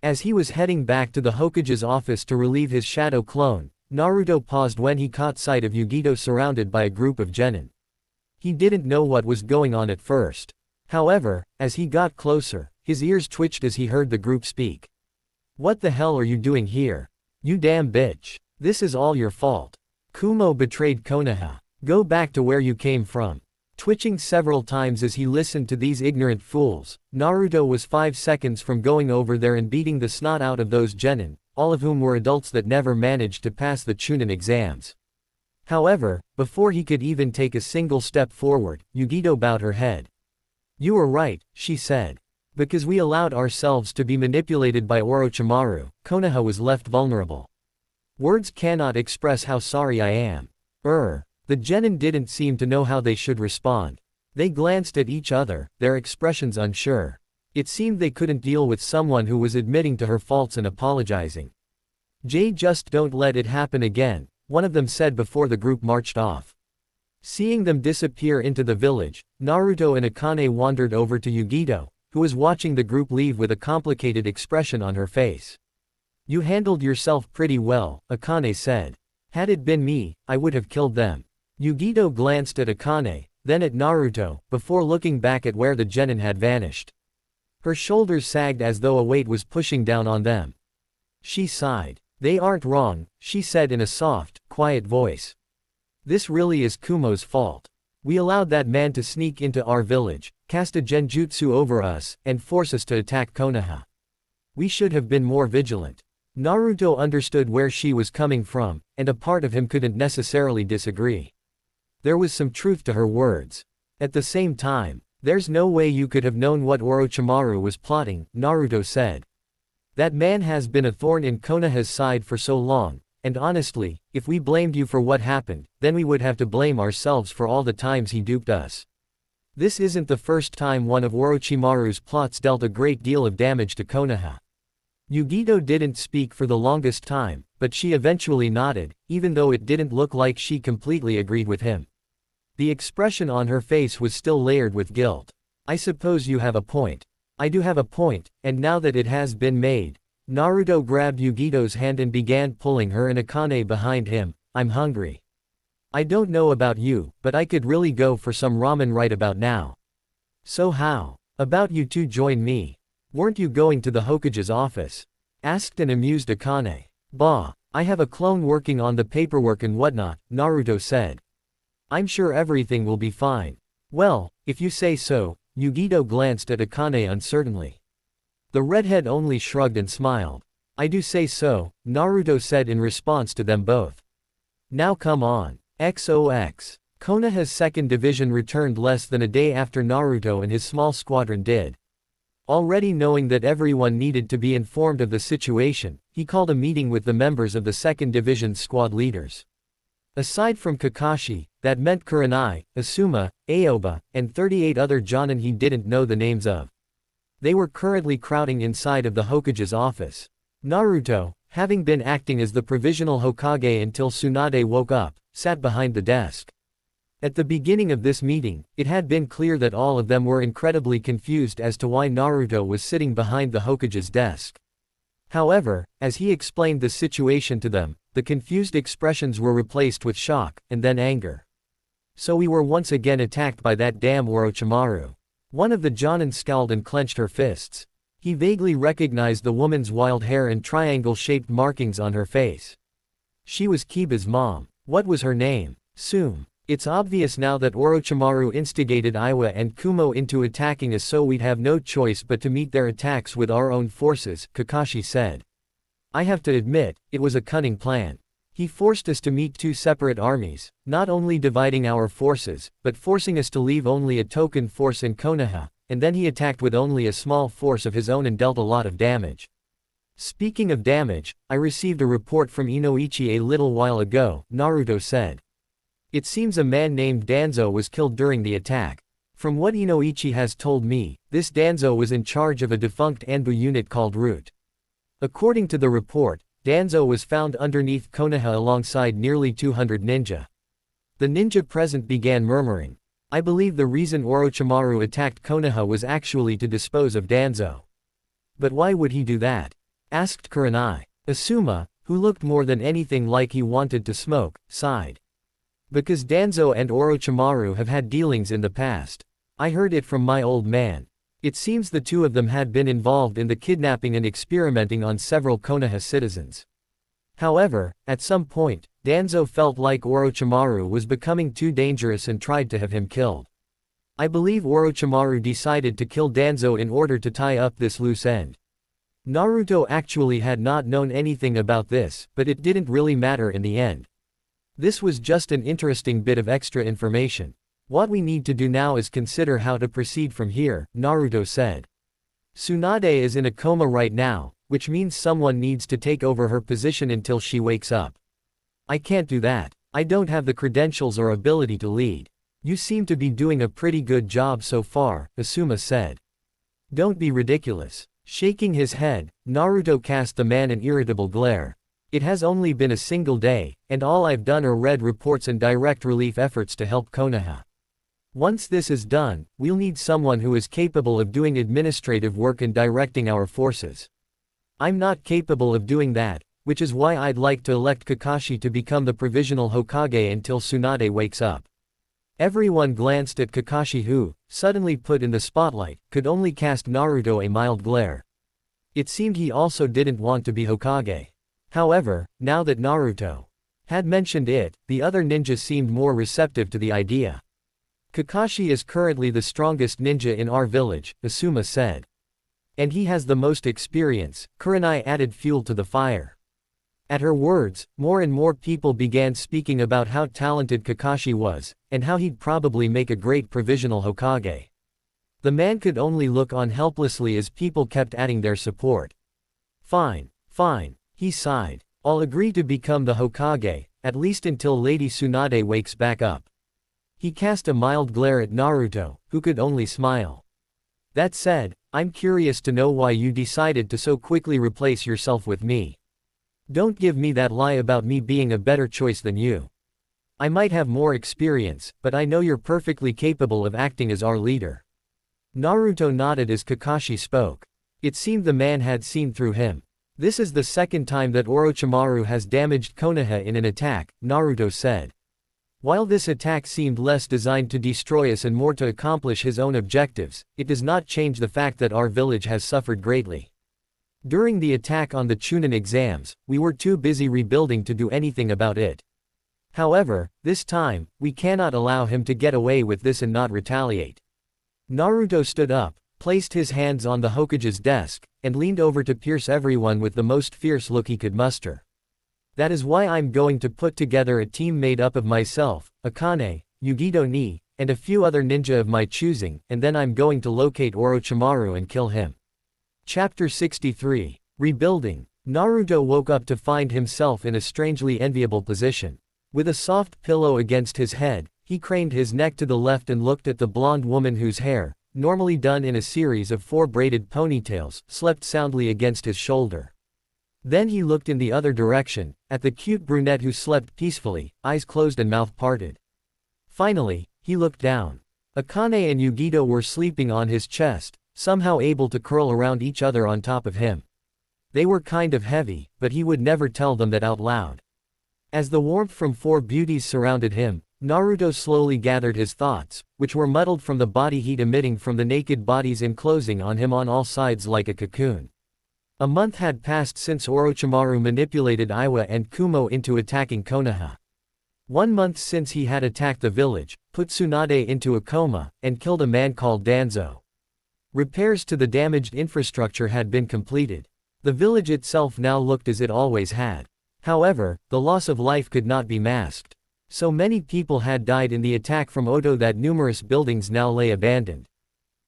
A: As he was heading back to the Hokage's office to relieve his shadow clone, Naruto paused when he caught sight of Yugito surrounded by a group of genin. He didn't know what was going on at first. However, as he got closer, his ears twitched as he heard the group speak. What the hell are you doing here? You damn bitch. This is all your fault. Kumo betrayed Konoha. Go back to where you came from. Twitching several times as he listened to these ignorant fools, Naruto was 5 seconds from going over there and beating the snot out of those genin, all of whom were adults that never managed to pass the Chunin exams. However, before he could even take a single step forward, Yugito bowed her head. You were right, she said. Because we allowed ourselves to be manipulated by Orochimaru, Konoha was left vulnerable. Words cannot express how sorry I am. The genin didn't seem to know how they should respond. They glanced at each other, their expressions unsure. It seemed they couldn't deal with someone who was admitting to her faults and apologizing. Just don't let it happen again, one of them said before the group marched off. Seeing them disappear into the village, Naruto and Akane wandered over to Yugito, who was watching the group leave with a complicated expression on her face. You handled yourself pretty well, Akane said. Had it been me, I would have killed them. Yugito glanced at Akane, then at Naruto, before looking back at where the genin had vanished. Her shoulders sagged as though a weight was pushing down on them. She sighed. They aren't wrong, she said in a soft, quiet voice. This really is Kumo's fault. We allowed that man to sneak into our village, cast a genjutsu over us, and force us to attack Konoha. We should have been more vigilant. Naruto understood where she was coming from, and a part of him couldn't necessarily disagree. There was some truth to her words. At the same time, there's no way you could have known what Orochimaru was plotting, Naruto said. That man has been a thorn in Konoha's side for so long, and honestly, if we blamed you for what happened, then we would have to blame ourselves for all the times he duped us. This isn't the first time one of Orochimaru's plots dealt a great deal of damage to Konoha. Yugito didn't speak for the longest time, but she eventually nodded, even though it didn't look like she completely agreed with him. The expression on her face was still layered with guilt. I suppose you have a point. I do have a point, and now that it has been made. Naruto grabbed Yugito's hand and began pulling her and Akane behind him. I'm hungry. I don't know about you, but I could really go for some ramen right about now. So how about you two join me? Weren't you going to the Hokage's office? Asked an amused Akane. Bah, I have a clone working on the paperwork and whatnot, Naruto said. I'm sure everything will be fine. Well, if you say so, Yugito glanced at Akane uncertainly. The redhead only shrugged and smiled. I do say so, Naruto said in response to them both. Now come on. XOX. Konoha's second division returned less than a day after Naruto and his small squadron did. Already knowing that everyone needed to be informed of the situation, he called a meeting with the members of the 2nd Division's squad leaders. Aside from Kakashi, that meant Kurenai, Asuma, Aoba, and 38 other Jonin he didn't know the names of. They were currently crowding inside of the Hokage's office. Naruto, having been acting as the provisional Hokage until Tsunade woke up, sat behind the desk. At the beginning of this meeting, it had been clear that all of them were incredibly confused as to why Naruto was sitting behind the Hokage's desk. However, as he explained the situation to them, the confused expressions were replaced with shock, and then anger. So we were once again attacked by that damn Orochimaru. One of the Jonin scowled and clenched her fists. He vaguely recognized the woman's wild hair and triangle-shaped markings on her face. She was Kiba's mom. What was her name? Sume. It's obvious now that Orochimaru instigated Iwa and Kumo into attacking us, so we'd have no choice but to meet their attacks with our own forces, Kakashi said. I have to admit, it was a cunning plan. He forced us to meet two separate armies, not only dividing our forces, but forcing us to leave only a token force in Konoha, and then he attacked with only a small force of his own and dealt a lot of damage. Speaking of damage, I received a report from Inoichi a little while ago, Naruto said. It seems a man named Danzo was killed during the attack. From what Inoichi has told me, this Danzo was in charge of a defunct Anbu unit called Root. According to the report, Danzo was found underneath Konoha alongside nearly 200 ninja. The ninja present began murmuring. I believe the reason Orochimaru attacked Konoha was actually to dispose of Danzo. But why would he do that? Asked Kurenai. Asuma, who looked more than anything like he wanted to smoke, sighed. Because Danzo and Orochimaru have had dealings in the past. I heard it from my old man. It seems the two of them had been involved in the kidnapping and experimenting on several Konoha citizens. However, at some point, Danzo felt like Orochimaru was becoming too dangerous and tried to have him killed. I believe Orochimaru decided to kill Danzo in order to tie up this loose end. Naruto actually had not known anything about this, but it didn't really matter in the end. This was just an interesting bit of extra information. What we need to do now is consider how to proceed from here, Naruto said. Tsunade is in a coma right now, which means someone needs to take over her position until she wakes up. I can't do that. I don't have the credentials or ability to lead. You seem to be doing a pretty good job so far, Asuma said. Don't be ridiculous. Shaking his head, Naruto cast the man an irritable glare. It has only been a single day, and all I've done are read reports and direct relief efforts to help Konoha. Once this is done, we'll need someone who is capable of doing administrative work and directing our forces. I'm not capable of doing that, which is why I'd like to elect Kakashi to become the provisional Hokage until Tsunade wakes up. Everyone glanced at Kakashi who, suddenly put in the spotlight, could only cast Naruto a mild glare. It seemed he also didn't want to be Hokage. However, now that Naruto had mentioned it, the other ninjas seemed more receptive to the idea. Kakashi is currently the strongest ninja in our village, Asuma said. And he has the most experience, Kurenai added fuel to the fire. At her words, more and more people began speaking about how talented Kakashi was, and how he'd probably make a great provisional Hokage. The man could only look on helplessly as people kept adding their support. Fine, fine, he sighed. I'll agree to become the Hokage, at least until Lady Tsunade wakes back up. He cast a mild glare at Naruto, who could only smile. That said, I'm curious to know why you decided to so quickly replace yourself with me. Don't give me that lie about me being a better choice than you. I might have more experience, but I know you're perfectly capable of acting as our leader. Naruto nodded as Kakashi spoke. It seemed the man had seen through him. This is the second time that Orochimaru has damaged Konoha in an attack, Naruto said. While this attack seemed less designed to destroy us and more to accomplish his own objectives, it does not change the fact that our village has suffered greatly. During the attack on the Chunin exams, we were too busy rebuilding to do anything about it. However, this time, we cannot allow him to get away with this and not retaliate. Naruto stood up, placed his hands on the Hokage's desk, and leaned over to pierce everyone with the most fierce look he could muster. That is why I'm going to put together a team made up of myself, Akane, Yugito-ni, and a few other ninja of my choosing, and then I'm going to locate Orochimaru and kill him. Chapter 63. Rebuilding. Naruto woke up to find himself in a strangely enviable position. With a soft pillow against his head, he craned his neck to the left and looked at the blonde woman whose hair, normally done in a series of 4 braided ponytails, slept soundly against his shoulder. Then he looked in the other direction, at the cute brunette who slept peacefully, eyes closed and mouth parted. Finally, he looked down. Akane and Yugito were sleeping on his chest, somehow able to curl around each other on top of him. They were kind of heavy, but he would never tell them that out loud. As the warmth from 4 beauties surrounded him, Naruto slowly gathered his thoughts, which were muddled from the body heat emitting from the naked bodies enclosing on him on all sides like a cocoon. A month had passed since Orochimaru manipulated Iwa and Kumo into attacking Konoha. 1 month since he had attacked the village, put Tsunade into a coma, and killed a man called Danzo. Repairs to the damaged infrastructure had been completed. The village itself now looked as it always had. However, the loss of life could not be masked. So many people had died in the attack from Oto that numerous buildings now lay abandoned.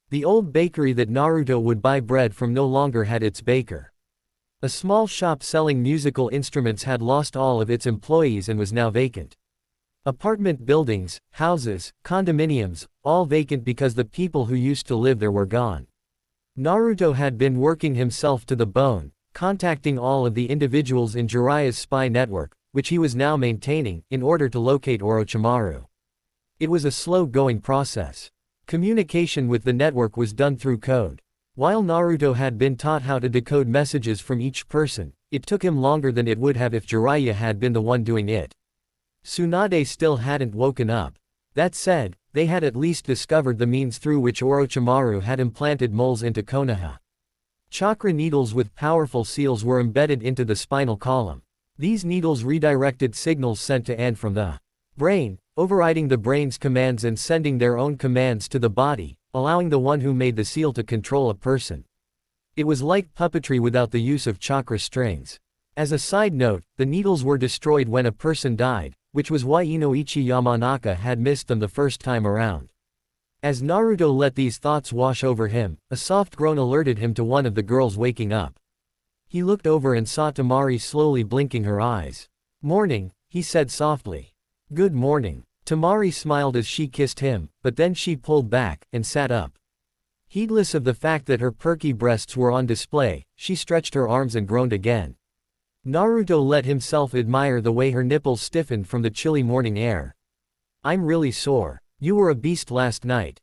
A: The old bakery that Naruto would buy bread from no longer had its baker. A small shop selling musical instruments had lost all of its employees and was now vacant. Apartment buildings, houses, condominiums, all vacant because the people who used to live there were gone. Naruto had been working himself to the bone, contacting all of the individuals in Jiraiya's spy network, which he was now maintaining, in order to locate Orochimaru. It was a slow-going process. Communication with the network was done through code. While Naruto had been taught how to decode messages from each person, it took him longer than it would have if Jiraiya had been the one doing it. Tsunade still hadn't woken up. That said, they had at least discovered the means through which Orochimaru had implanted moles into Konoha. Chakra needles with powerful seals were embedded into the spinal column. These needles redirected signals sent to and from the brain, overriding the brain's commands and sending their own commands to the body, allowing the one who made the seal to control a person. It was like puppetry without the use of chakra strings. As a side note, the needles were destroyed when a person died, which was why Inoichi Yamanaka had missed them the first time around. As Naruto let these thoughts wash over him, a soft groan alerted him to one of the girls waking up. He looked over and saw Temari slowly blinking her eyes. "Morning," he said softly. "Good morning." Temari smiled as she kissed him, but then she pulled back, and sat up. Heedless of the fact that her perky breasts were on display, she stretched her arms and groaned again. Naruto let himself admire the way her nipples stiffened from the chilly morning air. "I'm really sore. You were a beast last night."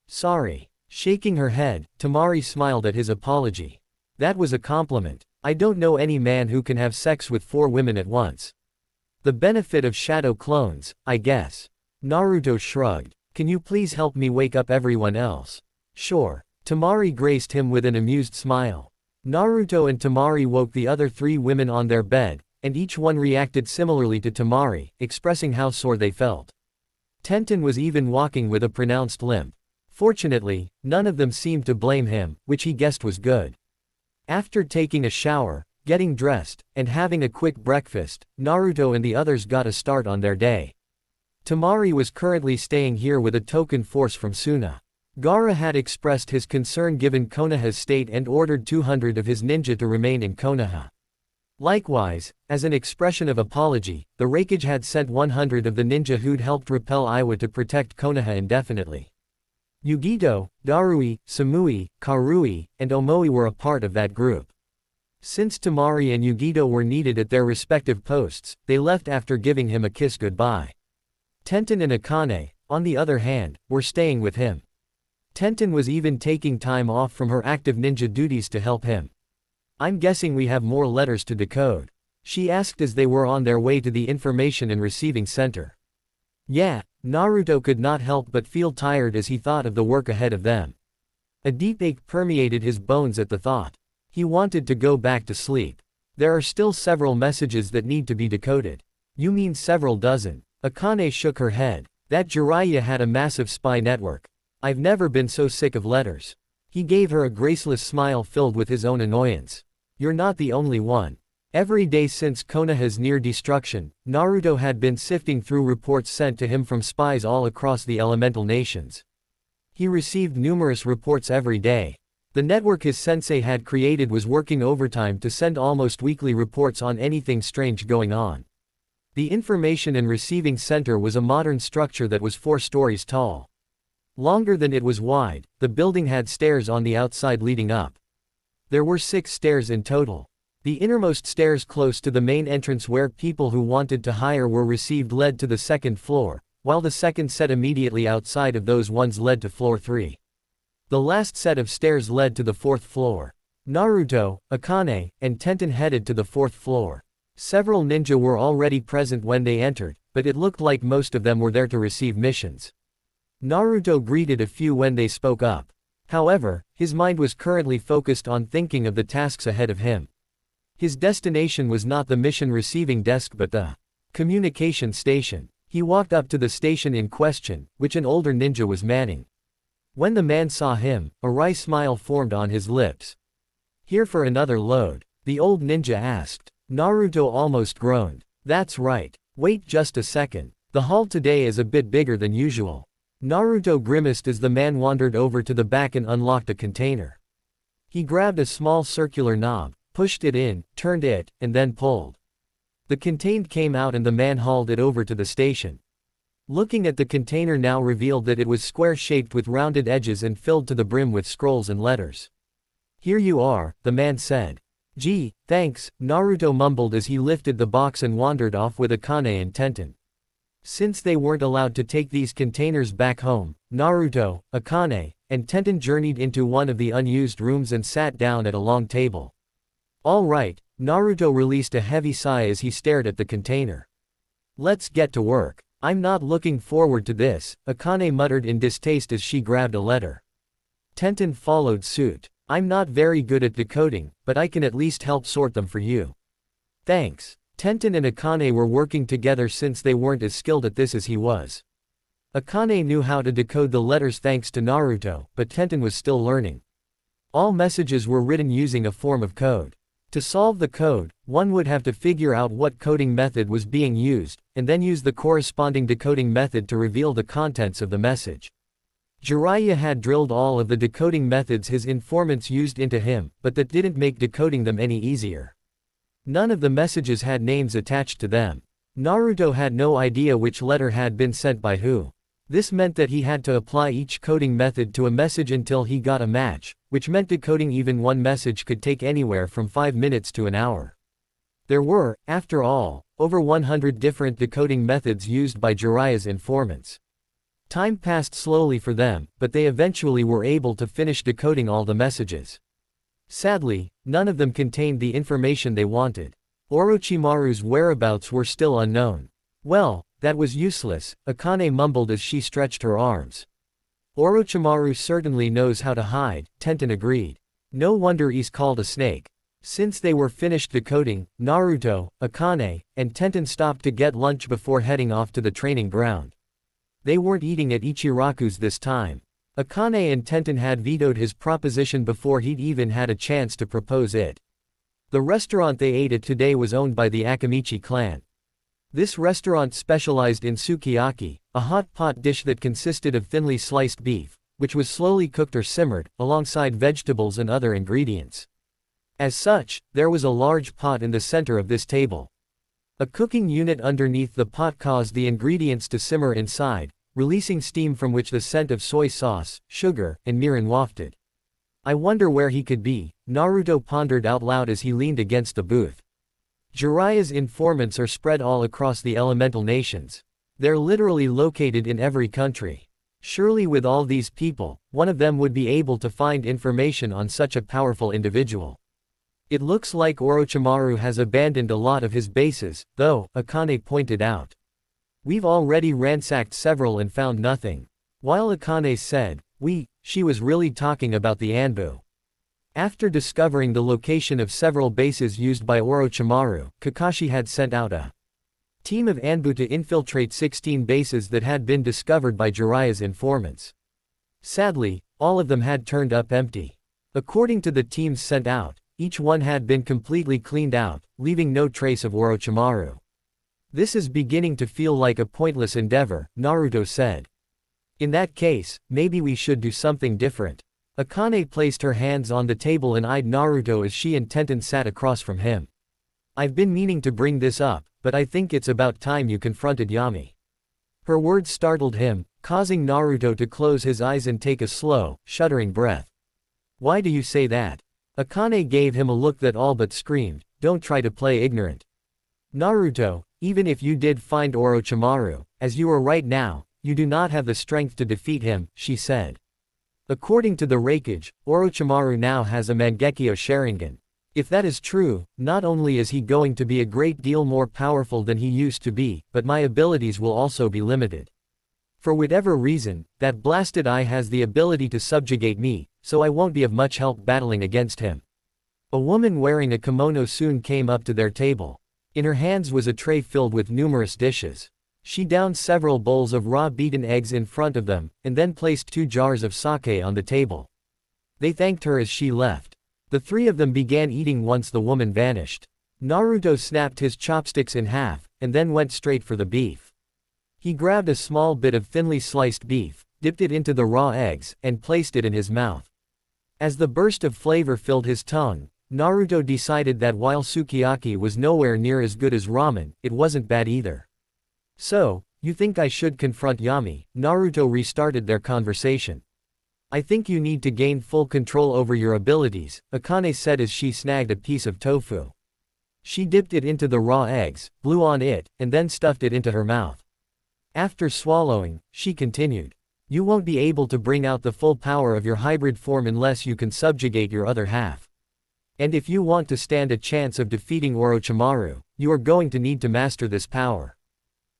A: Sorry." Shaking her head, Temari smiled at his apology. "That was a compliment. I don't know any man who can have sex with 4 women at once. The benefit of shadow clones, I guess." Naruto shrugged. "Can you please help me wake up everyone else?" "Sure." Temari graced him with an amused smile. Naruto and Temari woke the other 3 women on their bed, and each one reacted similarly to Temari, expressing how sore they felt. Tenten was even walking with a pronounced limp. Fortunately, none of them seemed to blame him, which he guessed was good. After taking a shower, getting dressed, and having a quick breakfast, Naruto and the others got a start on their day. Temari was currently staying here with a token force from Suna. Gaara had expressed his concern given Konoha's state and ordered 200 of his ninja to remain in Konoha. Likewise, as an expression of apology, the Raikage had sent 100 of the ninja who'd helped repel Iwa to protect Konoha indefinitely. Yugito, Darui, Samui, Karui, and Omoi were a part of that group. Since Tamari and Yugito were needed at their respective posts, they left after giving him a kiss goodbye. Tenten and Akane, on the other hand, were staying with him. Tenten was even taking time off from her active ninja duties to help him. "I'm guessing we have more letters to decode," she asked as they were on their way to the information and receiving center. Yeah, Naruto could not help but feel tired as he thought of the work ahead of them. A deep ache permeated his bones at the thought. He wanted to go back to sleep. There are still several messages that need to be decoded. You mean several dozen? Akane shook her head. That Jiraiya had a massive spy network. I've never been so sick of letters. He gave her a graceless smile filled with his own annoyance. You're not the only one. Every day since Konoha's near destruction, Naruto had been sifting through reports sent to him from spies all across the elemental nations. He received numerous reports every day. The network his sensei had created was working overtime to send almost weekly reports on anything strange going on. The information and receiving center was a modern structure that was 4 stories tall. Longer than it was wide, the building had stairs on the outside leading up. There were 6 stairs in total. The innermost stairs close to the main entrance where people who wanted to hire were received led to the 2nd floor, while the second set immediately outside of those ones led to floor 3. The last set of stairs led to the 4th floor. Naruto, Akane, and Tenten headed to the 4th floor. Several ninja were already present when they entered, but it looked like most of them were there to receive missions. Naruto greeted a few when they spoke up. However, his mind was currently focused on thinking of the tasks ahead of him. His destination was not the mission receiving desk but the communication station. He walked up to the station in question, which an older ninja was manning. When the man saw him, a wry smile formed on his lips. "Here for another load?" the old ninja asked. Naruto almost groaned. "That's right. Wait just a second. The hall today is a bit bigger than usual." Naruto grimaced as the man wandered over to the back and unlocked a container. He grabbed a small circular knob, pushed it in, turned it, and then pulled. The contained came out and the man hauled it over to the station. Looking at the container now revealed that it was square-shaped with rounded edges and filled to the brim with scrolls and letters. "Here you are," the man said. "Gee, thanks," Naruto mumbled as he lifted the box and wandered off with Akane and Tenten. Since they weren't allowed to take these containers back home, Naruto, Akane, and Tenten journeyed into one of the unused rooms and sat down at a long table. "All right," Naruto released a heavy sigh as he stared at the container. "Let's get to work. I'm not looking forward to this," Akane muttered in distaste as she grabbed a letter. Tenten followed suit. "I'm not very good at decoding, but I can at least help sort them for you." "Thanks." Tenten and Akane were working together since they weren't as skilled at this as he was. Akane knew how to decode the letters thanks to Naruto, but Tenten was still learning. All messages were written using a form of code. To solve the code, one would have to figure out what coding method was being used, and then use the corresponding decoding method to reveal the contents of the message. Jiraiya had drilled all of the decoding methods his informants used into him, but that didn't make decoding them any easier. None of the messages had names attached to them. Naruto had no idea which letter had been sent by who. This meant that he had to apply each coding method to a message until he got a match, which meant decoding even one message could take anywhere from 5 minutes to an hour. There were, after all, over 100 different decoding methods used by Jiraiya's informants. Time passed slowly for them, but they eventually were able to finish decoding all the messages. Sadly, none of them contained the information they wanted. Orochimaru's whereabouts were still unknown. "Well, that was useless," Akane mumbled as she stretched her arms. "Orochimaru certainly knows how to hide," Tenten agreed. "No wonder he's called a snake." Since they were finished decoding, Naruto, Akane, and Tenten stopped to get lunch before heading off to the training ground. They weren't eating at Ichiraku's this time. Akane and Tenten had vetoed his proposition before he'd even had a chance to propose it. The restaurant they ate at today was owned by the Akamichi clan. This restaurant specialized in sukiyaki, a hot pot dish that consisted of thinly sliced beef, which was slowly cooked or simmered, alongside vegetables and other ingredients. As such, there was a large pot in the center of this table. A cooking unit underneath the pot caused the ingredients to simmer inside, releasing steam from which the scent of soy sauce, sugar, and mirin wafted. I wonder where he could be, Naruto pondered out loud as he leaned against the booth. Jiraiya's informants are spread all across the elemental nations. They're literally located in every country. Surely with all these people, one of them would be able to find information on such a powerful individual. It looks like Orochimaru has abandoned a lot of his bases, though, Akane pointed out. We've already ransacked several and found nothing. While Akane said, she was really talking about the Anbu. After discovering the location of several bases used by Orochimaru, Kakashi had sent out a team of Anbu to infiltrate 16 bases that had been discovered by Jiraiya's informants. Sadly, all of them had turned up empty. According to the teams sent out, each one had been completely cleaned out, leaving no trace of Orochimaru. This is beginning to feel like a pointless endeavor, Naruto said. In that case, maybe we should do something different. Akane placed her hands on the table and eyed Naruto as she and Tenten sat across from him. I've been meaning to bring this up, but I think it's about time you confronted Yami. Her words startled him, causing Naruto to close his eyes and take a slow, shuddering breath. Why do you say that? Akane gave him a look that all but screamed, don't try to play ignorant. Naruto, even if you did find Orochimaru, as you are right now, you do not have the strength to defeat him, she said. According to the Raikage, Orochimaru now has a Mangekyo Sharingan. If that is true, not only is he going to be a great deal more powerful than he used to be, but my abilities will also be limited. For whatever reason, that blasted eye has the ability to subjugate me, so I won't be of much help battling against him. A woman wearing a kimono soon came up to their table. In her hands was a tray filled with numerous dishes. She downed several bowls of raw beaten eggs in front of them, and then placed 2 jars of sake on the table. They thanked her as she left. The 3 of them began eating once the woman vanished. Naruto snapped his chopsticks in half, and then went straight for the beef. He grabbed a small bit of thinly sliced beef, dipped it into the raw eggs, and placed it in his mouth. As the burst of flavor filled his tongue, Naruto decided that while sukiyaki was nowhere near as good as ramen, it wasn't bad either. So, you think I should confront Yami? Naruto restarted their conversation. I think you need to gain full control over your abilities, Akane said as she snagged a piece of tofu. She dipped it into the raw eggs, blew on it, and then stuffed it into her mouth. After swallowing, she continued. You won't be able to bring out the full power of your hybrid form unless you can subjugate your other half. And if you want to stand a chance of defeating Orochimaru, you are going to need to master this power.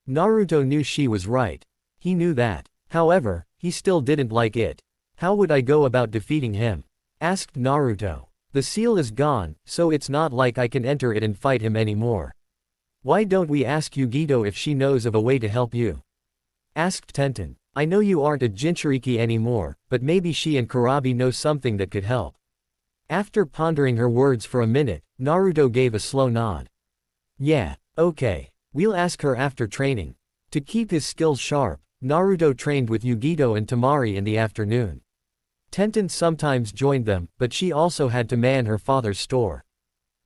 A: Naruto knew she was right. He knew that. However, he still didn't like it. How would I go about defeating him? Asked Naruto. The seal is gone, so it's not like I can enter it and fight him anymore. Why don't we ask Yugito if she knows of a way to help you? Asked Tenten. I know you aren't a Jinchuriki anymore, but maybe she and Kurabi know something that could help. After pondering her words for a minute, Naruto gave a slow nod. Yeah, okay. We'll ask her after training. To keep his skills sharp, Naruto trained with Yugito and Temari in the afternoon. Tenten sometimes joined them, but she also had to man her father's store.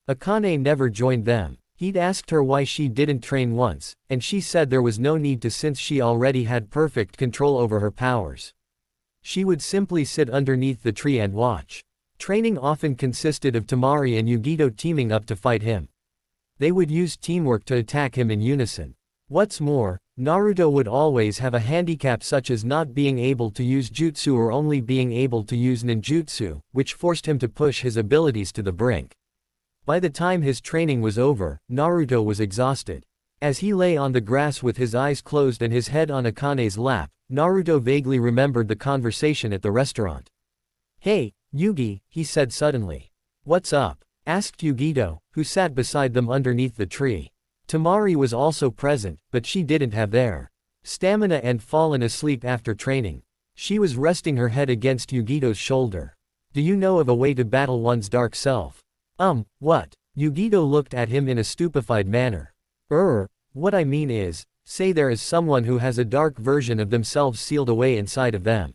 A: Akane never joined them. He'd asked her why she didn't train once, and she said there was no need to since she already had perfect control over her powers. She would simply sit underneath the tree and watch. Training often consisted of Temari and Yugito teaming up to fight him. They would use teamwork to attack him in unison. What's more, Naruto would always have a handicap such as not being able to use jutsu or only being able to use ninjutsu, which forced him to push his abilities to the brink. By the time his training was over, Naruto was exhausted. As he lay on the grass with his eyes closed and his head on Akane's lap, Naruto vaguely remembered the conversation at the restaurant. Hey, Yugi, he said suddenly. What's up? Asked Yugito, who sat beside them underneath the tree. Temari was also present, but she didn't have their stamina and fallen asleep after training. She was resting her head against Yugito's shoulder. Do you know of a way to battle one's dark self? What? Yugito looked at him in a stupefied manner. What I mean is, say there is someone who has a dark version of themselves sealed away inside of them.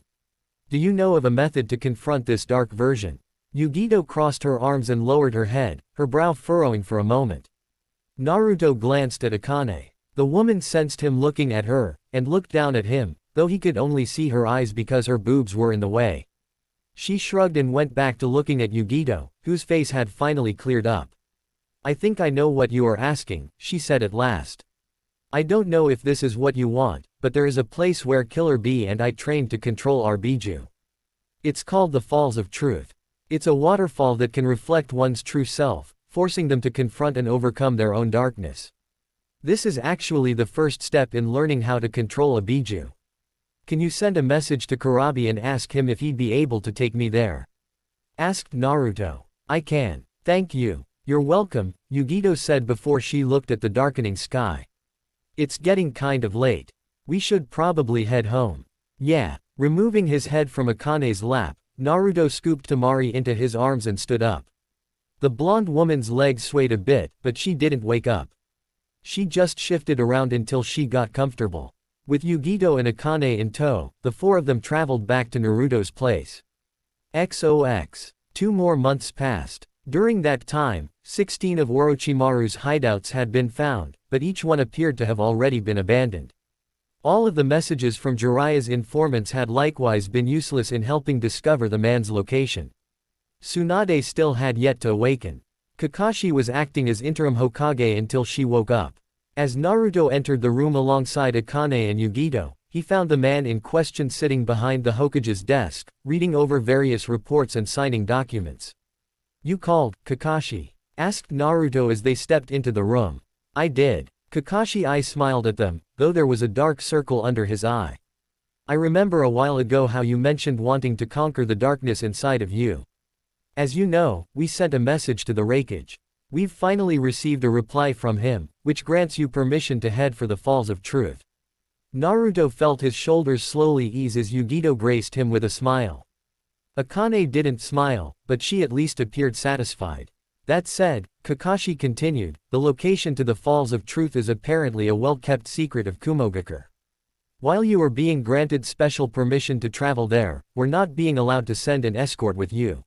A: Do you know of a method to confront this dark version? Yugito crossed her arms and lowered her head, her brow furrowing for a moment. Naruto glanced at Akane. The woman sensed him looking at her, and looked down at him, though he could only see her eyes because her boobs were in the way. She shrugged and went back to looking at Yugito, whose face had finally cleared up. I think I know what you are asking, she said at last. I don't know if this is what you want, but there is a place where Killer Bee and I trained to control our Biju. It's called the Falls of Truth. It's a waterfall that can reflect one's true self, forcing them to confront and overcome their own darkness. This is actually the first step in learning how to control a Biju. Can you send a message to Kurabi and ask him if he'd be able to take me there? Asked Naruto. I can. Thank you. You're welcome, Yugito said before she looked at the darkening sky. It's getting kind of late. We should probably head home. Yeah. Removing his head from Akane's lap, Naruto scooped Temari into his arms and stood up. The blonde woman's legs swayed a bit, but she didn't wake up. She just shifted around until she got comfortable. With Yugito and Akane in tow, the four of them traveled back to Naruto's place. XOX. 2 more months passed. During that time, 16 of Orochimaru's hideouts had been found, but each one appeared to have already been abandoned. All of the messages from Jiraiya's informants had likewise been useless in helping discover the man's location. Tsunade still had yet to awaken. Kakashi was acting as interim Hokage until she woke up. As Naruto entered the room alongside Akane and Yugito, he found the man in question sitting behind the Hokage's desk, reading over various reports and signing documents. You called, Kakashi? Asked Naruto as they stepped into the room. I did. Kakashi smiled at them, though there was a dark circle under his eye. I remember a while ago how you mentioned wanting to conquer the darkness inside of you. As you know, we sent a message to the Raikage. We've finally received a reply from him, which grants you permission to head for the Falls of Truth. Naruto felt his shoulders slowly ease as Yugito graced him with a smile. Akane didn't smile, but she at least appeared satisfied. That said, Kakashi continued, the location to the Falls of Truth is apparently a well-kept secret of Kumogakure. While you are being granted special permission to travel there, we're not being allowed to send an escort with you.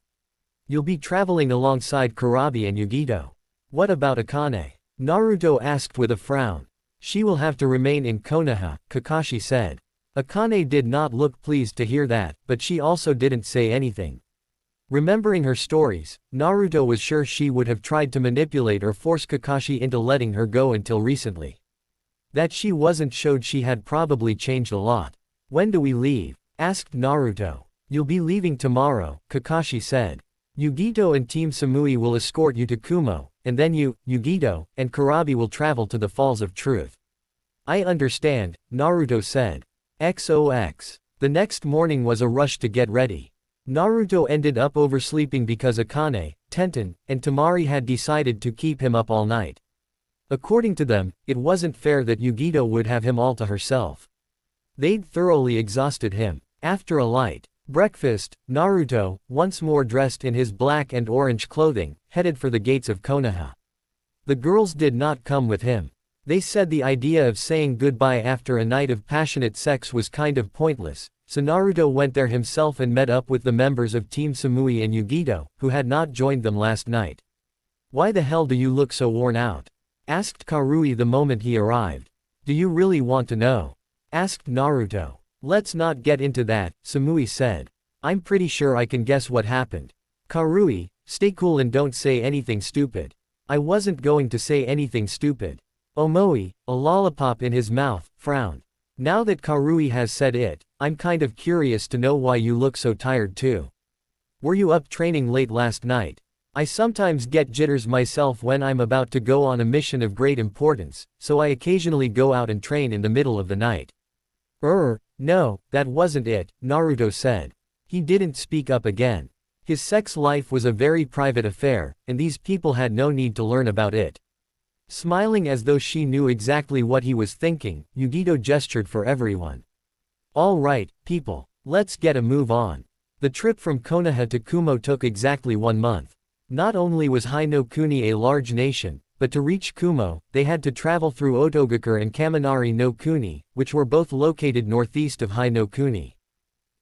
A: You'll be traveling alongside Kurabi and Yugito. What about Akane? Naruto asked with a frown. She will have to remain in Konoha, Kakashi said. Akane did not look pleased to hear that, but she also didn't say anything. Remembering her stories, Naruto was sure she would have tried to manipulate or force Kakashi into letting her go until recently. That she wasn't showed she had probably changed a lot. When do we leave? Asked Naruto. You'll be leaving tomorrow, Kakashi said. Yugito and Team Samui will escort you to Kumo, and then you, Yugito, and Kurabi will travel to the Falls of Truth. I understand, Naruto said. XOX. The next morning was a rush to get ready. Naruto ended up oversleeping because Akane, Tenten, and Temari had decided to keep him up all night. According to them, it wasn't fair that Yugito would have him all to herself. They'd thoroughly exhausted him. After a light breakfast, Naruto, once more dressed in his black and orange clothing, headed for the gates of Konoha. The girls did not come with him. They said the idea of saying goodbye after a night of passionate sex was kind of pointless, so Naruto went there himself and met up with the members of Team Samui and Yugito, who had not joined them last night. Why the hell do you look so worn out? Asked Karui the moment he arrived. Do you really want to know? Asked Naruto. Let's not get into that, Samui said. I'm pretty sure I can guess what happened. Karui, stay cool and don't say anything stupid. I wasn't going to say anything stupid. Omoi, a lollipop in his mouth, frowned. Now that Karui has said it, I'm kind of curious to know why you look so tired too. Were you up training late last night? I sometimes get jitters myself when I'm about to go on a mission of great importance, so I occasionally go out and train in the middle of the night. No, that wasn't it, Naruto said. He didn't speak up again. His sex life was a very private affair, and these people had no need to learn about it. Smiling as though she knew exactly what he was thinking, Yugito gestured for everyone. All right, people, let's get a move on. The trip from Konoha to Kumo took exactly 1 month. Not only was Hai no Kuni a large nation, but to reach Kumo, they had to travel through Otogakure and Kaminari no Kuni, which were both located northeast of Hai no Kuni.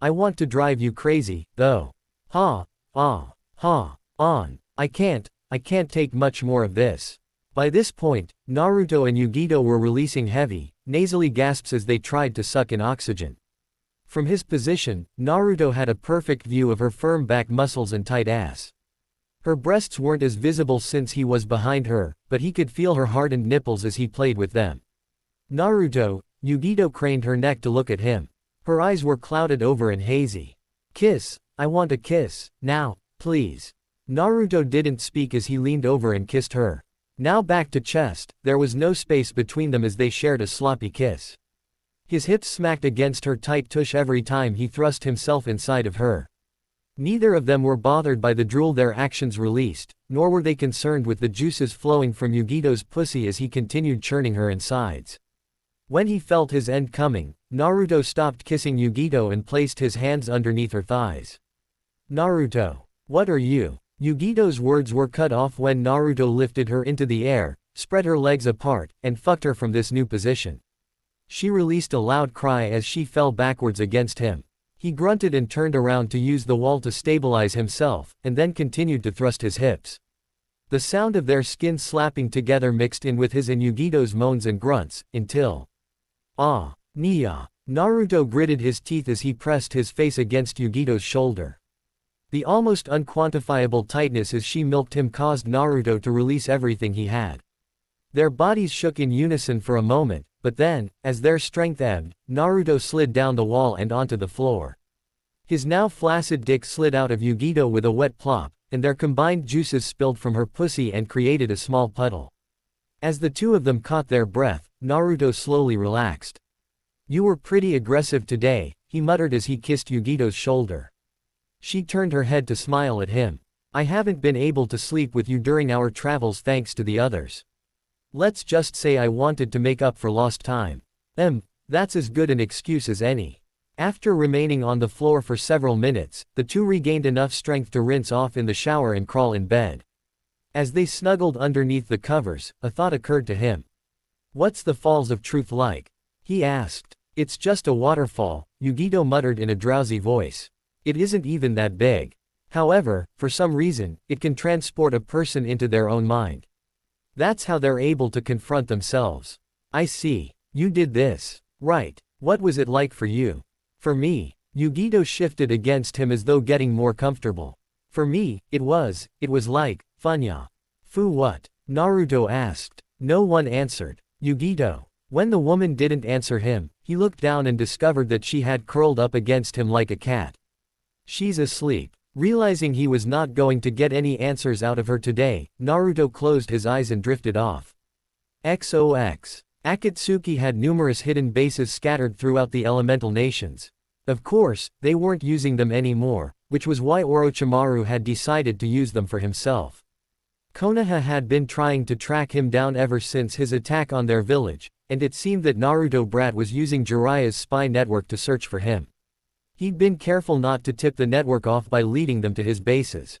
A: I want to drive you crazy, though. Ha, on. I can't take much more of this. By this point, Naruto and Yugito were releasing heavy, nasally gasps as they tried to suck in oxygen. From his position, Naruto had a perfect view of her firm back muscles and tight ass. Her breasts weren't as visible since he was behind her, but he could feel her hardened nipples as he played with them. Naruto, Yugito craned her neck to look at him. Her eyes were clouded over and hazy. Kiss, I want a kiss, now, please. Naruto didn't speak as he leaned over and kissed her. Now back to chest, there was no space between them as they shared a sloppy kiss. His hips smacked against her tight tush every time he thrust himself inside of her. Neither of them were bothered by the drool their actions released, nor were they concerned with the juices flowing from Yugito's pussy as he continued churning her insides. When he felt his end coming, Naruto stopped kissing Yugito and placed his hands underneath her thighs. Naruto, what are you? Yugito's words were cut off when Naruto lifted her into the air, spread her legs apart, and fucked her from this new position. She released a loud cry as she fell backwards against him. He grunted and turned around to use the wall to stabilize himself, and then continued to thrust his hips. The sound of their skin slapping together mixed in with his and Yugito's moans and grunts, until Nia. Naruto gritted his teeth as he pressed his face against Yugito's shoulder. The almost unquantifiable tightness as she milked him caused Naruto to release everything he had. Their bodies shook in unison for a moment, but then, as their strength ebbed, Naruto slid down the wall and onto the floor. His now flaccid dick slid out of Yugito with a wet plop, and their combined juices spilled from her pussy and created a small puddle. As the two of them caught their breath, Naruto slowly relaxed. "You were pretty aggressive today," he muttered as he kissed Yugito's shoulder. She turned her head to smile at him. "I haven't been able to sleep with you during our travels thanks to the others. Let's just say I wanted to make up for lost time." That's as good an excuse as any." After remaining on the floor for several minutes, the two regained enough strength to rinse off in the shower and crawl in bed. As they snuggled underneath the covers, a thought occurred to him. "What's the Falls of Truth like?" he asked. "It's just a waterfall," Yugito muttered in a drowsy voice. "It isn't even that big. However, for some reason, it can transport a person into their own mind. That's how they're able to confront themselves." "I see. You did this. Right. What was it like for you?" "For me," Yugito shifted against him as though getting more comfortable. "For me, it was like, funya." "Fu what?" Naruto asked. No one answered. Yugito. When the woman didn't answer him, he looked down and discovered that she had curled up against him like a cat. "She's asleep." Realizing he was not going to get any answers out of her today, Naruto closed his eyes and drifted off. XOX. Akatsuki had numerous hidden bases scattered throughout the elemental nations. Of course, they weren't using them anymore, which was why Orochimaru had decided to use them for himself. Konoha had been trying to track him down ever since his attack on their village, and it seemed that Naruto Brat was using Jiraiya's spy network to search for him. He'd been careful not to tip the network off by leading them to his bases.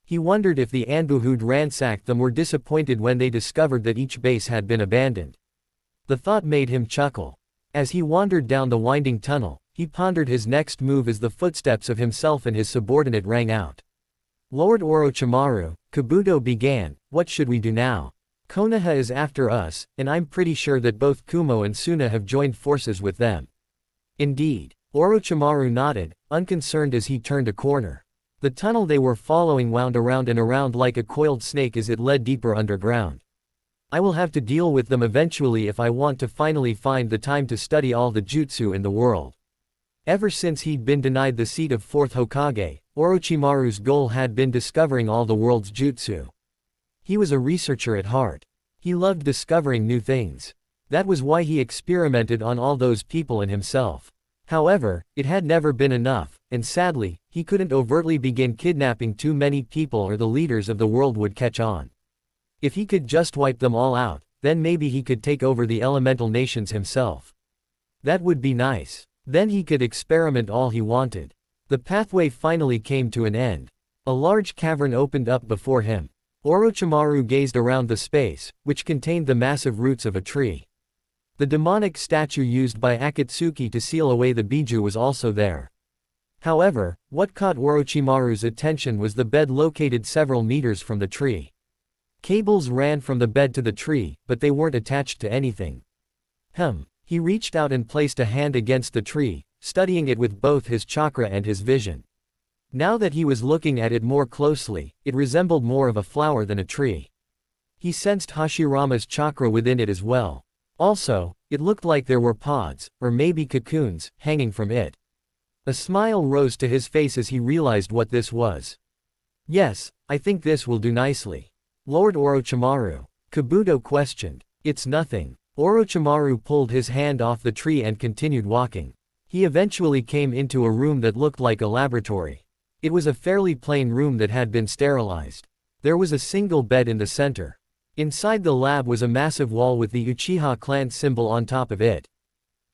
A: He wondered if the Anbu who'd ransacked them were disappointed when they discovered that each base had been abandoned. The thought made him chuckle. As he wandered down the winding tunnel, he pondered his next move as the footsteps of himself and his subordinate rang out. "Lord Orochimaru," Kabuto began, "what should we do now? Konoha is after us, and I'm pretty sure that both Kumo and Suna have joined forces with them." "Indeed." Orochimaru nodded, unconcerned as he turned a corner. The tunnel they were following wound around and around like a coiled snake as it led deeper underground. "I will have to deal with them eventually if I want to finally find the time to study all the jutsu in the world." Ever since he'd been denied the seat of 4th Hokage, Orochimaru's goal had been discovering all the world's jutsu. He was a researcher at heart. He loved discovering new things. That was why he experimented on all those people and himself. However, it had never been enough, and sadly, he couldn't overtly begin kidnapping too many people or the leaders of the world would catch on. If he could just wipe them all out, then maybe he could take over the elemental nations himself. That would be nice. Then he could experiment all he wanted. The pathway finally came to an end. A large cavern opened up before him. Orochimaru gazed around the space, which contained the massive roots of a tree. The demonic statue used by Akatsuki to seal away the Biju was also there. However, what caught Orochimaru's attention was the bed located several meters from the tree. Cables ran from the bed to the tree, but they weren't attached to anything. He reached out and placed a hand against the tree, studying it with both his chakra and his vision. Now that he was looking at it more closely, it resembled more of a flower than a tree. He sensed Hashirama's chakra within it as well. Also, it looked like there were pods, or maybe cocoons, hanging from it. A smile rose to his face as he realized what this was. "Yes, I think this will do nicely." "Lord Orochimaru?" Kabuto questioned. "It's nothing." Orochimaru pulled his hand off the tree and continued walking. He eventually came into a room that looked like a laboratory. It was a fairly plain room that had been sterilized. There was a single bed in the center. Inside the lab was a massive wall with the Uchiha clan symbol on top of it.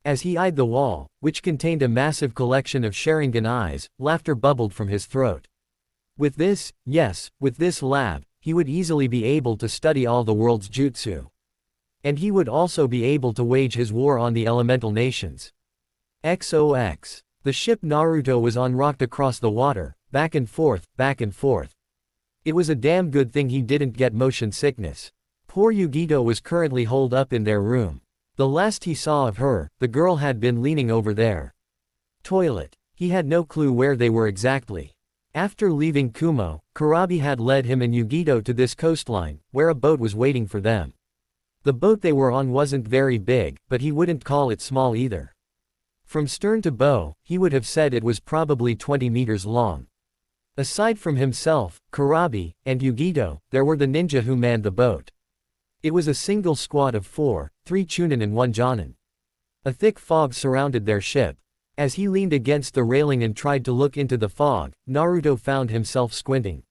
A: As he eyed the wall, which contained a massive collection of Sharingan eyes, laughter bubbled from his throat. With this lab, he would easily be able to study all the world's jutsu. And he would also be able to wage his war on the elemental nations. XOX. The ship Naruto was on rocked across the water, back and forth, back and forth. It was a damn good thing he didn't get motion sickness. Poor Yugito was currently holed up in their room. The last he saw of her, the girl had been leaning over there. Toilet. He had no clue where they were exactly. After leaving Kumo, Kurabi had led him and Yugito to this coastline, where a boat was waiting for them. The boat they were on wasn't very big, but he wouldn't call it small either. From stern to bow, he would have said it was probably 20 meters long. Aside from himself, Kurabi, and Yugito, there were the ninja who manned the boat. It was a single squad of 4, 3 chunin and 1 jonin. A thick fog surrounded their ship. As he leaned against the railing and tried to look into the fog, Naruto found himself squinting.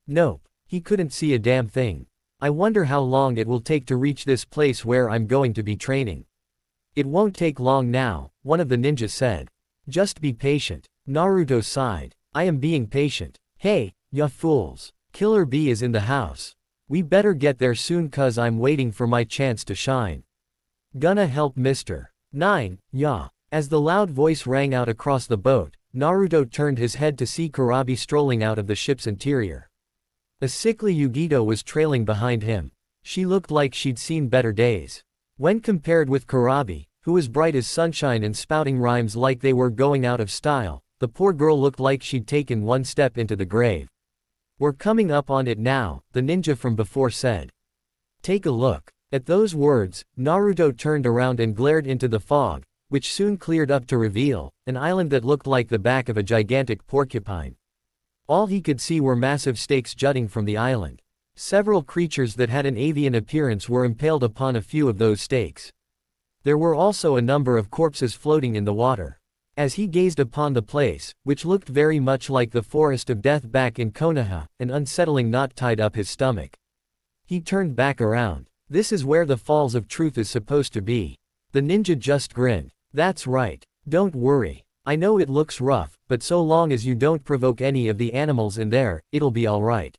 A: Nope. He couldn't see a damn thing. I wonder how long it will take to reach this place where I'm going to be training. It won't take long now, one of the ninjas said. Just be patient. Naruto sighed. I am being patient. Hey, ya fools. Killer Bee is in the house. We better get there soon cause I'm waiting for my chance to shine. Gonna help Mr. 9, ya. As the loud voice rang out across the boat, Naruto turned his head to see Kurabi strolling out of the ship's interior. A sickly Yugito was trailing behind him. She looked like she'd seen better days. When compared with Kurabi, who was bright as sunshine and spouting rhymes like they were going out of style, the poor girl looked like she'd taken one step into the grave. We're coming up on it now, the ninja from before said. Take a look. At those words, Naruto turned around and glared into the fog, which soon cleared up to reveal an island that looked like the back of a gigantic porcupine. All he could see were massive stakes jutting from the island. Several creatures that had an avian appearance were impaled upon a few of those stakes. There were also a number of corpses floating in the water. As he gazed upon the place, which looked very much like the forest of death back in Konoha, an unsettling knot tied up his stomach. He turned back around. This is where the Falls of Truth is supposed to be. The ninja just grinned. That's right. Don't worry. I know it looks rough, but so long as you don't provoke any of the animals in there, it'll be alright.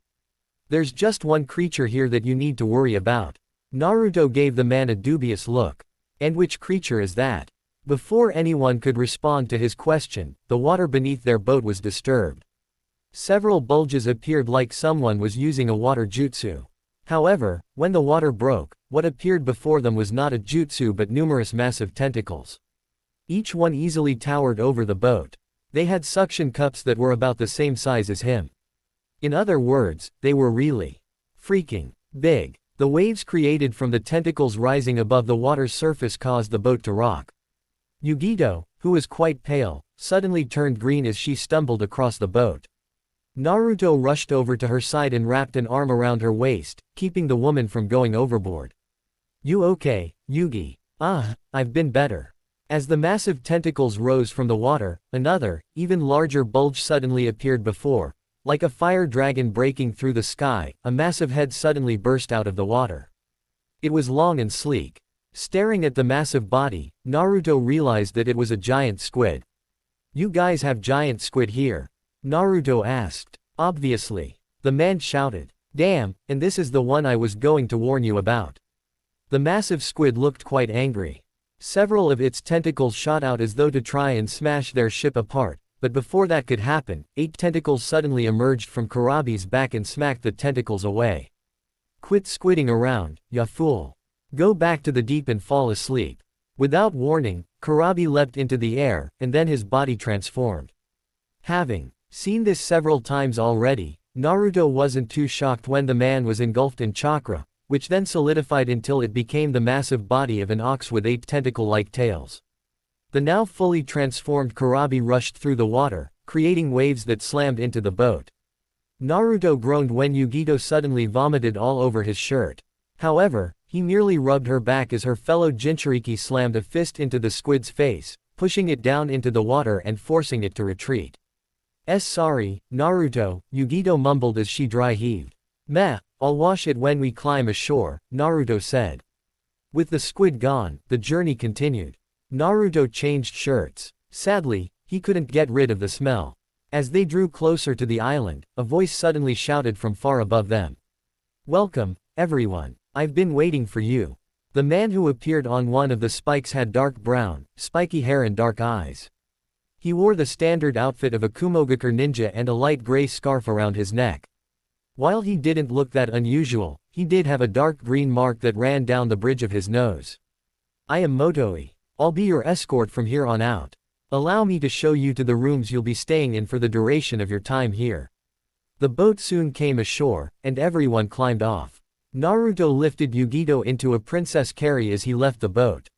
A: There's just one creature here that you need to worry about. Naruto gave the man a dubious look. And which creature is that? Before anyone could respond to his question, the water beneath their boat was disturbed. Several bulges appeared like someone was using a water jutsu. However, when the water broke, what appeared before them was not a jutsu but numerous massive tentacles. Each one easily towered over the boat. They had suction cups that were about the same size as him. In other words, they were really freaking big. The waves created from the tentacles rising above the water's surface caused the boat to rock. Yugito, who was quite pale, suddenly turned green as she stumbled across the boat. Naruto rushed over to her side and wrapped an arm around her waist, keeping the woman from going overboard. You okay, Yugi? I've been better. As the massive tentacles rose from the water, another, even larger bulge suddenly appeared before. Like a fire dragon breaking through the sky, a massive head suddenly burst out of the water. It was long and sleek. Staring at the massive body, Naruto realized that it was a giant squid. You guys have giant squid here? Naruto asked. Obviously. The man shouted. Damn, and this is the one I was going to warn you about. The massive squid looked quite angry. Several of its tentacles shot out as though to try and smash their ship apart, but before that could happen, 8 tentacles suddenly emerged from Kurabi's back and smacked the tentacles away. Quit squidding around, ya fool. Go back to the deep and fall asleep. Without warning, Kurabi leapt into the air, and then his body transformed. Having seen this several times already, Naruto wasn't too shocked when the man was engulfed in chakra, which then solidified until it became the massive body of an ox with 8 tentacle-like tails. The now fully transformed Kurabi rushed through the water, creating waves that slammed into the boat. Naruto groaned when Yugito suddenly vomited all over his shirt. However, he merely rubbed her back as her fellow Jinchuriki slammed a fist into the squid's face, pushing it down into the water and forcing it to retreat. Sorry, Naruto, Yugito mumbled as she dry heaved. Meh, I'll wash it when we climb ashore, Naruto said. With the squid gone, the journey continued. Naruto changed shirts. Sadly, he couldn't get rid of the smell. As they drew closer to the island, a voice suddenly shouted from far above them. Welcome, everyone. I've been waiting for you. The man who appeared on one of the spikes had dark brown, spiky hair and dark eyes. He wore the standard outfit of a Kumogakur ninja and a light gray scarf around his neck. While he didn't look that unusual, he did have a dark green mark that ran down the bridge of his nose. I am Motoi. I'll be your escort from here on out. Allow me to show you to the rooms you'll be staying in for the duration of your time here. The boat soon came ashore, and everyone climbed off. Naruto lifted Yugito into a princess carry as he left the boat.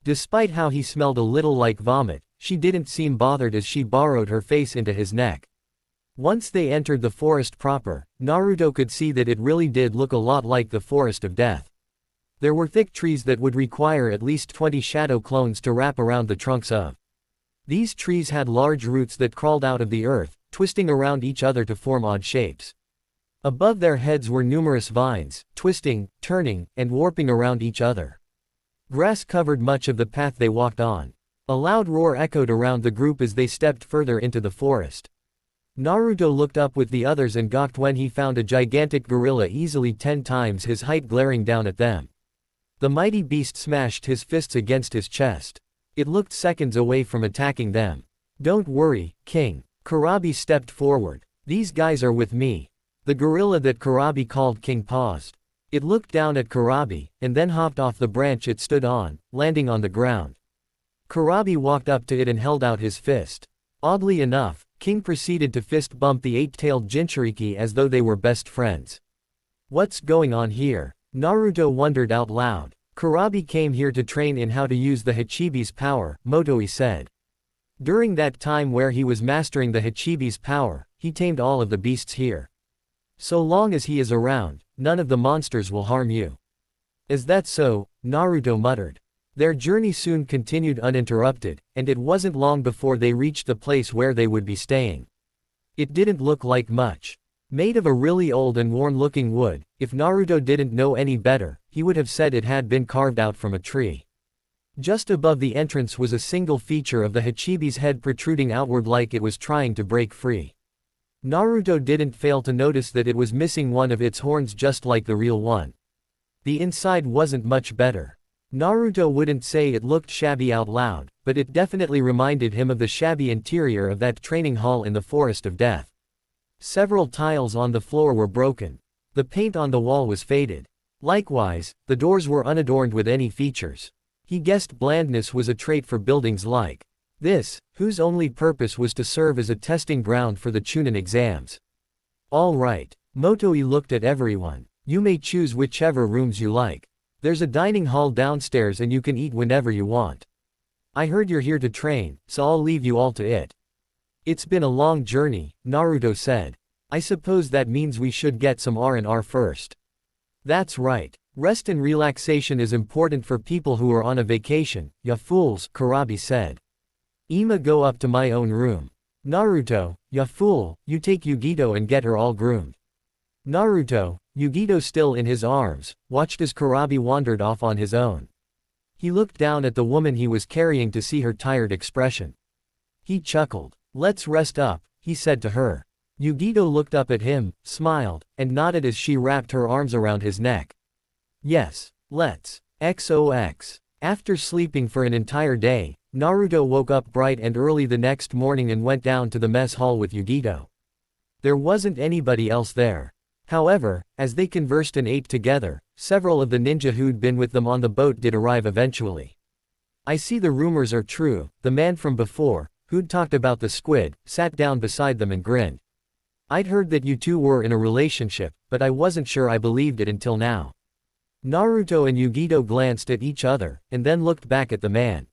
A: Despite how he smelled a little like vomit, she didn't seem bothered as she burrowed her face into his neck. Once they entered the forest proper, Naruto could see that it really did look a lot like the Forest of Death. There were thick trees that would require at least 20 shadow clones to wrap around the trunks of. These trees had large roots that crawled out of the earth, twisting around each other to form odd shapes. Above their heads were numerous vines, twisting, turning, and warping around each other. Grass covered much of the path they walked on. A loud roar echoed around the group as they stepped further into the forest. Naruto looked up with the others and gawked when he found a gigantic gorilla easily 10 times his height glaring down at them. The mighty beast smashed his fists against his chest. It looked seconds away from attacking them. Don't worry, King. Kurabi stepped forward. These guys are with me. The gorilla that Kurabi called King paused. It looked down at Kurabi, and then hopped off the branch it stood on, landing on the ground. Kurabi walked up to it and held out his fist. Oddly enough, King proceeded to fist bump the 8-tailed Jinchuriki as though they were best friends. What's going on here? Naruto wondered out loud. Kurabi came here to train in how to use the Hachibi's power, Motoi said. During that time where he was mastering the Hachibi's power, he tamed all of the beasts here. So long as he is around, none of the monsters will harm you. Is that so? Naruto muttered. Their journey soon continued uninterrupted, and it wasn't long before they reached the place where they would be staying. It didn't look like much. Made of a really old and worn-looking wood, if Naruto didn't know any better, he would have said it had been carved out from a tree. Just above the entrance was a single feature of the Hachibi's head protruding outward like it was trying to break free. Naruto didn't fail to notice that it was missing one of its horns just like the real one. The inside wasn't much better. Naruto wouldn't say it looked shabby out loud, but it definitely reminded him of the shabby interior of that training hall in the Forest of Death. Several tiles on the floor were broken. The paint on the wall was faded. Likewise, the doors were unadorned with any features. He guessed blandness was a trait for buildings like this, whose only purpose was to serve as a testing ground for the Chunin exams. All right. Motoi looked at everyone. You may choose whichever rooms you like. There's a dining hall downstairs and you can eat whenever you want. I heard you're here to train, so I'll leave you all to it. It's been a long journey, Naruto said. I suppose that means we should get some R&R first. That's right. Rest and relaxation is important for people who are on a vacation, ya fools, Kurabi said. Ima go up to my own room. Naruto, ya fool, you take Yugito and get her all groomed. Naruto, Yugito still in his arms, watched as Kurabi wandered off on his own. He looked down at the woman he was carrying to see her tired expression. He chuckled. Let's rest up, he said to her. Yugito looked up at him, smiled, and nodded as she wrapped her arms around his neck. Yes, let's. XOX. After sleeping for an entire day, Naruto woke up bright and early the next morning and went down to the mess hall with Yugito. There wasn't anybody else there. However, as they conversed and ate together, several of the ninja who'd been with them on the boat did arrive eventually. I see the rumors are true, the man from before, who'd talked about the squid, sat down beside them and grinned. I'd heard that you two were in a relationship, but I wasn't sure I believed it until now. Naruto and Yugito glanced at each other, and then looked back at the man.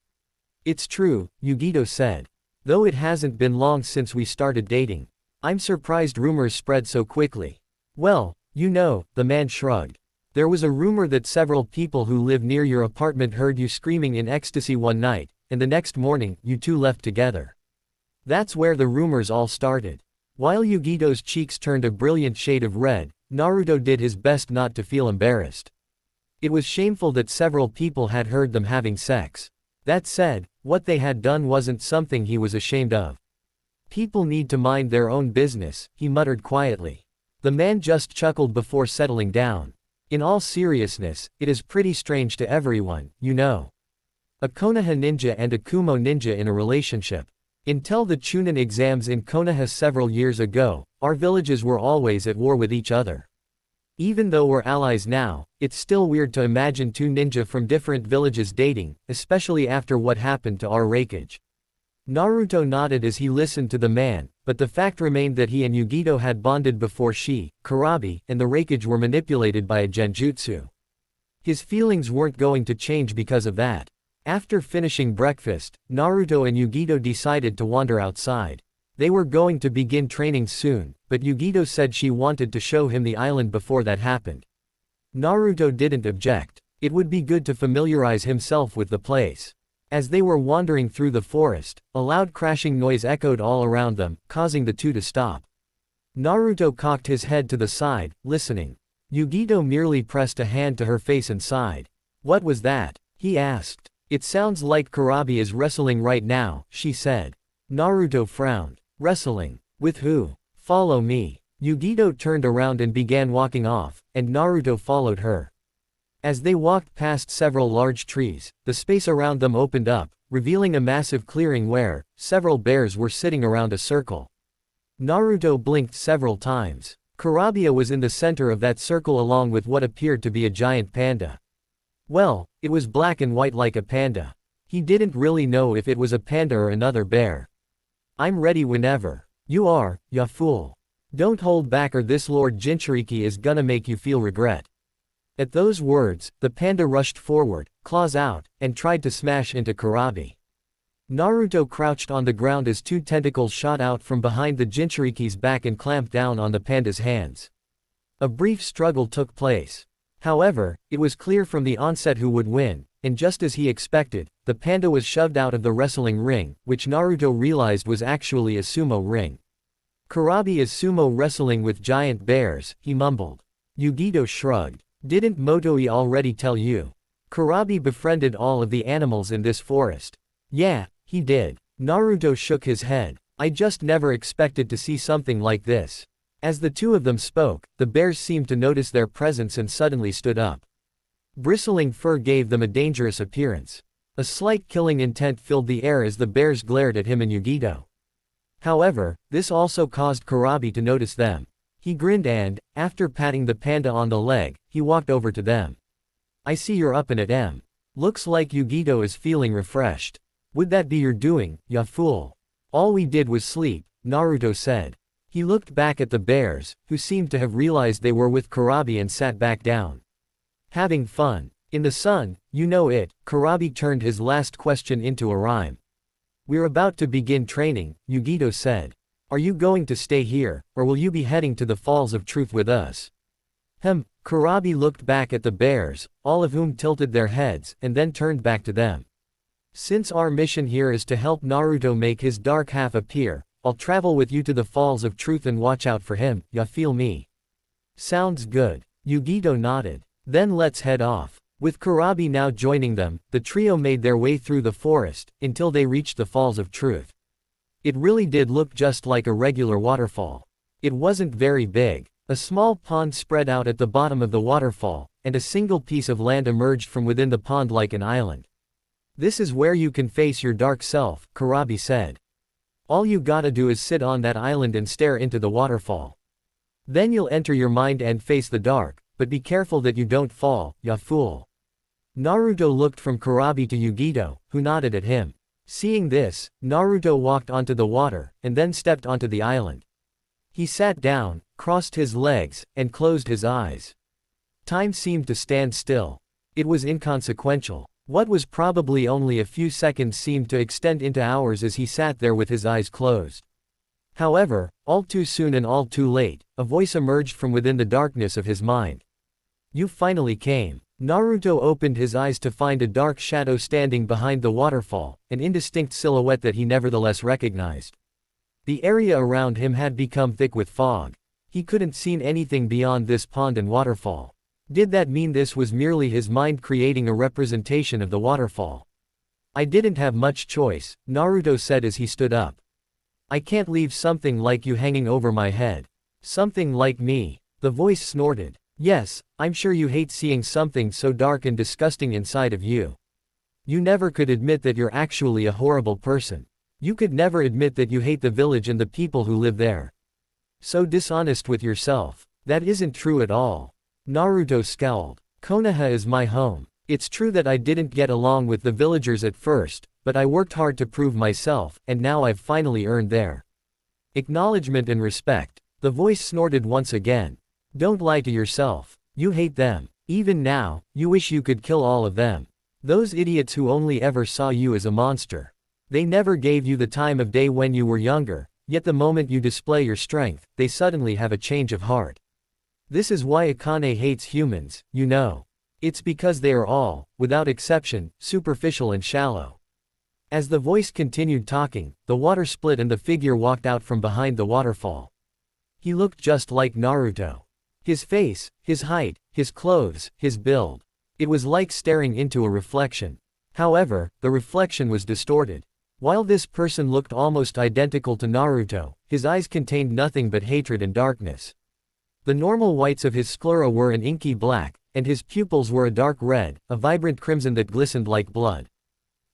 A: It's true, Yugito said. Though it hasn't been long since we started dating. I'm surprised rumors spread so quickly. Well, you know, the man shrugged. There was a rumor that several people who live near your apartment heard you screaming in ecstasy one night, and the next morning, you two left together. That's where the rumors all started. While Yugito's cheeks turned a brilliant shade of red, Naruto did his best not to feel embarrassed. It was shameful that several people had heard them having sex. That said, what they had done wasn't something he was ashamed of. People need to mind their own business, he muttered quietly. The man just chuckled before settling down. In all seriousness, it is pretty strange to everyone, you know. A Konoha ninja and a Kumo ninja in a relationship. Until the Chunin exams in Konoha several years ago, our villages were always at war with each other. Even though we're allies now, it's still weird to imagine two ninja from different villages dating, especially after what happened to our Raikage. Naruto nodded as he listened to the man, but the fact remained that he and Yugito had bonded before she, Kurabi, and the Raikage were manipulated by a genjutsu. His feelings weren't going to change because of that. After finishing breakfast, Naruto and Yugito decided to wander outside. They were going to begin training soon, but Yugito said she wanted to show him the island before that happened. Naruto didn't object. It would be good to familiarize himself with the place. As they were wandering through the forest, a loud crashing noise echoed all around them, causing the two to stop. Naruto cocked his head to the side, listening. Yugito merely pressed a hand to her face and sighed. "What was that?" he asked. "It sounds like Kurabi is wrestling right now," she said. Naruto frowned. "Wrestling? With who? Follow me." Yugito turned around and began walking off, and Naruto followed her. As they walked past several large trees, the space around them opened up, revealing a massive clearing where several bears were sitting around a circle. Naruto blinked several times. Kurabia was in the center of that circle along with what appeared to be a giant panda. Well, it was black and white like a panda. He didn't really know if it was a panda or another bear. "I'm ready whenever." "You are, ya fool. Don't hold back or this Lord Jinchuriki is gonna make you feel regret." At those words, the panda rushed forward, claws out, and tried to smash into Kurabi. Naruto crouched on the ground as two tentacles shot out from behind the Jinchuriki's back and clamped down on the panda's hands. A brief struggle took place. However, it was clear from the onset who would win, and just as he expected, the panda was shoved out of the wrestling ring, which Naruto realized was actually a sumo ring. "Kurabi is sumo wrestling with giant bears," he mumbled. Yugito shrugged. "Didn't Motoi already tell you? Kurabi befriended all of the animals in this forest." "Yeah, he did." Naruto shook his head. "I just never expected to see something like this." As the two of them spoke, the bears seemed to notice their presence and suddenly stood up. Bristling fur gave them a dangerous appearance. A slight killing intent filled the air as the bears glared at him and Yugito. However, this also caused Kurabi to notice them. He grinned and, after patting the panda on the leg, he walked over to them. "I see you're up and at 'em. Looks like Yugito is feeling refreshed. Would that be your doing, ya fool?" "All we did was sleep," Naruto said. He looked back at the bears, who seemed to have realized they were with Kurabi and sat back down. "Having fun. In the sun, you know it." Kurabi turned his last question into a rhyme. "We're about to begin training," Yugito said. "Are you going to stay here, or will you be heading to the Falls of Truth with us?" Kurabi looked back at the bears, all of whom tilted their heads, and then turned back to them. "Since our mission here is to help Naruto make his dark half appear, I'll travel with you to the Falls of Truth and watch out for him, ya feel me?" "Sounds good." Yugito nodded. "Then let's head off." With Kurabi now joining them, the trio made their way through the forest, until they reached the Falls of Truth. It really did look just like a regular waterfall. It wasn't very big. A small pond spread out at the bottom of the waterfall, and a single piece of land emerged from within the pond like an island. "This is where you can face your dark self," Kurabi said. "All you gotta do is sit on that island and stare into the waterfall. Then you'll enter your mind and face the dark, but be careful that you don't fall, ya fool." Naruto looked from Kurabi to Yugito, who nodded at him. Seeing this, Naruto walked onto the water, and then stepped onto the island. He sat down, crossed his legs, and closed his eyes. Time seemed to stand still. It was inconsequential. What was probably only a few seconds seemed to extend into hours as he sat there with his eyes closed. However, all too soon and all too late, a voice emerged from within the darkness of his mind. "You finally came." Naruto opened his eyes to find a dark shadow standing behind the waterfall, an indistinct silhouette that he nevertheless recognized. The area around him had become thick with fog. He couldn't see anything beyond this pond and waterfall. Did that mean this was merely his mind creating a representation of the waterfall? "I didn't have much choice," Naruto said as he stood up. "I can't leave something like you hanging over my head." "Something like me?" The voice snorted. "Yes, I'm sure you hate seeing something so dark and disgusting inside of you. You never could admit that you're actually a horrible person. You could never admit that you hate the village and the people who live there. So dishonest with yourself." "That isn't true at all." Naruto scowled. Konoha is my home. It's true that I didn't get along with the villagers at first, but I worked hard to prove myself, and now I've finally earned their acknowledgement and respect. The voice snorted once again. Don't lie to yourself. You hate them. Even now, you wish you could kill all of them. Those idiots who only ever saw you as a monster. They never gave you the time of day when you were younger, yet the moment you display your strength, they suddenly have a change of heart. This is why Akane hates humans, you know. It's because they are all, without exception, superficial and shallow. As the voice continued talking, the water split and the figure walked out from behind the waterfall. He looked just like Naruto. His face, his height, his clothes, his build. It was like staring into a reflection. However, the reflection was distorted. While this person looked almost identical to Naruto, his eyes contained nothing but hatred and darkness. The normal whites of his sclera were an inky black, and his pupils were a dark red, a vibrant crimson that glistened like blood.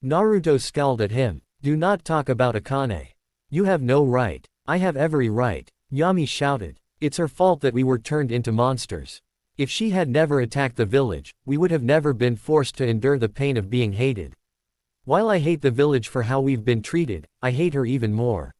A: Naruto scowled at him. Do not talk about Akane. You have no right. I have every right. Yami shouted. It's her fault that we were turned into monsters. If she had never attacked the village, we would have never been forced to endure the pain of being hated. While I hate the village for how we've been treated, I hate her even more.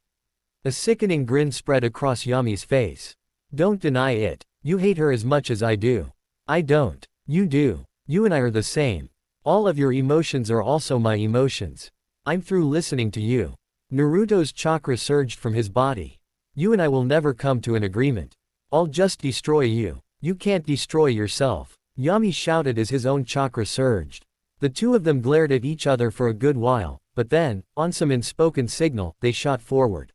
A: A sickening grin spread across Yami's face. Don't deny it. You hate her as much as I do. I don't. You do. You and I are the same. All of your emotions are also my emotions. I'm through listening to you. Naruto's chakra surged from his body. You and I will never come to an agreement. I'll just destroy you. You can't destroy yourself. Yami shouted as his own chakra surged. The two of them glared at each other for a good while, but then, on some unspoken signal, they shot forward.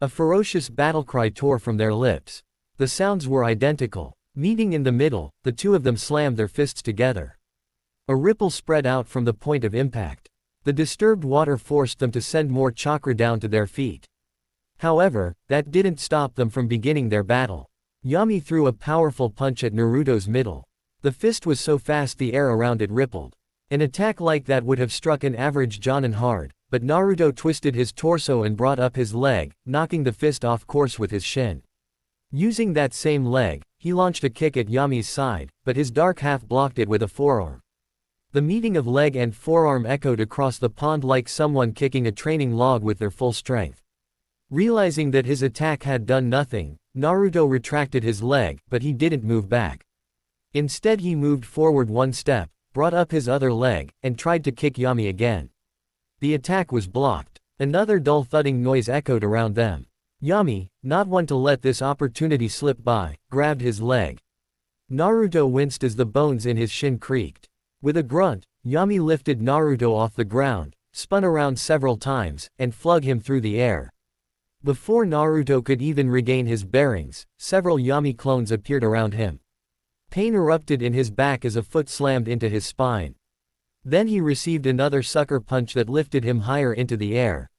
A: A ferocious battle cry tore from their lips. The sounds were identical. Meeting in the middle, the two of them slammed their fists together. A ripple spread out from the point of impact. The disturbed water forced them to send more chakra down to their feet. However, that didn't stop them from beginning their battle. Yami threw a powerful punch at Naruto's middle. The fist was so fast the air around it rippled. An attack like that would have struck an average Jonin hard, but Naruto twisted his torso and brought up his leg, knocking the fist off course with his shin. Using that same leg, he launched a kick at Yami's side, but his dark half blocked it with a forearm. The meeting of leg and forearm echoed across the pond like someone kicking a training log with their full strength. Realizing that his attack had done nothing, Naruto retracted his leg, but he didn't move back. Instead he moved forward one step, brought up his other leg, and tried to kick Yami again. The attack was blocked. Another dull thudding noise echoed around them. Yami, not one to let this opportunity slip by, grabbed his leg. Naruto winced as the bones in his shin creaked. With a grunt, Yami lifted Naruto off the ground, spun around several times, and flung him through the air. Before Naruto could even regain his bearings, several Yami clones appeared around him. Pain erupted in his back as a foot slammed into his spine. Then he received another sucker punch that lifted him higher into the air.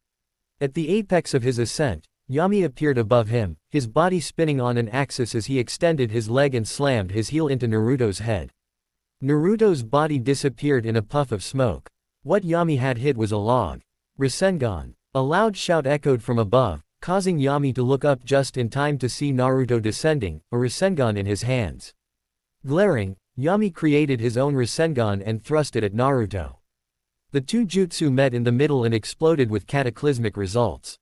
A: At the apex of his ascent, Yami appeared above him, his body spinning on an axis as he extended his leg and slammed his heel into Naruto's head. Naruto's body disappeared in a puff of smoke. What Yami had hit was a log. Rasengan. A loud shout echoed from above, causing Yami to look up just in time to see Naruto descending, a Rasengan in his hands. Glaring, Yami created his own Rasengan and thrust it at Naruto. The two jutsu met in the middle and exploded with cataclysmic results.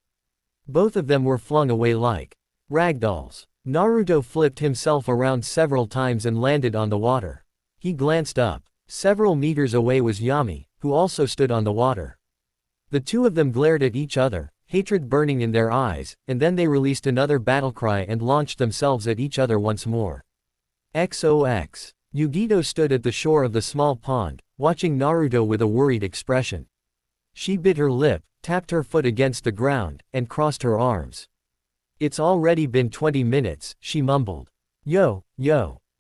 A: Both of them were flung away like ragdolls. Naruto flipped himself around several times and landed on the water. He glanced up. Several meters away was Yami, who also stood on the water. The two of them glared at each other, hatred burning in their eyes, and then they released another battle cry and launched themselves at each other once more. XOX. Yugito stood at the shore of the small pond, watching Naruto with a worried expression. She bit her lip, tapped her foot against the ground, and crossed her arms. It's already been 20 minutes, she mumbled. Yo.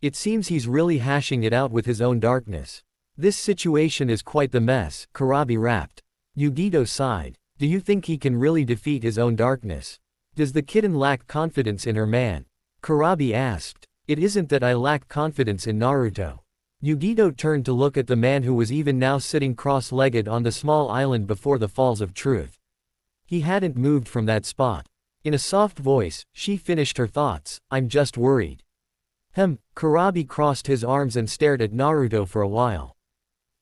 A: It seems he's really hashing it out with his own darkness. This situation is quite the mess, Kurabi rapped. Yugito sighed. Do you think he can really defeat his own darkness? Does the kitten lack confidence in her man? Kurabi asked. It isn't that I lack confidence in Naruto. Yugito turned to look at the man who was even now sitting cross-legged on the small island before the Falls of Truth. He hadn't moved from that spot. In a soft voice, she finished her thoughts. I'm just worried. Kurabi crossed his arms and stared at Naruto for a while.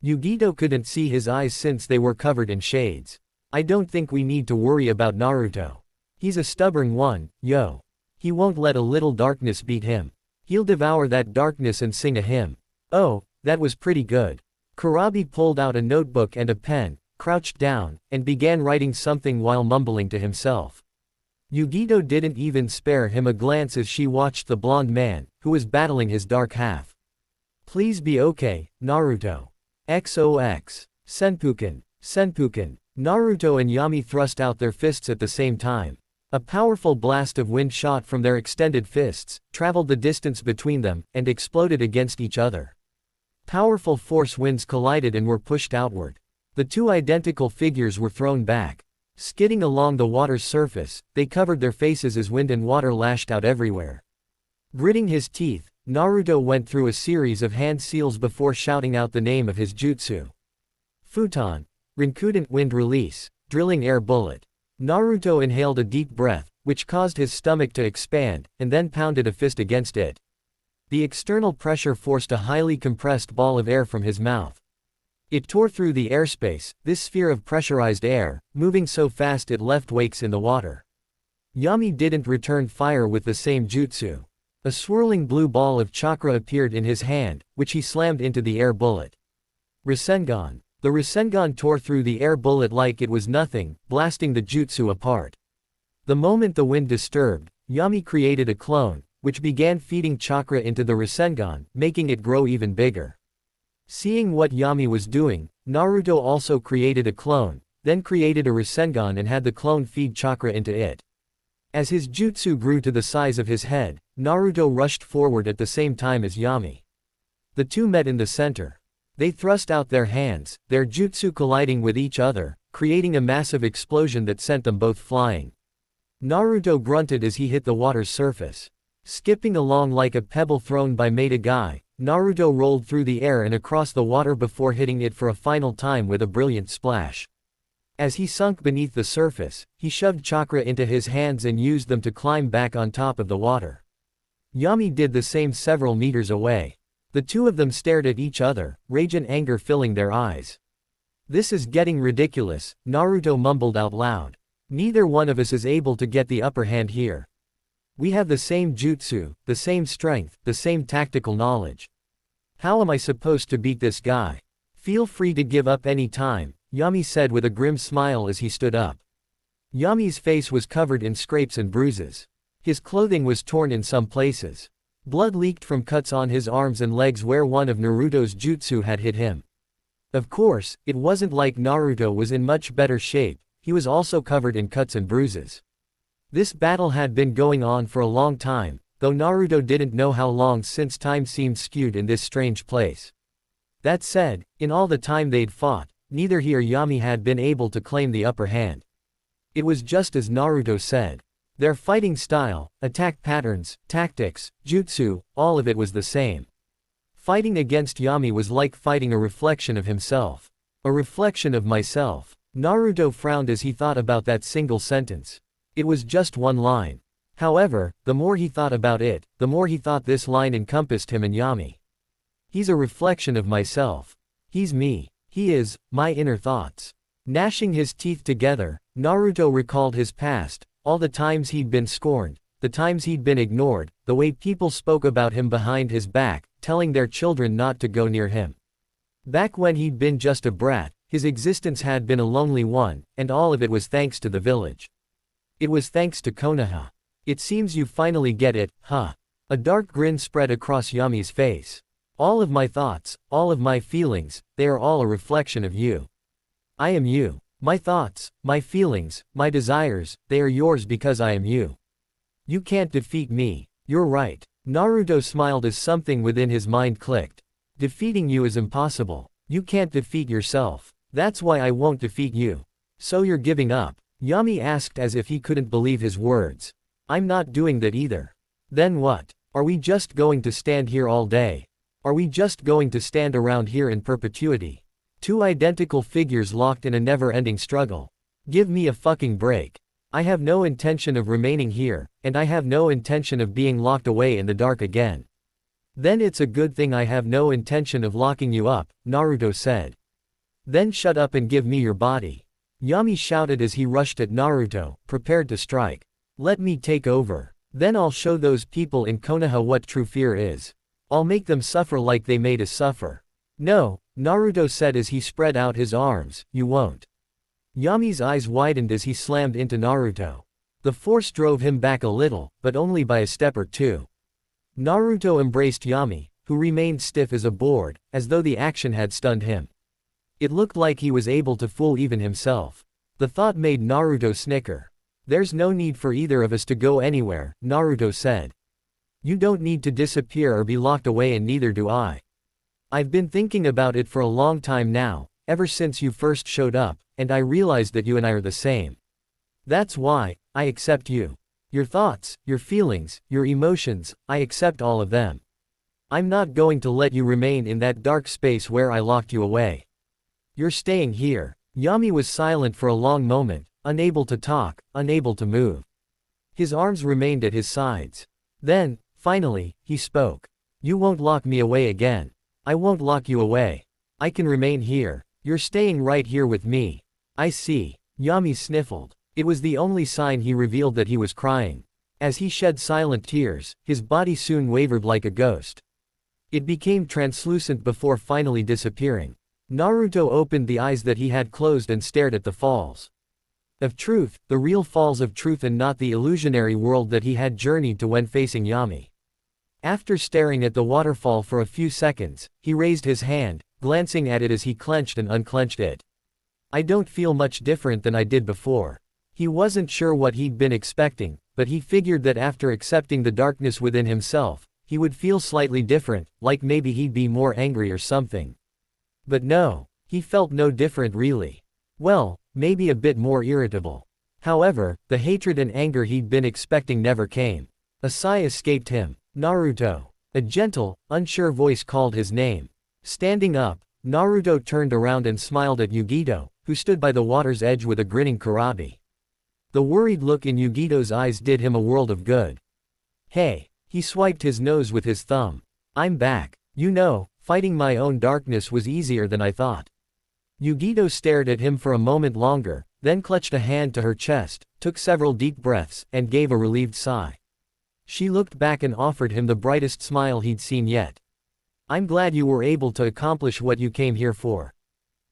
A: Yugito couldn't see his eyes since they were covered in shades. I don't think we need to worry about Naruto. He's a stubborn one, yo. He won't let a little darkness beat him. He'll devour that darkness and sing a hymn. Oh, that was pretty good. Kurabi pulled out a notebook and a pen, crouched down, and began writing something while mumbling to himself. Yugito didn't even spare him a glance as she watched the blonde man, who was battling his dark half. Please be okay, Naruto. XOX. Senpuken. Senpuken. Naruto and Yami thrust out their fists at the same time. A powerful blast of wind shot from their extended fists, traveled the distance between them, and exploded against each other. Powerful force winds collided and were pushed outward. The two identical figures were thrown back. Skidding along the water's surface, they covered their faces as wind and water lashed out everywhere. Gritting his teeth, Naruto went through a series of hand seals before shouting out the name of his jutsu. Futon. Rinkudent wind release, drilling air bullet. Naruto inhaled a deep breath, which caused his stomach to expand, and then pounded a fist against it. The external pressure forced a highly compressed ball of air from his mouth. It tore through the airspace, this sphere of pressurized air, moving so fast it left wakes in the water. Yami didn't return fire with the same jutsu. A swirling blue ball of chakra appeared in his hand, which he slammed into the air bullet. Rasengan. The Rasengan tore through the air bullet like it was nothing, blasting the jutsu apart. The moment the wind disturbed, Yami created a clone, which began feeding chakra into the Rasengan, making it grow even bigger. Seeing what Yami was doing, Naruto also created a clone, then created a Rasengan and had the clone feed chakra into it. As his jutsu grew to the size of his head, Naruto rushed forward at the same time as Yami. The two met in the center. They thrust out their hands, their jutsu colliding with each other, creating a massive explosion that sent them both flying. Naruto grunted as he hit the water's surface. Skipping along like a pebble thrown by Maida Guy, Naruto rolled through the air and across the water before hitting it for a final time with a brilliant splash. As he sunk beneath the surface, he shoved chakra into his hands and used them to climb back on top of the water. Yami did the same several meters away. The two of them stared at each other, rage and anger filling their eyes. This is getting ridiculous, Naruto mumbled out loud. Neither one of us is able to get the upper hand here. We have the same jutsu, the same strength, the same tactical knowledge. How am I supposed to beat this guy? Feel free to give up any time, Yami said with a grim smile as he stood up. Yami's face was covered in scrapes and bruises. His clothing was torn in some places. Blood leaked from cuts on his arms and legs where one of Naruto's jutsu had hit him. Of course, it wasn't like Naruto was in much better shape, he was also covered in cuts and bruises. This battle had been going on for a long time, though Naruto didn't know how long since time seemed skewed in this strange place. That said, in all the time they'd fought, neither he or Yami had been able to claim the upper hand. It was just as Naruto said. Their fighting style, attack patterns, tactics, jutsu, all of it was the same. Fighting against Yami was like fighting a reflection of himself. A reflection of myself. Naruto frowned as he thought about that single sentence. It was just one line. However, the more he thought about it, the more he thought this line encompassed him and Yami. He's a reflection of myself. He's me. He is, my inner thoughts. Gnashing his teeth together, Naruto recalled his past, all the times he'd been scorned, the times he'd been ignored, the way people spoke about him behind his back, telling their children not to go near him. Back when he'd been just a brat, his existence had been a lonely one, and all of it was thanks to the village. It was thanks to Konoha. It seems you finally get it, huh? A dark grin spread across Yami's face. All of my thoughts, all of my feelings, they are all a reflection of you. I am you. My thoughts, my feelings, my desires, they are yours because I am you. You can't defeat me. You're right. Naruto smiled as something within his mind clicked. Defeating you is impossible. You can't defeat yourself. That's why I won't defeat you. So you're giving up? Yami asked as if he couldn't believe his words. I'm not doing that either. Then what? Are we just going to stand here all day? Are we just going to stand around here in perpetuity? Two identical figures locked in a never-ending struggle. Give me a fucking break. I have no intention of remaining here, and I have no intention of being locked away in the dark again. Then it's a good thing I have no intention of locking you up, Naruto said. Then shut up and give me your body. Yami shouted as he rushed at Naruto, prepared to strike. Let me take over. Then I'll show those people in Konoha what true fear is. I'll make them suffer like they made us suffer. No, Naruto said as he spread out his arms, you won't. Yami's eyes widened as he slammed into Naruto. The force drove him back a little, but only by a step or two. Naruto embraced Yami, who remained stiff as a board, as though the action had stunned him. It looked like he was able to fool even himself. The thought made Naruto snicker. There's no need for either of us to go anywhere, Naruto said. You don't need to disappear or be locked away, and neither do I. I've been thinking about it for a long time now, ever since you first showed up, and I realized that you and I are the same. That's why, I accept you. Your thoughts, your feelings, your emotions, I accept all of them. I'm not going to let you remain in that dark space where I locked you away. You're staying here. Yami was silent for a long moment, unable to talk, unable to move. His arms remained at his sides. Then, finally, he spoke. You won't lock me away again. I won't lock you away. I can remain here. You're staying right here with me. I see. Yami sniffled. It was the only sign he revealed that he was crying. As he shed silent tears, his body soon wavered like a ghost. It became translucent before finally disappearing. Naruto opened the eyes that he had closed and stared at the falls of truth, the real falls of truth, and not the illusionary world that he had journeyed to when facing Yami. After staring at the waterfall for a few seconds, he raised his hand, glancing at it as he clenched and unclenched it. I don't feel much different than I did before. He wasn't sure what he'd been expecting, but he figured that after accepting the darkness within himself, he would feel slightly different, like maybe he'd be more angry or something. But no, he felt no different really. Well, maybe a bit more irritable. However, the hatred and anger he'd been expecting never came. A sigh escaped him. Naruto. A gentle, unsure voice called his name. Standing up, Naruto turned around and smiled at Yugito, who stood by the water's edge with a grinning Kurabi. The worried look in Yugito's eyes did him a world of good. Hey, he swiped his nose with his thumb. I'm back. You know, fighting my own darkness was easier than I thought. Yugito stared at him for a moment longer, then clutched a hand to her chest, took several deep breaths, and gave a relieved sigh. She looked back and offered him the brightest smile he'd seen yet. I'm glad you were able to accomplish what you came here for.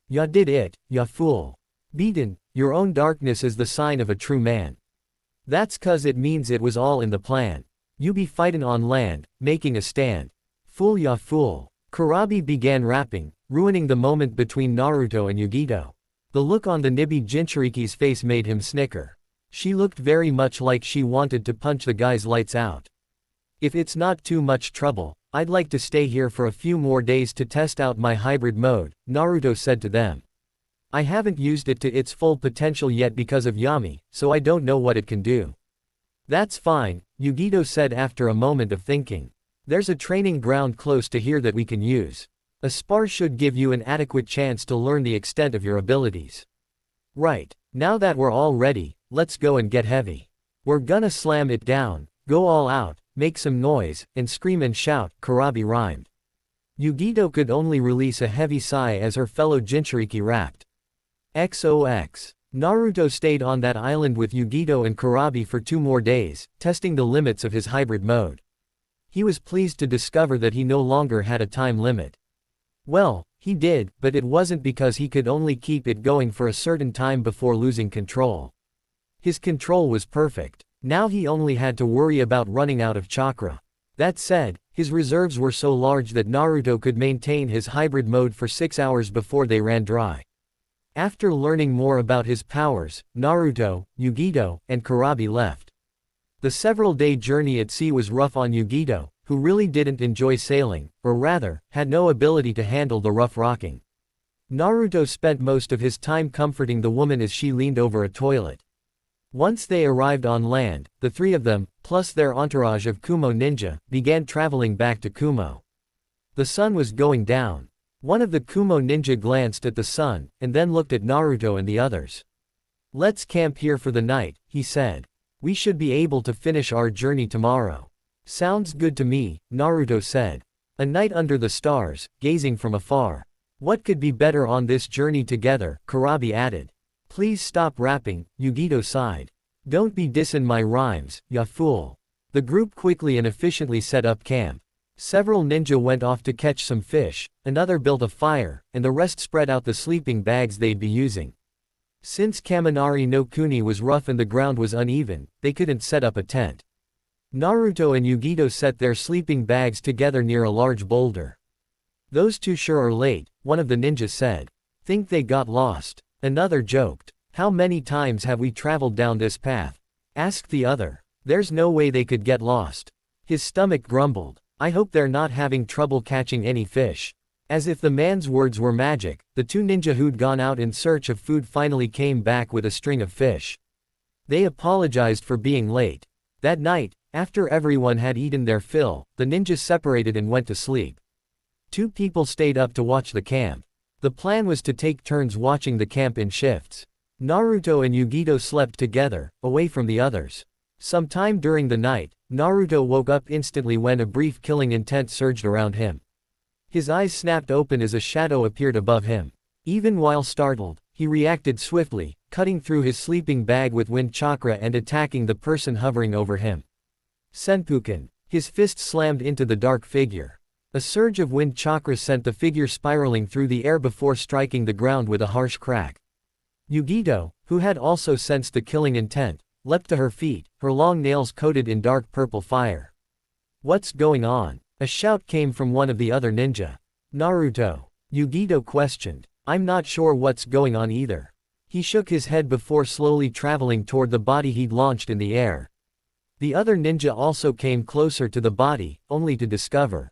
A: Ya did it, ya fool. Beaten, your own darkness is the sign of a true man. That's 'cause it means it was all in the plan. You be fightin' on land, making a stand. Fool ya fool. Kurabi began rapping, ruining the moment between Naruto and Yugito. The look on the Nibi Jinchuriki's face made him snicker. She looked very much like she wanted to punch the guy's lights out. If it's not too much trouble, I'd like to stay here for a few more days to test out my hybrid mode, Naruto said to them. I haven't used it to its full potential yet because of Yami, so I don't know what it can do. That's fine, Yugito said after a moment of thinking. There's a training ground close to here that we can use. A spar should give you an adequate chance to learn the extent of your abilities. Right, now that we're all ready, let's go and get heavy. We're gonna slam it down, go all out, make some noise, and scream and shout, Kurabi rhymed. Yugito could only release a heavy sigh as her fellow Jinchuriki rapped. XOX. Naruto stayed on that island with Yugito and Kurabi for 2 more days, testing the limits of his hybrid mode. He was pleased to discover that he no longer had a time limit. Well, he did, but it wasn't because he could only keep it going for a certain time before losing control. His control was perfect. Now he only had to worry about running out of chakra. That said, his reserves were so large that Naruto could maintain his hybrid mode for 6 hours before they ran dry. After learning more about his powers, Naruto, Yugito, and Kurabi left. The several-day journey at sea was rough on Yugito, who really didn't enjoy sailing, or rather, had no ability to handle the rough rocking. Naruto spent most of his time comforting the woman as she leaned over a toilet. Once they arrived on land, the 3 of them, plus their entourage of Kumo ninja, began traveling back to Kumo. The sun was going down. One of the Kumo ninja glanced at the sun, and then looked at Naruto and the others. Let's camp here for the night, he said. We should be able to finish our journey tomorrow. Sounds good to me, Naruto said. A night under the stars, gazing from afar. What could be better on this journey together, Kurabi added. Please stop rapping, Yugito sighed. Don't be dissin' my rhymes, ya fool. The group quickly and efficiently set up camp. Several ninja went off to catch some fish, another built a fire, and the rest spread out the sleeping bags they'd be using. Since Kaminari no Kuni was rough and the ground was uneven, they couldn't set up a tent. Naruto and Yugito set their sleeping bags together near a large boulder. Those two sure are late, one of the ninjas said. Think they got lost. Another joked. How many times have we traveled down this path? Asked the other. There's no way they could get lost. His stomach grumbled. I hope they're not having trouble catching any fish. As if the man's words were magic, the two ninja who'd gone out in search of food finally came back with a string of fish. They apologized for being late. That night, after everyone had eaten their fill, the ninjas separated and went to sleep. Two people stayed up to watch the camp. The plan was to take turns watching the camp in shifts. Naruto and Yugito slept together, away from the others. Sometime during the night, Naruto woke up instantly when a brief killing intent surged around him. His eyes snapped open as a shadow appeared above him. Even while startled, he reacted swiftly, cutting through his sleeping bag with wind chakra and attacking the person hovering over him. Senpuken. His fist slammed into the dark figure. A surge of wind chakra sent the figure spiraling through the air before striking the ground with a harsh crack. Yugito, who had also sensed the killing intent, leapt to her feet, her long nails coated in dark purple fire. What's going on? A shout came from one of the other ninja. Naruto. Yugito questioned. I'm not sure what's going on either. He shook his head before slowly traveling toward the body he'd launched in the air. The other ninja also came closer to the body, only to discover.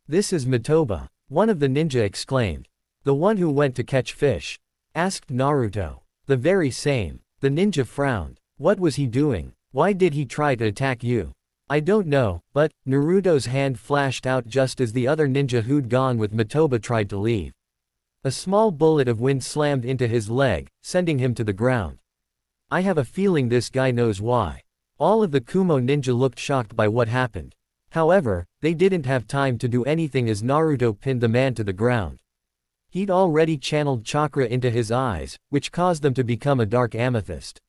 A: This is Mitoba, one of the ninja exclaimed. The one who went to catch fish? Asked Naruto. The very same. The ninja frowned. What was he doing? Why did he try to attack you? I don't know, but Naruto's hand flashed out just as the other ninja who'd gone with Mitoba tried to leave. A small bullet of wind slammed into his leg, sending him to the ground. I have a feeling this guy knows why. All of the Kumo ninja looked shocked by what happened. However, they didn't have time to do anything as Naruto pinned the man to the ground. He'd already channeled chakra into his eyes, which caused them to become a dark amethyst.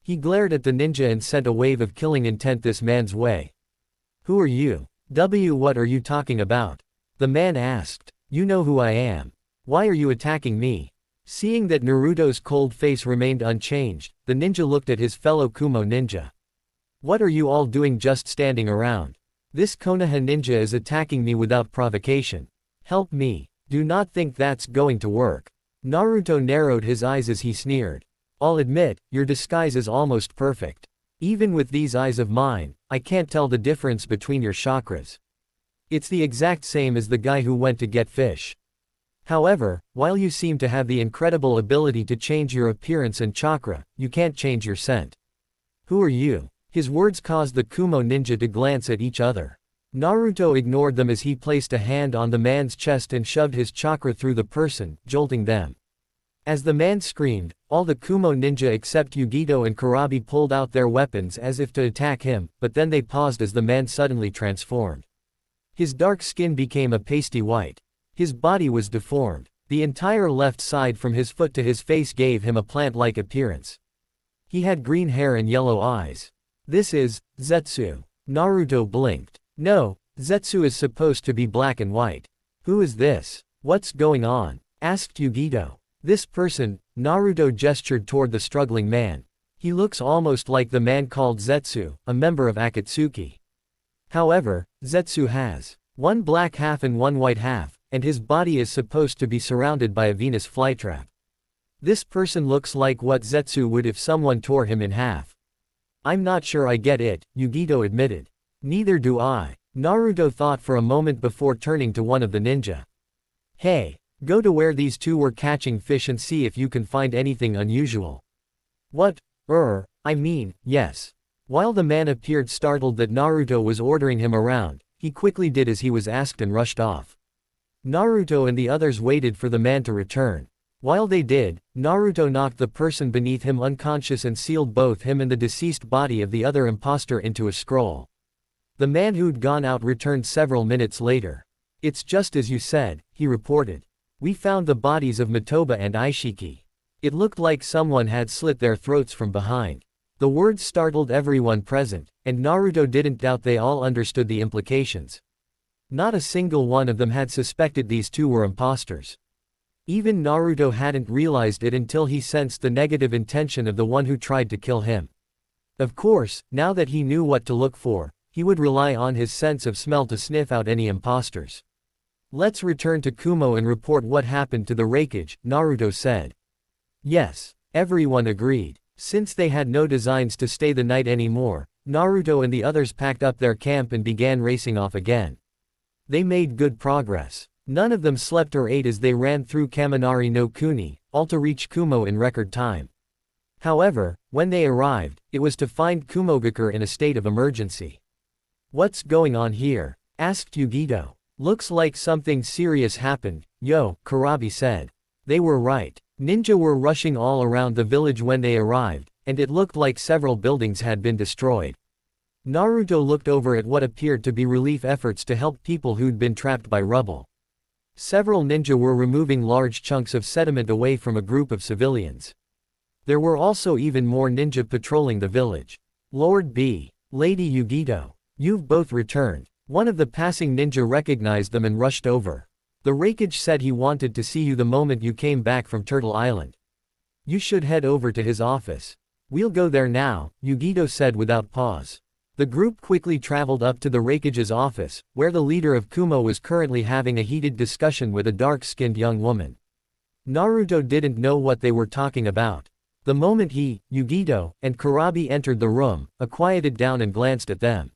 A: He glared at the ninja and sent a wave of killing intent this man's way. Who are you? What are you talking about? The man asked. You know who I am. Why are you attacking me? Seeing that Naruto's cold face remained unchanged, the ninja looked at his fellow Kumo ninja. What are you all doing just standing around? This Konoha ninja is attacking me without provocation. Help me. Do not think that's going to work. Naruto narrowed his eyes as he sneered. I'll admit, your disguise is almost perfect. Even with these eyes of mine, I can't tell the difference between your chakras. It's the exact same as the guy who went to get fish. However, while you seem to have the incredible ability to change your appearance and chakra, you can't change your scent. Who are you? His words caused the Kumo ninja to glance at each other. Naruto ignored them as he placed a hand on the man's chest and shoved his chakra through the person, jolting them. As the man screamed, all the Kumo ninja except Yugito and Kurabi pulled out their weapons as if to attack him, but then they paused as the man suddenly transformed. His dark skin became a pasty white. His body was deformed. The entire left side from his foot to his face gave him a plant-like appearance. He had green hair and yellow eyes. This is Zetsu. Naruto blinked. No, Zetsu is supposed to be black and white. Who is this? What's going on? Asked Yugito. This person, Naruto gestured toward the struggling man. He looks almost like the man called Zetsu, a member of Akatsuki. However, Zetsu has one black half and one white half, and his body is supposed to be surrounded by a Venus flytrap. This person looks like what Zetsu would if someone tore him in half. I'm not sure I get it, Yugito admitted. Neither do I. Naruto thought for a moment before turning to one of the ninja. Hey, go to where these two were catching fish and see if you can find anything unusual. What? I mean, yes. While the man appeared startled that Naruto was ordering him around, he quickly did as he was asked and rushed off. Naruto and the others waited for the man to return. While they did, Naruto knocked the person beneath him unconscious and sealed both him and the deceased body of the other imposter into a scroll. The man who'd gone out returned several minutes later. It's just as you said, he reported. We found the bodies of Matoba and Ishiki. It looked like someone had slit their throats from behind. The words startled everyone present, and Naruto didn't doubt they all understood the implications. Not a single one of them had suspected these two were imposters. Even Naruto hadn't realized it until he sensed the negative intention of the one who tried to kill him. Of course, now that he knew what to look for, he would rely on his sense of smell to sniff out any imposters. Let's return to Kumo and report what happened to the Raikage, Naruto said. Yes, everyone agreed. Since they had no designs to stay the night anymore, Naruto and the others packed up their camp and began racing off again. They made good progress. None of them slept or ate as they ran through Kaminari no Kuni, all to reach Kumo in record time. However, when they arrived, it was to find Kumogakure in a state of emergency. What's going on here? Asked Yugito. Looks like something serious happened, yo, Kurabi said. They were right. Ninja were rushing all around the village when they arrived, and it looked like several buildings had been destroyed. Naruto looked over at what appeared to be relief efforts to help people who'd been trapped by rubble. Several ninja were removing large chunks of sediment away from a group of civilians. There were also even more ninja patrolling the village. Lord B. Lady Yugito. You've both returned. One of the passing ninja recognized them and rushed over. The Raikage said he wanted to see you the moment you came back from Turtle Island. You should head over to his office. We'll go there now, Yugito said without pause. The group quickly traveled up to the Raikage's office, where the leader of Kumo was currently having a heated discussion with a dark-skinned young woman. Naruto didn't know what they were talking about. The moment he, Yugito, and Kurabi entered the room, he quieted down and glanced at them.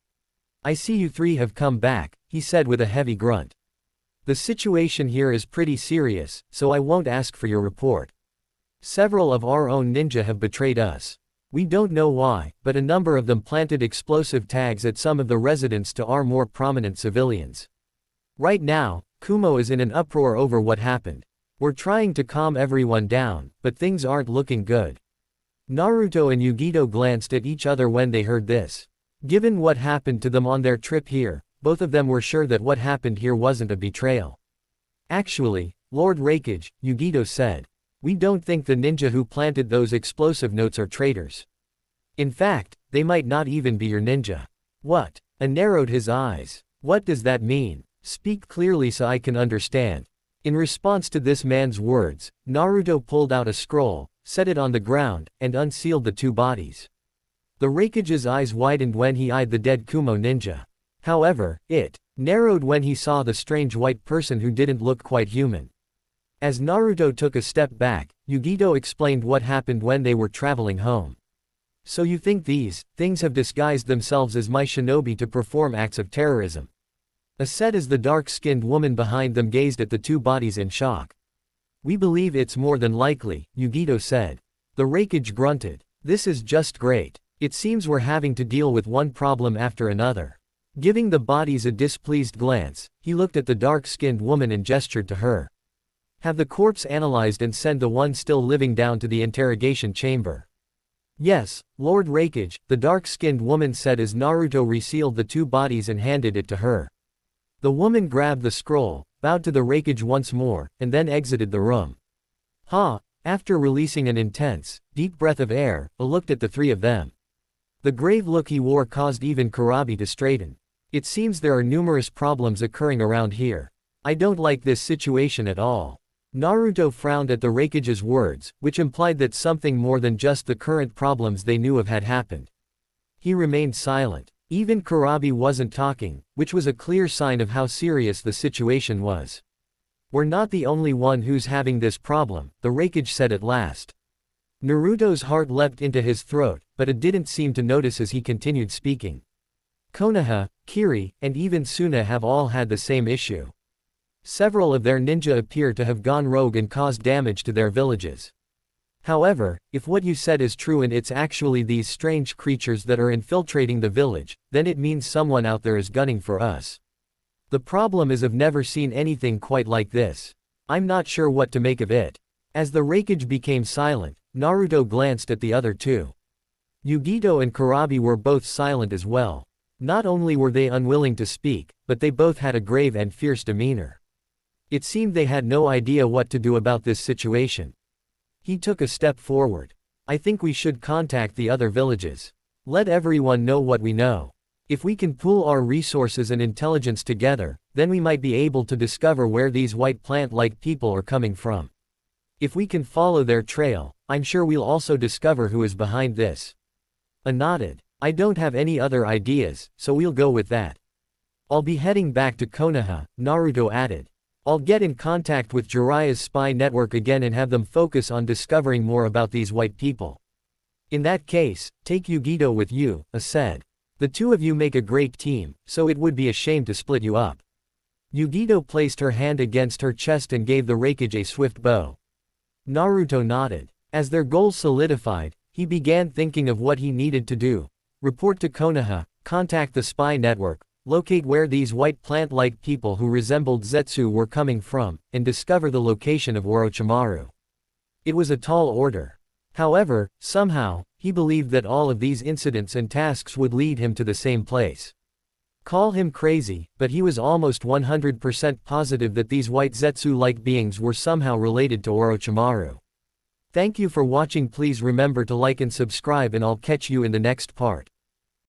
A: I see you three have come back, he said with a heavy grunt. The situation here is pretty serious, so I won't ask for your report. Several of our own ninja have betrayed us. We don't know why, but a number of them planted explosive tags at some of the residents to our more prominent civilians. Right now, Kumo is in an uproar over what happened. We're trying to calm everyone down, but things aren't looking good. Naruto and Yugito glanced at each other when they heard this. Given what happened to them on their trip here, both of them were sure that what happened here wasn't a betrayal. Actually, Lord Raikage, Yugito said. We don't think the ninja who planted those explosive notes are traitors. In fact, they might not even be your ninja. What? Narrowed his eyes. What does that mean? Speak clearly so I can understand. In response to this man's words, Naruto pulled out a scroll, set it on the ground, and unsealed the two bodies. The Raikage's eyes widened when he eyed the dead Kumo ninja. However, it narrowed when he saw the strange white person who didn't look quite human. As Naruto took a step back, Yugito explained what happened when they were traveling home. So you think these things have disguised themselves as my shinobi to perform acts of terrorism? Said as the dark-skinned woman behind them gazed at the two bodies in shock. We believe it's more than likely, Yugito said. The Raikage grunted. This is just great. It seems we're having to deal with one problem after another. Giving the bodies a displeased glance, he looked at the dark-skinned woman and gestured to her. Have the corpse analyzed and send the one still living down to the interrogation chamber. Yes, Lord Raikage, the dark-skinned woman said as Naruto resealed the two bodies and handed it to her. The woman grabbed the scroll, bowed to the Raikage once more, and then exited the room. After releasing an intense, deep breath of air, he looked at the three of them. The grave look he wore caused even Kurabi to straighten. It seems there are numerous problems occurring around here. I don't like this situation at all. Naruto frowned at the Raikage's words, which implied that something more than just the current problems they knew of had happened. He remained silent. Even Kurabi wasn't talking, which was a clear sign of how serious the situation was. We're not the only one who's having this problem, the Raikage said at last. Naruto's heart leapt into his throat, but it didn't seem to notice as he continued speaking. Konoha, Kiri, and even Suna have all had the same issue. Several of their ninja appear to have gone rogue and caused damage to their villages. However, if what you said is true and it's actually these strange creatures that are infiltrating the village, then it means someone out there is gunning for us. The problem is I've never seen anything quite like this. I'm not sure what to make of it. As the Raikage became silent, Naruto glanced at the other two. Yugito and Kurabi were both silent as well. Not only were they unwilling to speak, but they both had a grave and fierce demeanor. It seemed they had no idea what to do about this situation. He took a step forward. I think we should contact the other villages. Let everyone know what we know. If we can pool our resources and intelligence together, then we might be able to discover where these white plant-like people are coming from. If we can follow their trail, I'm sure we'll also discover who is behind this. I nodded. I don't have any other ideas, so we'll go with that. I'll be heading back to Konoha, Naruto added. I'll get in contact with Jiraiya's spy network again and have them focus on discovering more about these white people. In that case, take Yugito with you, I said. The two of you make a great team, so it would be a shame to split you up. Yugito placed her hand against her chest and gave the Raikage a swift bow. Naruto nodded. As their goals solidified, he began thinking of what he needed to do. Report to Konoha, contact the spy network, locate where these white plant-like people who resembled Zetsu were coming from, and discover the location of Orochimaru. It was a tall order. However, somehow, he believed that all of these incidents and tasks would lead him to the same place. Call him crazy, but he was almost 100% positive that these white Zetsu-like beings were somehow related to Orochimaru. Thank you for watching. Please remember to like and subscribe, and I'll catch you in the next part.